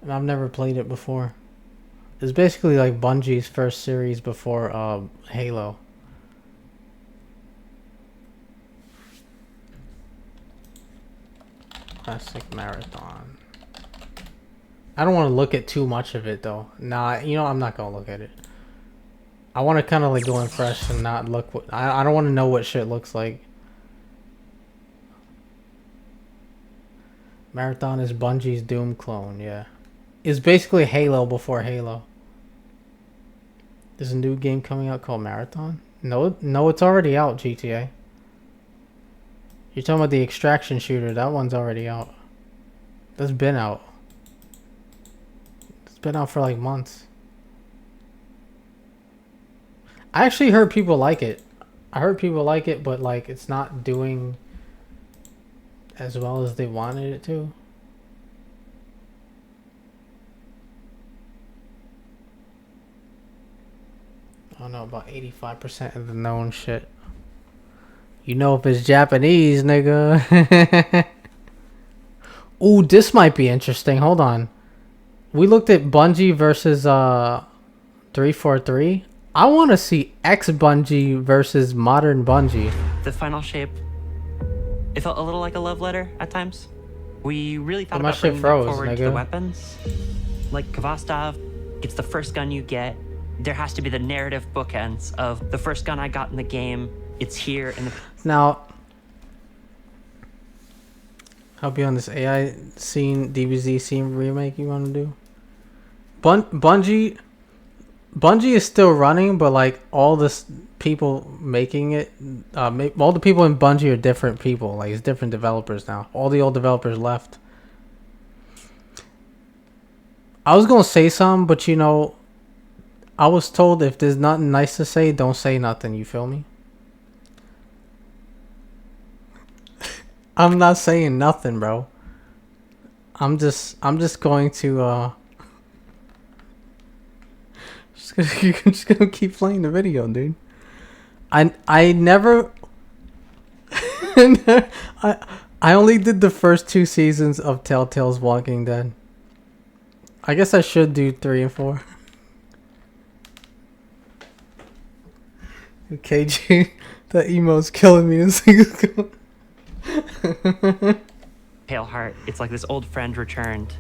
And I've never played it before. It's basically like Bungie's first series before Halo. Classic Marathon. I don't want to look at too much of it though. Nah, you know, I'm not gonna look at it. I want to kind of like go in fresh and not look what I don't want to know what shit looks like. Marathon is Bungie's Doom clone, yeah. It's basically Halo before Halo. There's a new game coming out called Marathon? No, it's already out, GTA. You're talking about the extraction shooter, that one's already out. That's been out. It's been out for like months. I actually heard people like it. I heard people like it, but like it's not doing as well as they wanted it to. I don't know, about 85% of the known shit. You know if it's Japanese, nigga. Ooh, this might be interesting. Hold on. We looked at Bungie versus 343. I want to see ex-Bungie versus modern Bungie. The final shape, it felt a little like a love letter at times. We really thought about bringing that forward to the weapons. Like Kvastov, it's the first gun you get. There has to be the narrative bookends of the first gun I got in the game. It's here in the... Now, help you on this AI scene, DBZ scene remake you want to do? Bungie is still running, but like all the people making it, all the people in Bungie are different people. Like it's different developers now. All the old developers left. I was gonna say something, but you know, I was told if there's nothing nice to say, don't say nothing. You feel me? I'm not saying nothing, bro. I'm just going to you're just gonna keep playing the video, dude. I never I only did the first 2 seasons of Telltale's Walking Dead. I guess I should do 3 and 4. KG, that emo's killing me. Pale Heart, it's like this old friend returned.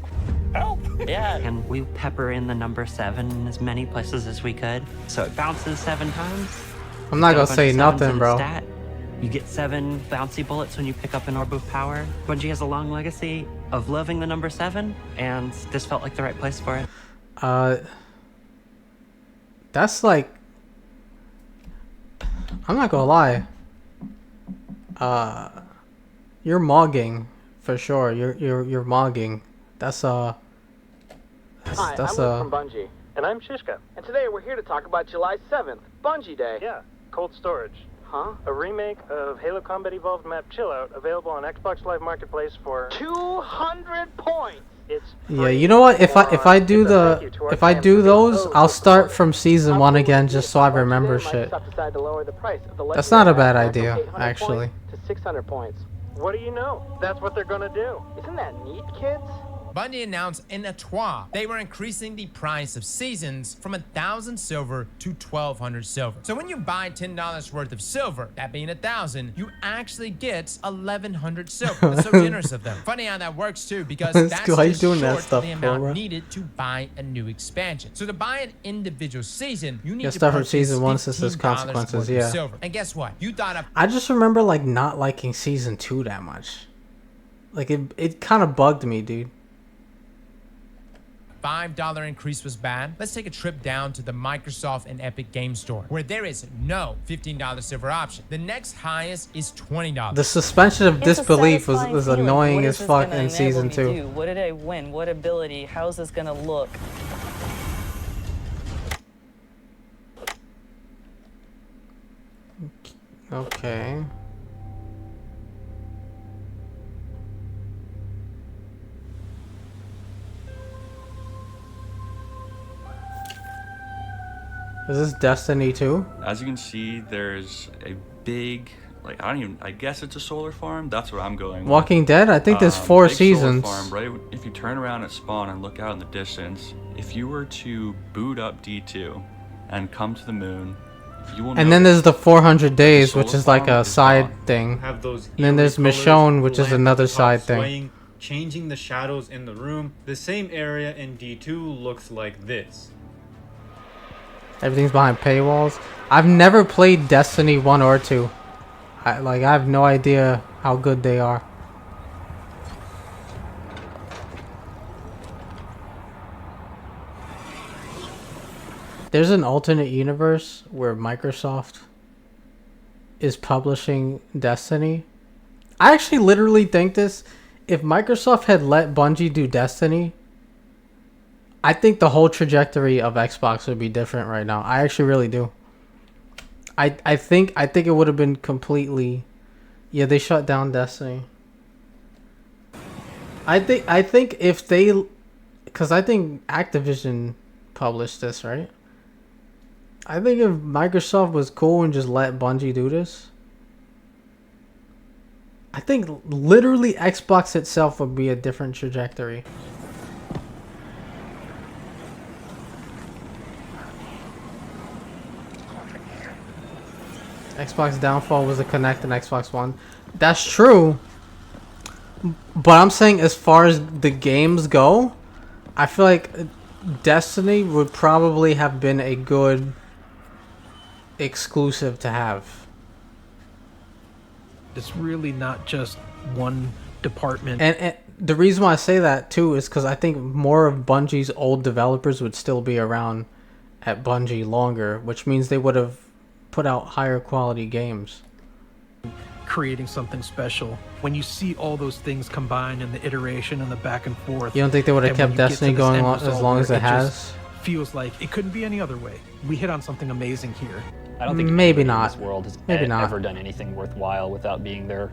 Help! Yeah. And we pepper in the number 7 in as many places as we could. So it bounces 7 times. I'm not gonna say nothing, bro. Stat. You get 7 bouncy bullets when you pick up an orb of power. Bungie has a long legacy of loving the number 7, and this felt like the right place for it. That's like, I'm not gonna lie. You're mogging for sure. You're mogging. That's Hi, I'm Luke from Bungie. And I'm Shishka. And today we're here to talk about July 7th, Bungie Day. Yeah, Cold Storage. Huh? A remake of Halo Combat Evolved map Chillout, available on Xbox Live Marketplace for 200 points. It's yeah. You know what? If I do those, I'll start from season 1 again, just so I remember shit. Microsoft decided to lower the price of the That's not a bad Legendary idea, from 800 actually. points to 600 points. What do you know? That's what they're gonna do. Isn't that neat, kids? Bungie announced in a tweet they were increasing the price of seasons from 1,000 silver to 1,200 silver. So when you buy $10 worth of silver, that being 1,000, you actually get 1,100 silver. That's so generous of them. Funny how that works too, because that's just short of the amount needed to buy a new expansion. So to buy an individual season, you need to stuff from purchase season 1 since there's consequences. worth of Yeah. silver. And guess what? You thought I just remember like not liking season 2 that much. Like it kind of bugged me, dude. $5 increase was bad. Let's take a trip down to the Microsoft and Epic Game Store, where there is no $15 silver option. The next highest is $20. The suspension of disbelief was annoying as fuck in season 2. What did I win? What ability? How's this gonna look? Okay. Is this Destiny 2? As you can see, there's a big, like, I guess it's a solar farm. That's what I'm going with. Walking Dead? I think there's 4 big seasons. Solar farm, right? If you turn around at spawn and look out in the distance, if you were to boot up D2 and come to the moon, you will and then there's the 400 days, which is like a side thing. Have those and then there's Michonne, which is another side thing. Changing the shadows in the room. The same area in D2 looks like this. Everything's behind paywalls. I've never played Destiny 1 or 2. I have no idea how good they are. There's an alternate universe where Microsoft is publishing Destiny. I actually literally think this. If Microsoft had let Bungie do Destiny, I think the whole trajectory of Xbox would be different right now. I actually really do. I think it would have been completely. Yeah, they shut down Destiny. I think if they, because I think Activision published this, right? I think if Microsoft was cool and just let Bungie do this, I think literally Xbox itself would be a different trajectory. Xbox downfall was the Kinect and Xbox One. That's true. But I'm saying as far as the games go, I feel like Destiny would probably have been a good exclusive to have. It's really not just one department. And the reason why I say that too is because I think more of Bungie's old developers would still be around at Bungie longer, which means they would have put out higher quality games. Creating something special. When you see all those things combined and the iteration and the back and forth. You don't think they would have kept Destiny going as long as it has? Feels like it couldn't be any other way. We hit on something amazing here. I don't think maybe anybody not. in this world has Maybe not. ever done anything worthwhile without being their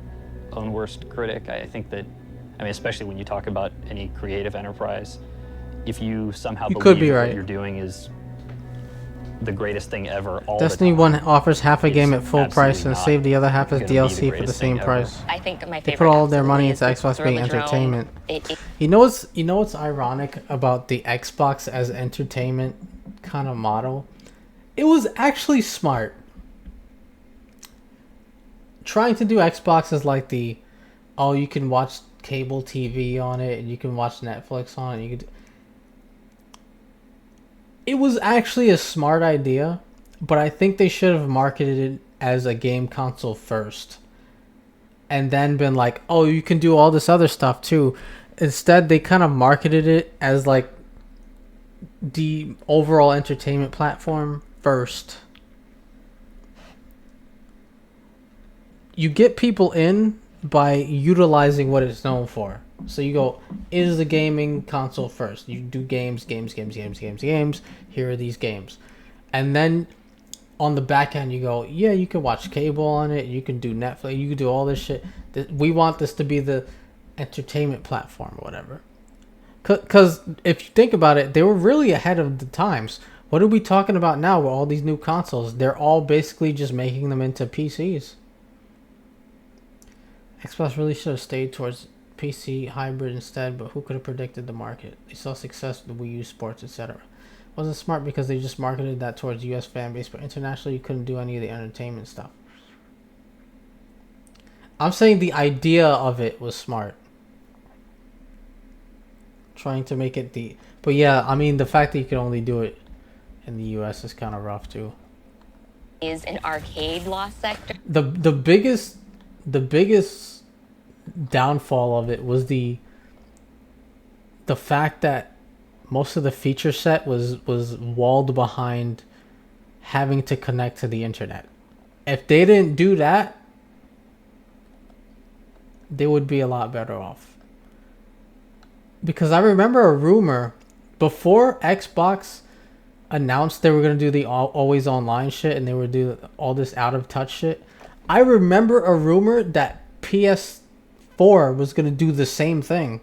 own worst critic. I think that, I mean, especially when you talk about any creative enterprise, if you somehow You believe could be that right. what you're doing is the greatest thing ever, all Destiny the time, 1 offers half a game at full absolutely price and not save the other half as gonna be the DLC for the greatest same thing ever. price. I think my They favorite put all their money into absolutely is Xbox being Throw the Drone. entertainment. You know what's ironic about the Xbox as entertainment kind of model? It was actually smart. Trying to do Xbox as like the, oh, you can watch cable TV on it and you can watch Netflix on it. You could. It was actually a smart idea, but I think they should have marketed it as a game console first. And then been like, oh, you can do all this other stuff too. Instead, they kind of marketed it as like the overall entertainment platform first. You get people in by utilizing what it's known for. So you go, is the gaming console first? You do games. Here are these games. And then on the back end, you go, yeah, you can watch cable on it. You can do Netflix. You can do all this shit. We want this to be the entertainment platform or whatever. Because if you think about it, they were really ahead of the times. What are we talking about now with all these new consoles? They're all basically just making them into PCs. Xbox really should have stayed towards PC hybrid instead, but who could have predicted the market? They saw success with the Wii U Sports, etc. Wasn't smart because they just marketed that towards US fan base, but internationally you couldn't do any of the entertainment stuff. I'm saying the idea of it was smart. Trying to make it the... But yeah, I mean, the fact that you can only do it in the US is kind of rough too. Is an arcade lost sector. The biggest downfall of it was the fact that most of the feature set was walled behind having to connect to the internet. If they didn't do that, they would be a lot better off. Because I remember a rumor before Xbox announced they were going to do the always online shit and they would do all this out of touch shit. I remember a rumor that PS4 was going to do the same thing.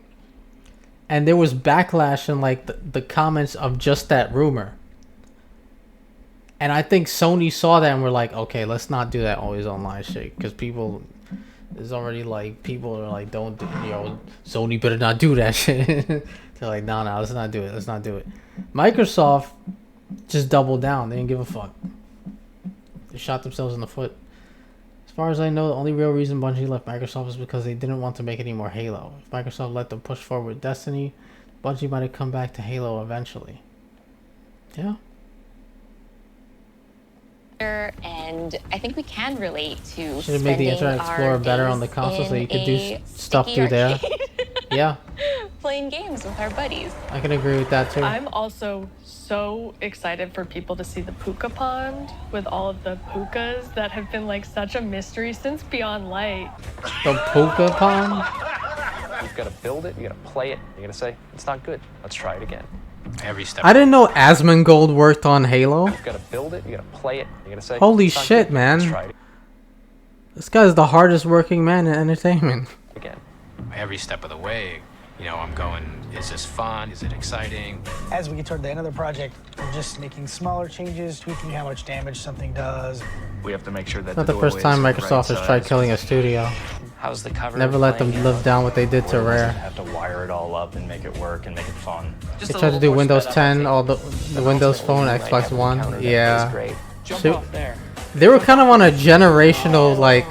And there was backlash in like the comments of just that rumor. And I think Sony saw that and were like, okay, let's not do that always online shit. Because people... There's already like people are like, don't do, Sony better not do that shit. They're like, no, let's not do it. Let's not do it. Microsoft just doubled down. They didn't give a fuck. They shot themselves in the foot. As far as I know, the only real reason Bungie left Microsoft is because they didn't want to make any more Halo. If Microsoft let them push forward with Destiny, Bungie might have come back to Halo eventually. Yeah. And I think we can relate to should have made the Internet Explorer better on the console so you could do stuff through there. Yeah. Playing games with our buddies. I can agree with that too. I'm also so excited for people to see the puka pond with all of the pukas that have been like such a mystery since Beyond Light. The puka pond? You've got to build it, you got to play it, you got to say, it's not good, let's try it again. Every step. I didn't know Asmongold worked on Halo. You've got to build it, you got to play it, you got to say, holy shit, man. Let's try it this guy's the hardest working man in entertainment. again. Every step of the way, I'm going, is this fun? Is it exciting? As we get toward the end of the project, we're just making smaller changes, tweaking how much damage something does. We have to make sure that Not the first time Microsoft has tried killing a studio. How's the cover? Never let them live down what they did to Rare. Have to wire it all up and make it work and make it fun. They tried to do Windows 10, all the Windows Phone, Xbox One. Yeah. Shoot. They were kind of on a generational like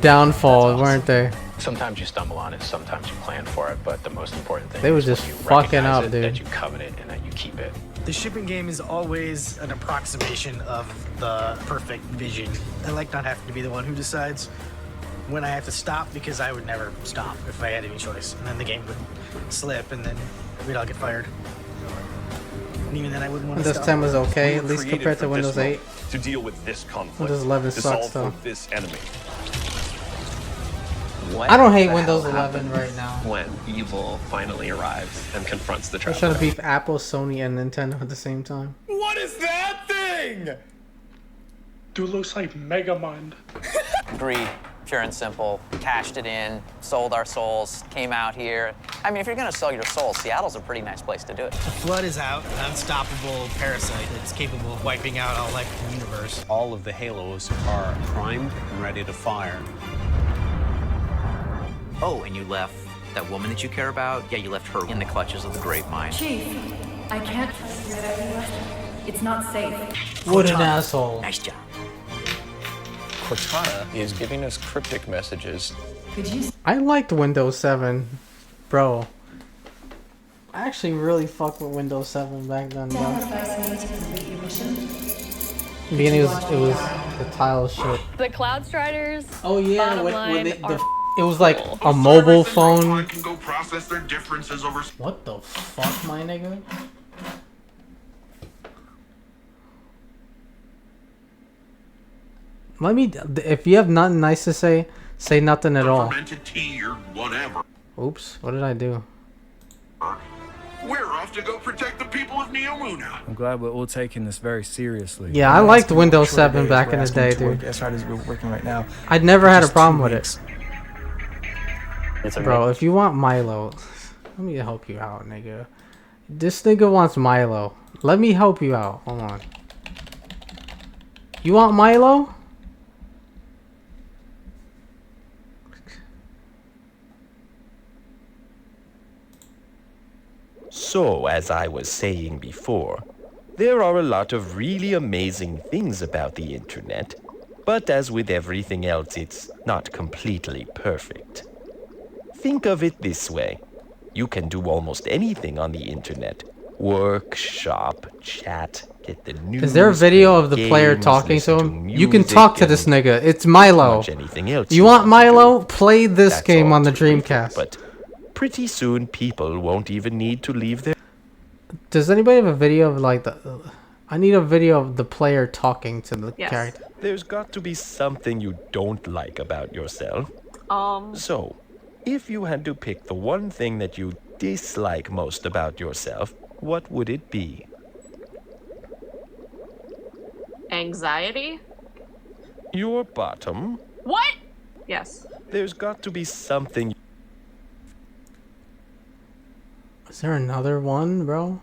downfall, weren't they? Sometimes you stumble on it, sometimes you plan for it, but the most important thing they were is just when you fucking up, it, dude. that you covet it and that you keep it. The shipping game is always an approximation of the perfect vision. I like not having to be the one who decides when I have to stop, because I would never stop if I had any choice. And then the game would slip and then we'd all get fired. And even then I wouldn't want to Windows stop. 10 was okay, at least compared to Windows 8. To deal with this conflict, Windows 11 to sucks solve though. for this enemy. I don't hate Windows 11 right now. When evil finally arrives and confronts the They're trying to beef Apple, Sony, and Nintendo at the same time. What is that thing? Dude looks like Megamind. Greed, pure and simple. Cashed it in, sold our souls, came out here. I mean, if you're gonna sell your soul, Seattle's a pretty nice place to do it. The Flood is out, an unstoppable parasite that's capable of wiping out all life in the universe. All of the Halos are primed and ready to fire. Oh, and you left that woman that you care about? Yeah, you left her in the clutches of the grave mine. Chief, I can't trust you that you left her. It's not safe. What an asshole. Nice job. Cortana is giving us cryptic messages. Could you? I liked Windows 7, bro. I actually really fucked with Windows 7 back then, bro. Sacrifice me to complete your mission? In the beginning, it was the tile shit. The Cloud Striders. Oh yeah, bottom when line, they, are it was like a mobile phone. What the fuck, my nigga? Let me. If you have nothing nice to say, say nothing at all. Tea or whatever. Oops, what did I do? We're off to go protect the people of Neomuna. I'm glad we're all taking this very seriously. Yeah, I liked Windows 7 back in the day, dude. As hard as we're working right now. I'd never had a problem with it. It's a Bro, if you want Milo, let me help you out, nigga. This nigga wants Milo. Let me help you out. Hold on. You want Milo? So, as I was saying before, there are a lot of really amazing things about the internet, but as with everything else, it's not completely perfect. Think of it this way. You can do almost anything on the internet. Work, shop, chat, get the news. Is there a video play of the player games, talking to listen him? You can music, talk to this and nigga. It's pretty Milo. much anything else You want to Milo? do. Play this That's game all on the terrific, Dreamcast. But pretty soon people won't even need to leave their... Does anybody have a video of like the... I need a video of the player talking to the character. There's got to be something you don't like about yourself. So, if you had to pick the one thing that you dislike most about yourself, what would it be? Anxiety? Your bottom? What? Yes. There's got to be something... Is there another one, bro?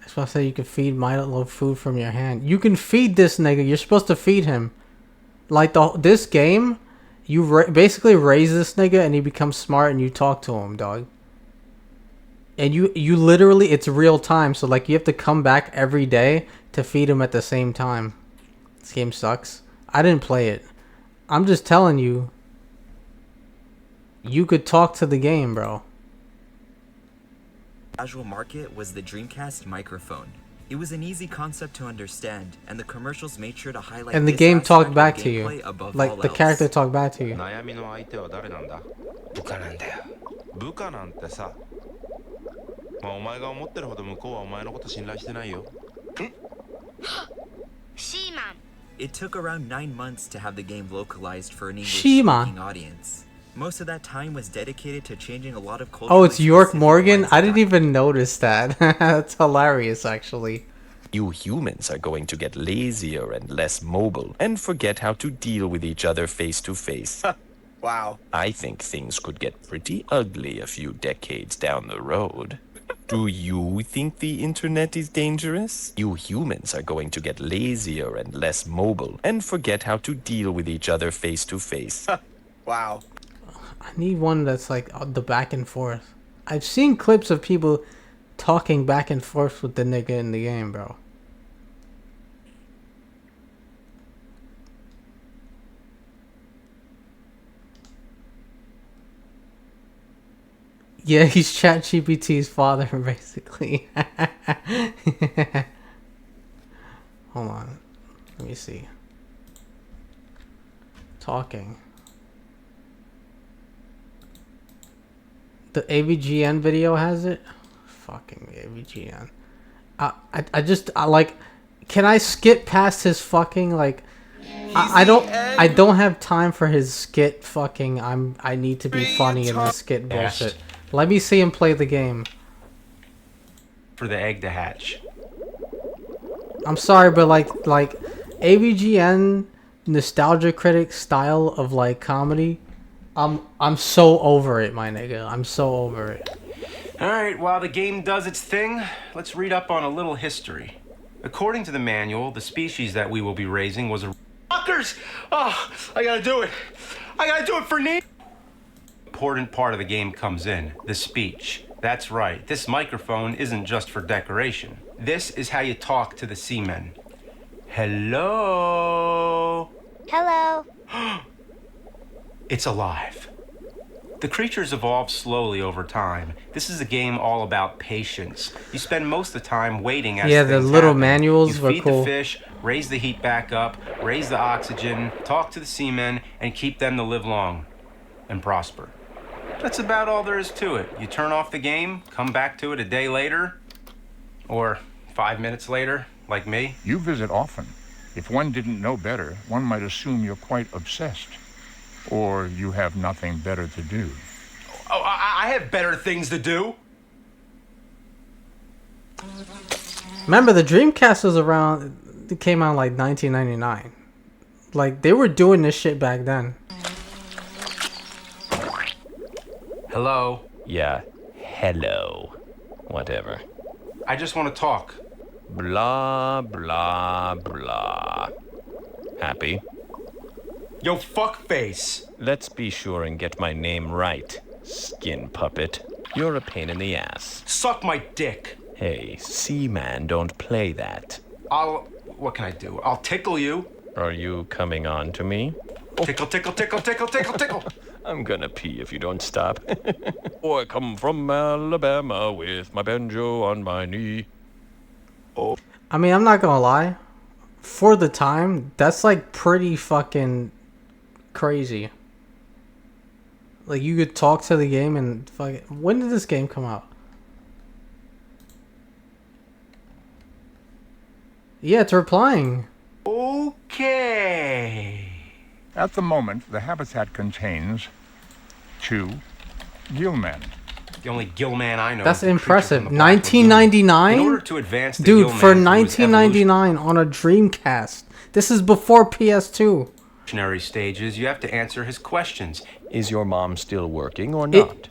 I was supposed to say you can feed Milo food from your hand. You can feed this nigga. You're supposed to feed him. Like this game, you basically raise this nigga and he becomes smart and you talk to him, dog. And you literally, it's real time. So like you have to come back every day to feed him at the same time. This game sucks. I didn't play it. I'm just telling you. You could talk to the game, bro. Casual market was the Dreamcast microphone. It was an easy concept to understand, and the commercials made sure to highlight And the this game talked aspect back of to you. gameplay above Like all the else. character talked back to you. 悩みの相手は誰なんだ？部下なんだよ。部下なんてさ。まあお前が思ってるほど向こうはお前のこと信頼してないよ。It took around 9 months to have the game localized for an She-man. English-speaking audience. Most of that time was dedicated to changing a lot of culture. Oh, it's York Morgan? I didn't even notice that. That's hilarious, actually. You humans are going to get lazier and less mobile and forget how to deal with each other face to face. Wow. I think things could get pretty ugly a few decades down the road. Do you think the internet is dangerous? You humans are going to get lazier and less mobile and forget how to deal with each other face to face. Wow. I need one that's like the back and forth. I've seen clips of people talking back and forth with the nigga in the game, bro. Yeah, he's ChatGPT's father, basically. Hold on. Let me see. Talking. The AVGN video has it? Fucking AVGN. I like, can I skip past his fucking, like, I don't have time for his skit fucking, I need to be funny in this skit bullshit. Let me see him play the game. For the egg to hatch. I'm sorry, but like AVGN nostalgia critic style of like comedy, I'm so over it, my nigga. I'm so over it. Alright, while the game does its thing, let's read up on a little history. According to the manual, the species that we will be raising was a... Fuckers! Oh, I gotta do it. I gotta do it for Nate. Important part of the game comes in, the speech. That's right, this microphone isn't just for decoration. This is how you talk to the seamen. Hello? Hello. It's alive. The creatures evolve slowly over time. This is a game all about patience. You spend most of the time waiting as yeah, the things little happen. manuals You were feed cool. the fish, raise the heat back up, raise the oxygen, talk to the seamen, and keep them to live long and prosper. That's about all there is to it. You turn off the game, come back to it a day later, or 5 minutes later, like me. You visit often. If one didn't know better, one might assume you're quite obsessed. Or you have nothing better to do. Oh, I have better things to do. Remember, the Dreamcast was around, it came out like 1999. Like, they were doing this shit back then. Hello? Yeah, hello. Whatever. I just want to talk. Blah, blah, blah. Happy? Yo, fuckface. Let's be sure and get my name right, skin puppet. You're a pain in the ass. Suck my dick. Hey, Seaman, don't play that. What can I do? I'll tickle you. Are you coming on to me? Tickle, tickle, tickle, tickle, tickle, tickle. I'm gonna pee if you don't stop. Oh, I come from Alabama with my banjo on my knee. Oh. I mean, I'm not gonna lie. For the time, that's like pretty fucking crazy. Like, you could talk to the game and fucking... When did this game come out? Yeah, it's replying. Okay. At the moment, the habitat contains 2 gillmen. The only gillman I know. That's is the impressive. creature from the Black 1999? Lagoon. In order to advance the Dude, for gillman through its 1999 on a Dreamcast. This is before PS2. evolutionary stages, you have to answer his questions. Is your mom still working or not?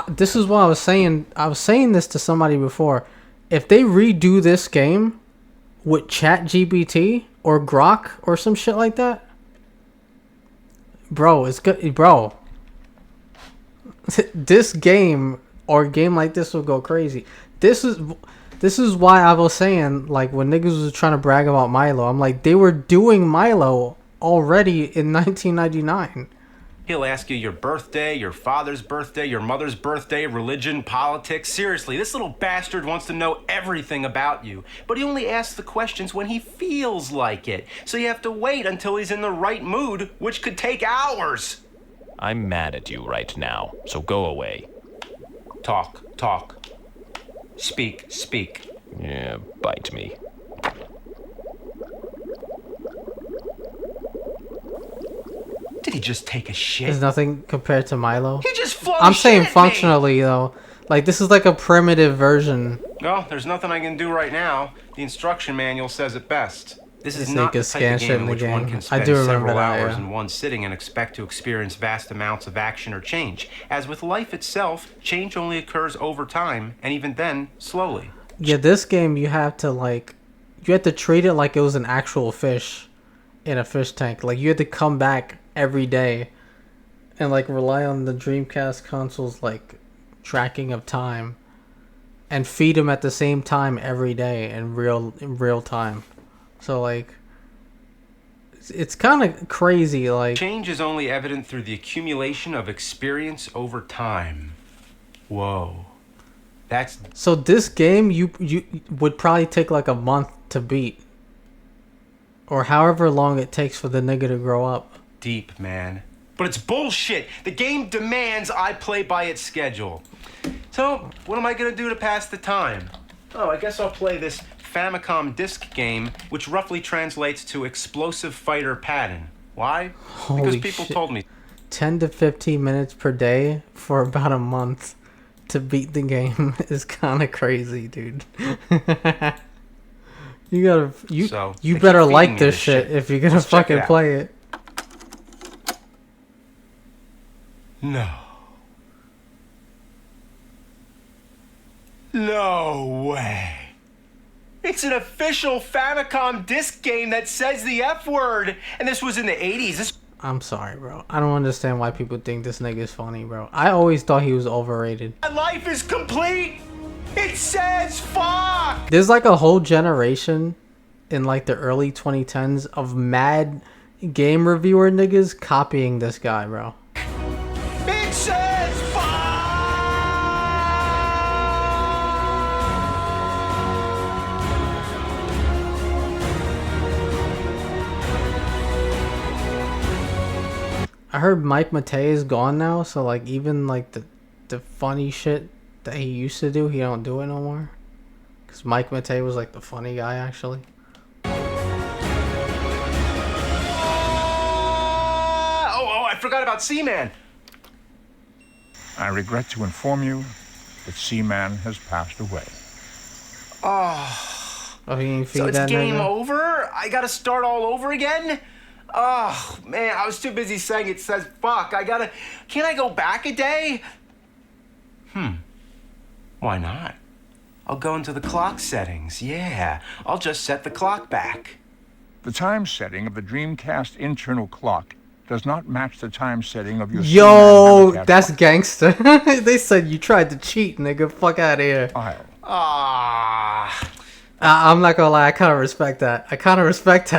This is what I was saying. I was saying this to somebody before. If they redo this game with ChatGPT or Grok or some shit like that, bro, it's good, bro. This game or a game like this will go crazy. This is why I was saying, like, when niggas was trying to brag about Milo, I'm like, they were doing Milo already in 1999. He'll ask you your birthday, your father's birthday, your mother's birthday, religion, politics. Seriously, this little bastard wants to know everything about you. But he only asks the questions when he feels like it. So you have to wait until he's in the right mood, which could take hours. I'm mad at you right now, so go away. Talk, talk. Speak, speak. Yeah, bite me. Did he just take a shit? There's nothing compared to Milo. He just flung I'm saying shit at functionally though. Like, this is like a primitive version. No, there's nothing I can do right now. The instruction manual says it best. This is Just not like a the scan type of shit game in in the which one game. can I spend do remember several that, hours yeah. in one sitting and expect to experience vast amounts of action or change. As with life itself, change only occurs over time, and even then, slowly. Yeah, this game you have to treat it like it was an actual fish in a fish tank. Like, you had to come back every day and like rely on the Dreamcast console's like tracking of time and feed them at the same time every day in real time. So like, it's kind of crazy. Like, Change is only evident through the accumulation of experience over time. Whoa. That's so this game you would probably take like a month to beat, or however long it takes for the nigga to grow up. deep, man. But it's bullshit. The game demands I play by its schedule. So, what am I gonna do to pass the time? Oh, I guess I'll play this Famicom disc game, which roughly translates to Explosive Fighter Pattern. Why? Because Holy people shit. told me. 10 to 15 minutes per day for about a month to beat the game is kind of crazy, dude. You gotta, you So, you they keep better feeding like me this this shit shit. if you're gonna Let's check it fucking out. play it. No. No way. It's an official Famicom disc game that says the F word. And this was in the 80s. This I'm sorry, bro. I don't understand why people think this nigga is funny, bro. I always thought he was overrated. My life is complete. It says fuck. There's like a whole generation in like the early 2010s of mad game reviewer niggas copying this guy, bro. It says fuck. I heard Mike Matei is gone now, so like even like the funny shit that he used to do, he don't do it no more. Cause Mike Matei was like the funny guy actually. Oh, I forgot about Seaman. I regret to inform you that Seaman has passed away. Oh. Oh, he ain't feed So it's that game nigga? over? I gotta start all over again? Oh, man, I was too busy saying it says fuck. Can't I go back a day? Why not? I'll go into the clock settings. Yeah, I'll just set the clock back. The time setting of the Dreamcast internal clock does not match the time setting of your Yo, that's gangster. They said you tried to cheat, nigga. Fuck out of here. I'm not gonna lie. I kind of respect that. I kind of respect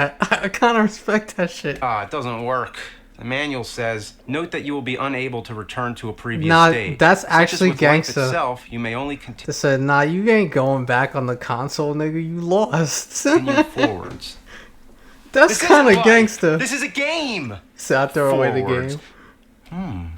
that shit. It doesn't work. The manual says, note that you will be unable to return to a previous Nah, stage. that's Such actually as with life gangsta. itself, you may only continue. They said, nah, you ain't going back on the console, nigga. You lost. Continue forwards. That's This kind isn't of life. gangsta. This is a game. So I throw away the Forwards. game.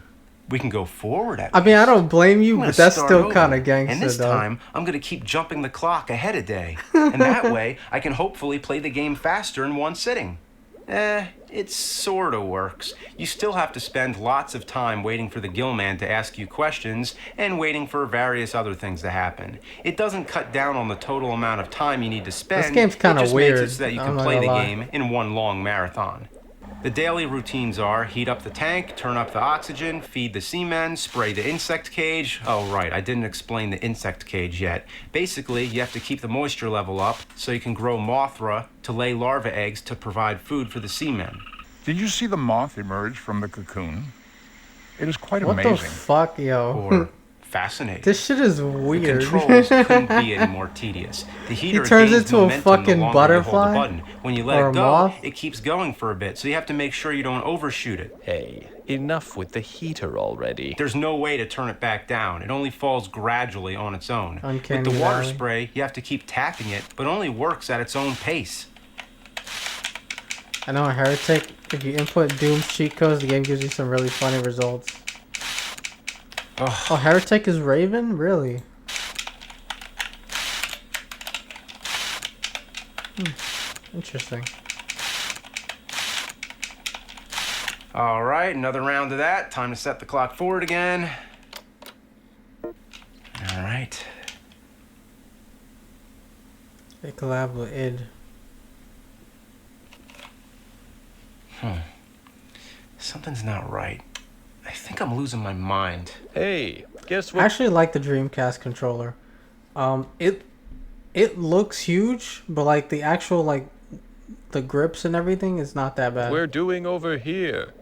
We can go forward at I mean, I don't blame you, I'm gonna but that's start still over. kind of gangsta, And this though. time, I'm going to keep jumping the clock ahead a day. And that way, I can hopefully play the game faster in one sitting. It sort of works. You still have to spend lots of time waiting for the Gillman to ask you questions and waiting for various other things to happen. It doesn't cut down on the total amount of time you need to spend. This game's kinda It just weird, makes it so that you I'm can not play the gonna lie. game in one long marathon. The daily routines are heat up the tank, turn up the oxygen, feed the seamen, spray the insect cage. Oh, right, I didn't explain the insect cage yet. Basically, you have to keep the moisture level up so you can grow Mothra to lay larva eggs to provide food for the seamen. Did you see the moth emerge from the cocoon? It is quite What amazing. the fuck, yo? Or fascinating. This shit is The weird. controls couldn't be any more tedious. The heater turns gains into a momentum fucking the longer butterfly? You hold the button. When you let Or it a go, moth? it keeps going for a bit, so you have to make sure you don't overshoot it. Hey, enough with the heater already. There's no way to turn it back down. It only falls gradually on its own. Uncanny With the water Valley. spray, you have to keep tapping it, but it only works at its own pace. I know a Heretic, if you input Doom's cheat codes, the game gives you some really funny results. Oh, Heretic is Raven? Really? Interesting. All right, another round of that. Time to set the clock forward again. All right. They collab with id. Something's not right. I think I'm losing my mind. Hey, guess I what? actually like the Dreamcast controller. It looks huge, but like the actual like the grips and everything is not that bad. We're doing over here.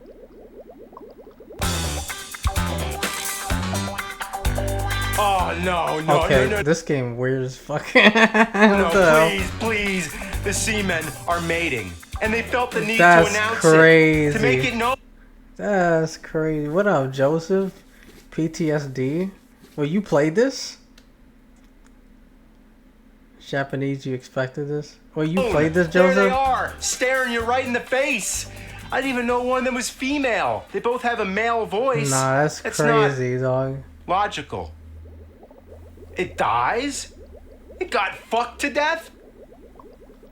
Oh, no, Okay, this game weird as fuck. No, What the hell? please. The seamen are mating. And they felt the need That's to announce crazy. it. To make it known. That's crazy. What up, Joseph? PTSD? Well, you played this? Japanese, you expected this? Well, you played this, There they Joseph? are, staring you right in the face. I didn't even know one of them was female. They both have a male voice. Nah, that's crazy, dog. Logical. It dies? It got fucked to death?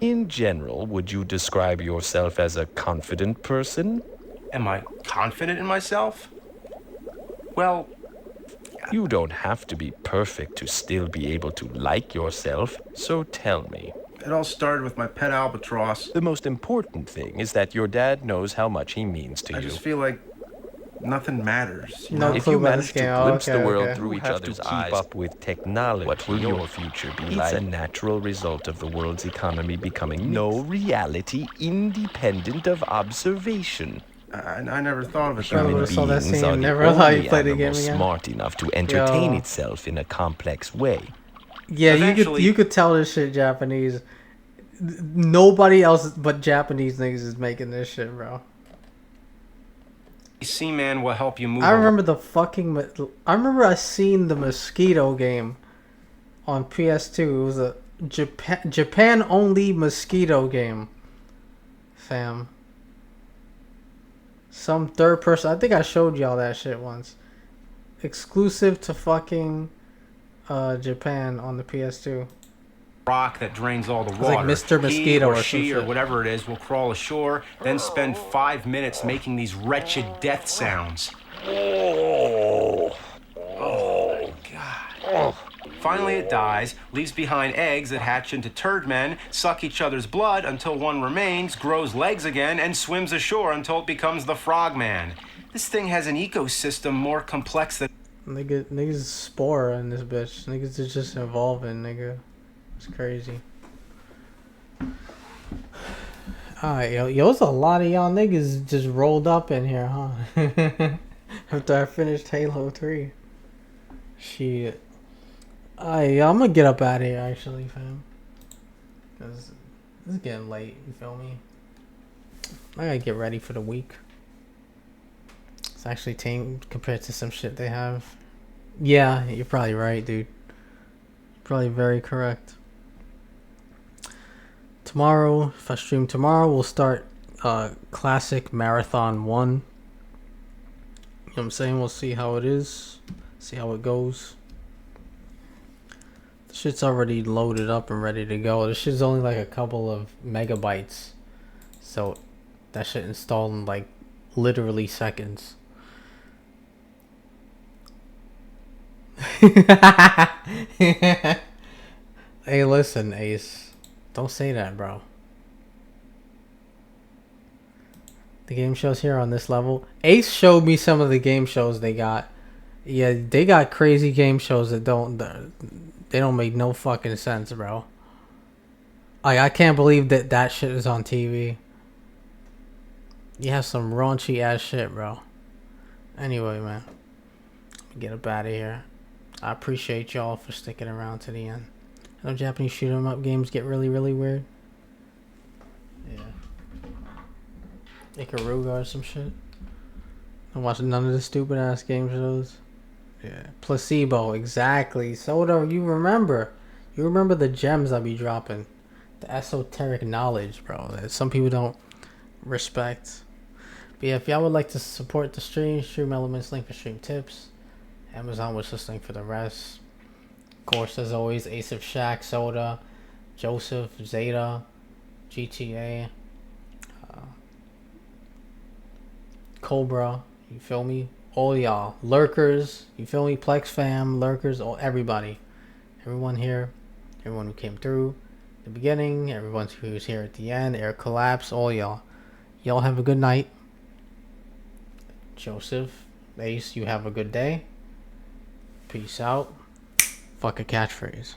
In general, would you describe yourself as a confident person? Am I confident in myself? Well, you don't have to be perfect to still be able to like yourself, so tell me. It all started with my pet albatross. The most important thing is that your dad knows how much he means to I you. just feel like nothing matters. No If clue you about manage this to game. Oh, glimpse okay, the world okay. through each other's eyes, keep up with technology, what will your future be like? It's a natural result of the world's economy becoming no reality independent of observation. I never thought of it that Human way. would've saw that Beings scene, are the never thought you only played the game animal again. smart enough to entertain Yo. itself in a complex way. Yeah, Eventually- you could tell this shit Japanese. Nobody else but Japanese niggas is making this shit, bro. Seaman will help you move. I remember the fucking. I remember I seen the mosquito game on PS2. It was a Japan only mosquito game. Fam. Some third person. I think I showed y'all that shit once. Exclusive to fucking Japan on the PS2. Rock that drains all the It's water. like Mr. Mosquito he or or some she or shit. whatever it is will crawl ashore, then spend 5 minutes making these wretched death sounds. Oh God. Finally it dies, leaves behind eggs that hatch into turd men, suck each other's blood until one remains, grows legs again, and swims ashore until it becomes the frogman. This thing has an ecosystem more complex than... Niggas spore in this bitch. Niggas is just evolving, nigga. It's crazy. Alright, yo, it's a lot of y'all niggas just rolled up in here, huh? After I finished Halo 3. Shit. Alright, I'm gonna get up out of here, actually, fam. Because it's getting late, you feel me? I gotta get ready for the week. It's actually tame compared to some shit they have. Yeah, you're probably right, dude. Probably very correct. Tomorrow, if I stream tomorrow, we'll start Classic Marathon 1. You know what I'm saying? We'll see how it is. See how it goes. The shit's already loaded up and ready to go. This shit's only like a couple of megabytes. So that shit installed in like literally seconds. Hey, listen, Ace. Don't say that, bro. The game shows here on this level. Ace showed me some of the game shows they got. Yeah, they got crazy game shows that they don't make no fucking sense, bro. I can't believe that shit is on TV. You have some raunchy ass shit, bro. Anyway, man. Get up out of here. I appreciate y'all for sticking around to the end. I know Japanese shoot 'em up games get really, really weird. Yeah. Ikaruga or some shit. I'm watching none of the stupid ass game shows. Yeah. Placebo, exactly. Soda, you remember. You remember the gems I be dropping. The esoteric knowledge, bro, that some people don't respect. But yeah, if y'all would like to support the stream elements, link for stream tips. Amazon wishlist link for the rest. Of course, as always, Ace of Shaq, Soda, Joseph, Zeta, GTA, Cobra, you feel me? All y'all. Lurkers, you feel me? Plex fam, Lurkers, all everybody. Everyone here, everyone who came through the beginning, everyone who's here at the end, Air Collapse, all y'all. Y'all have a good night. Joseph, Ace, you have a good day. Peace out. Fuck a catchphrase.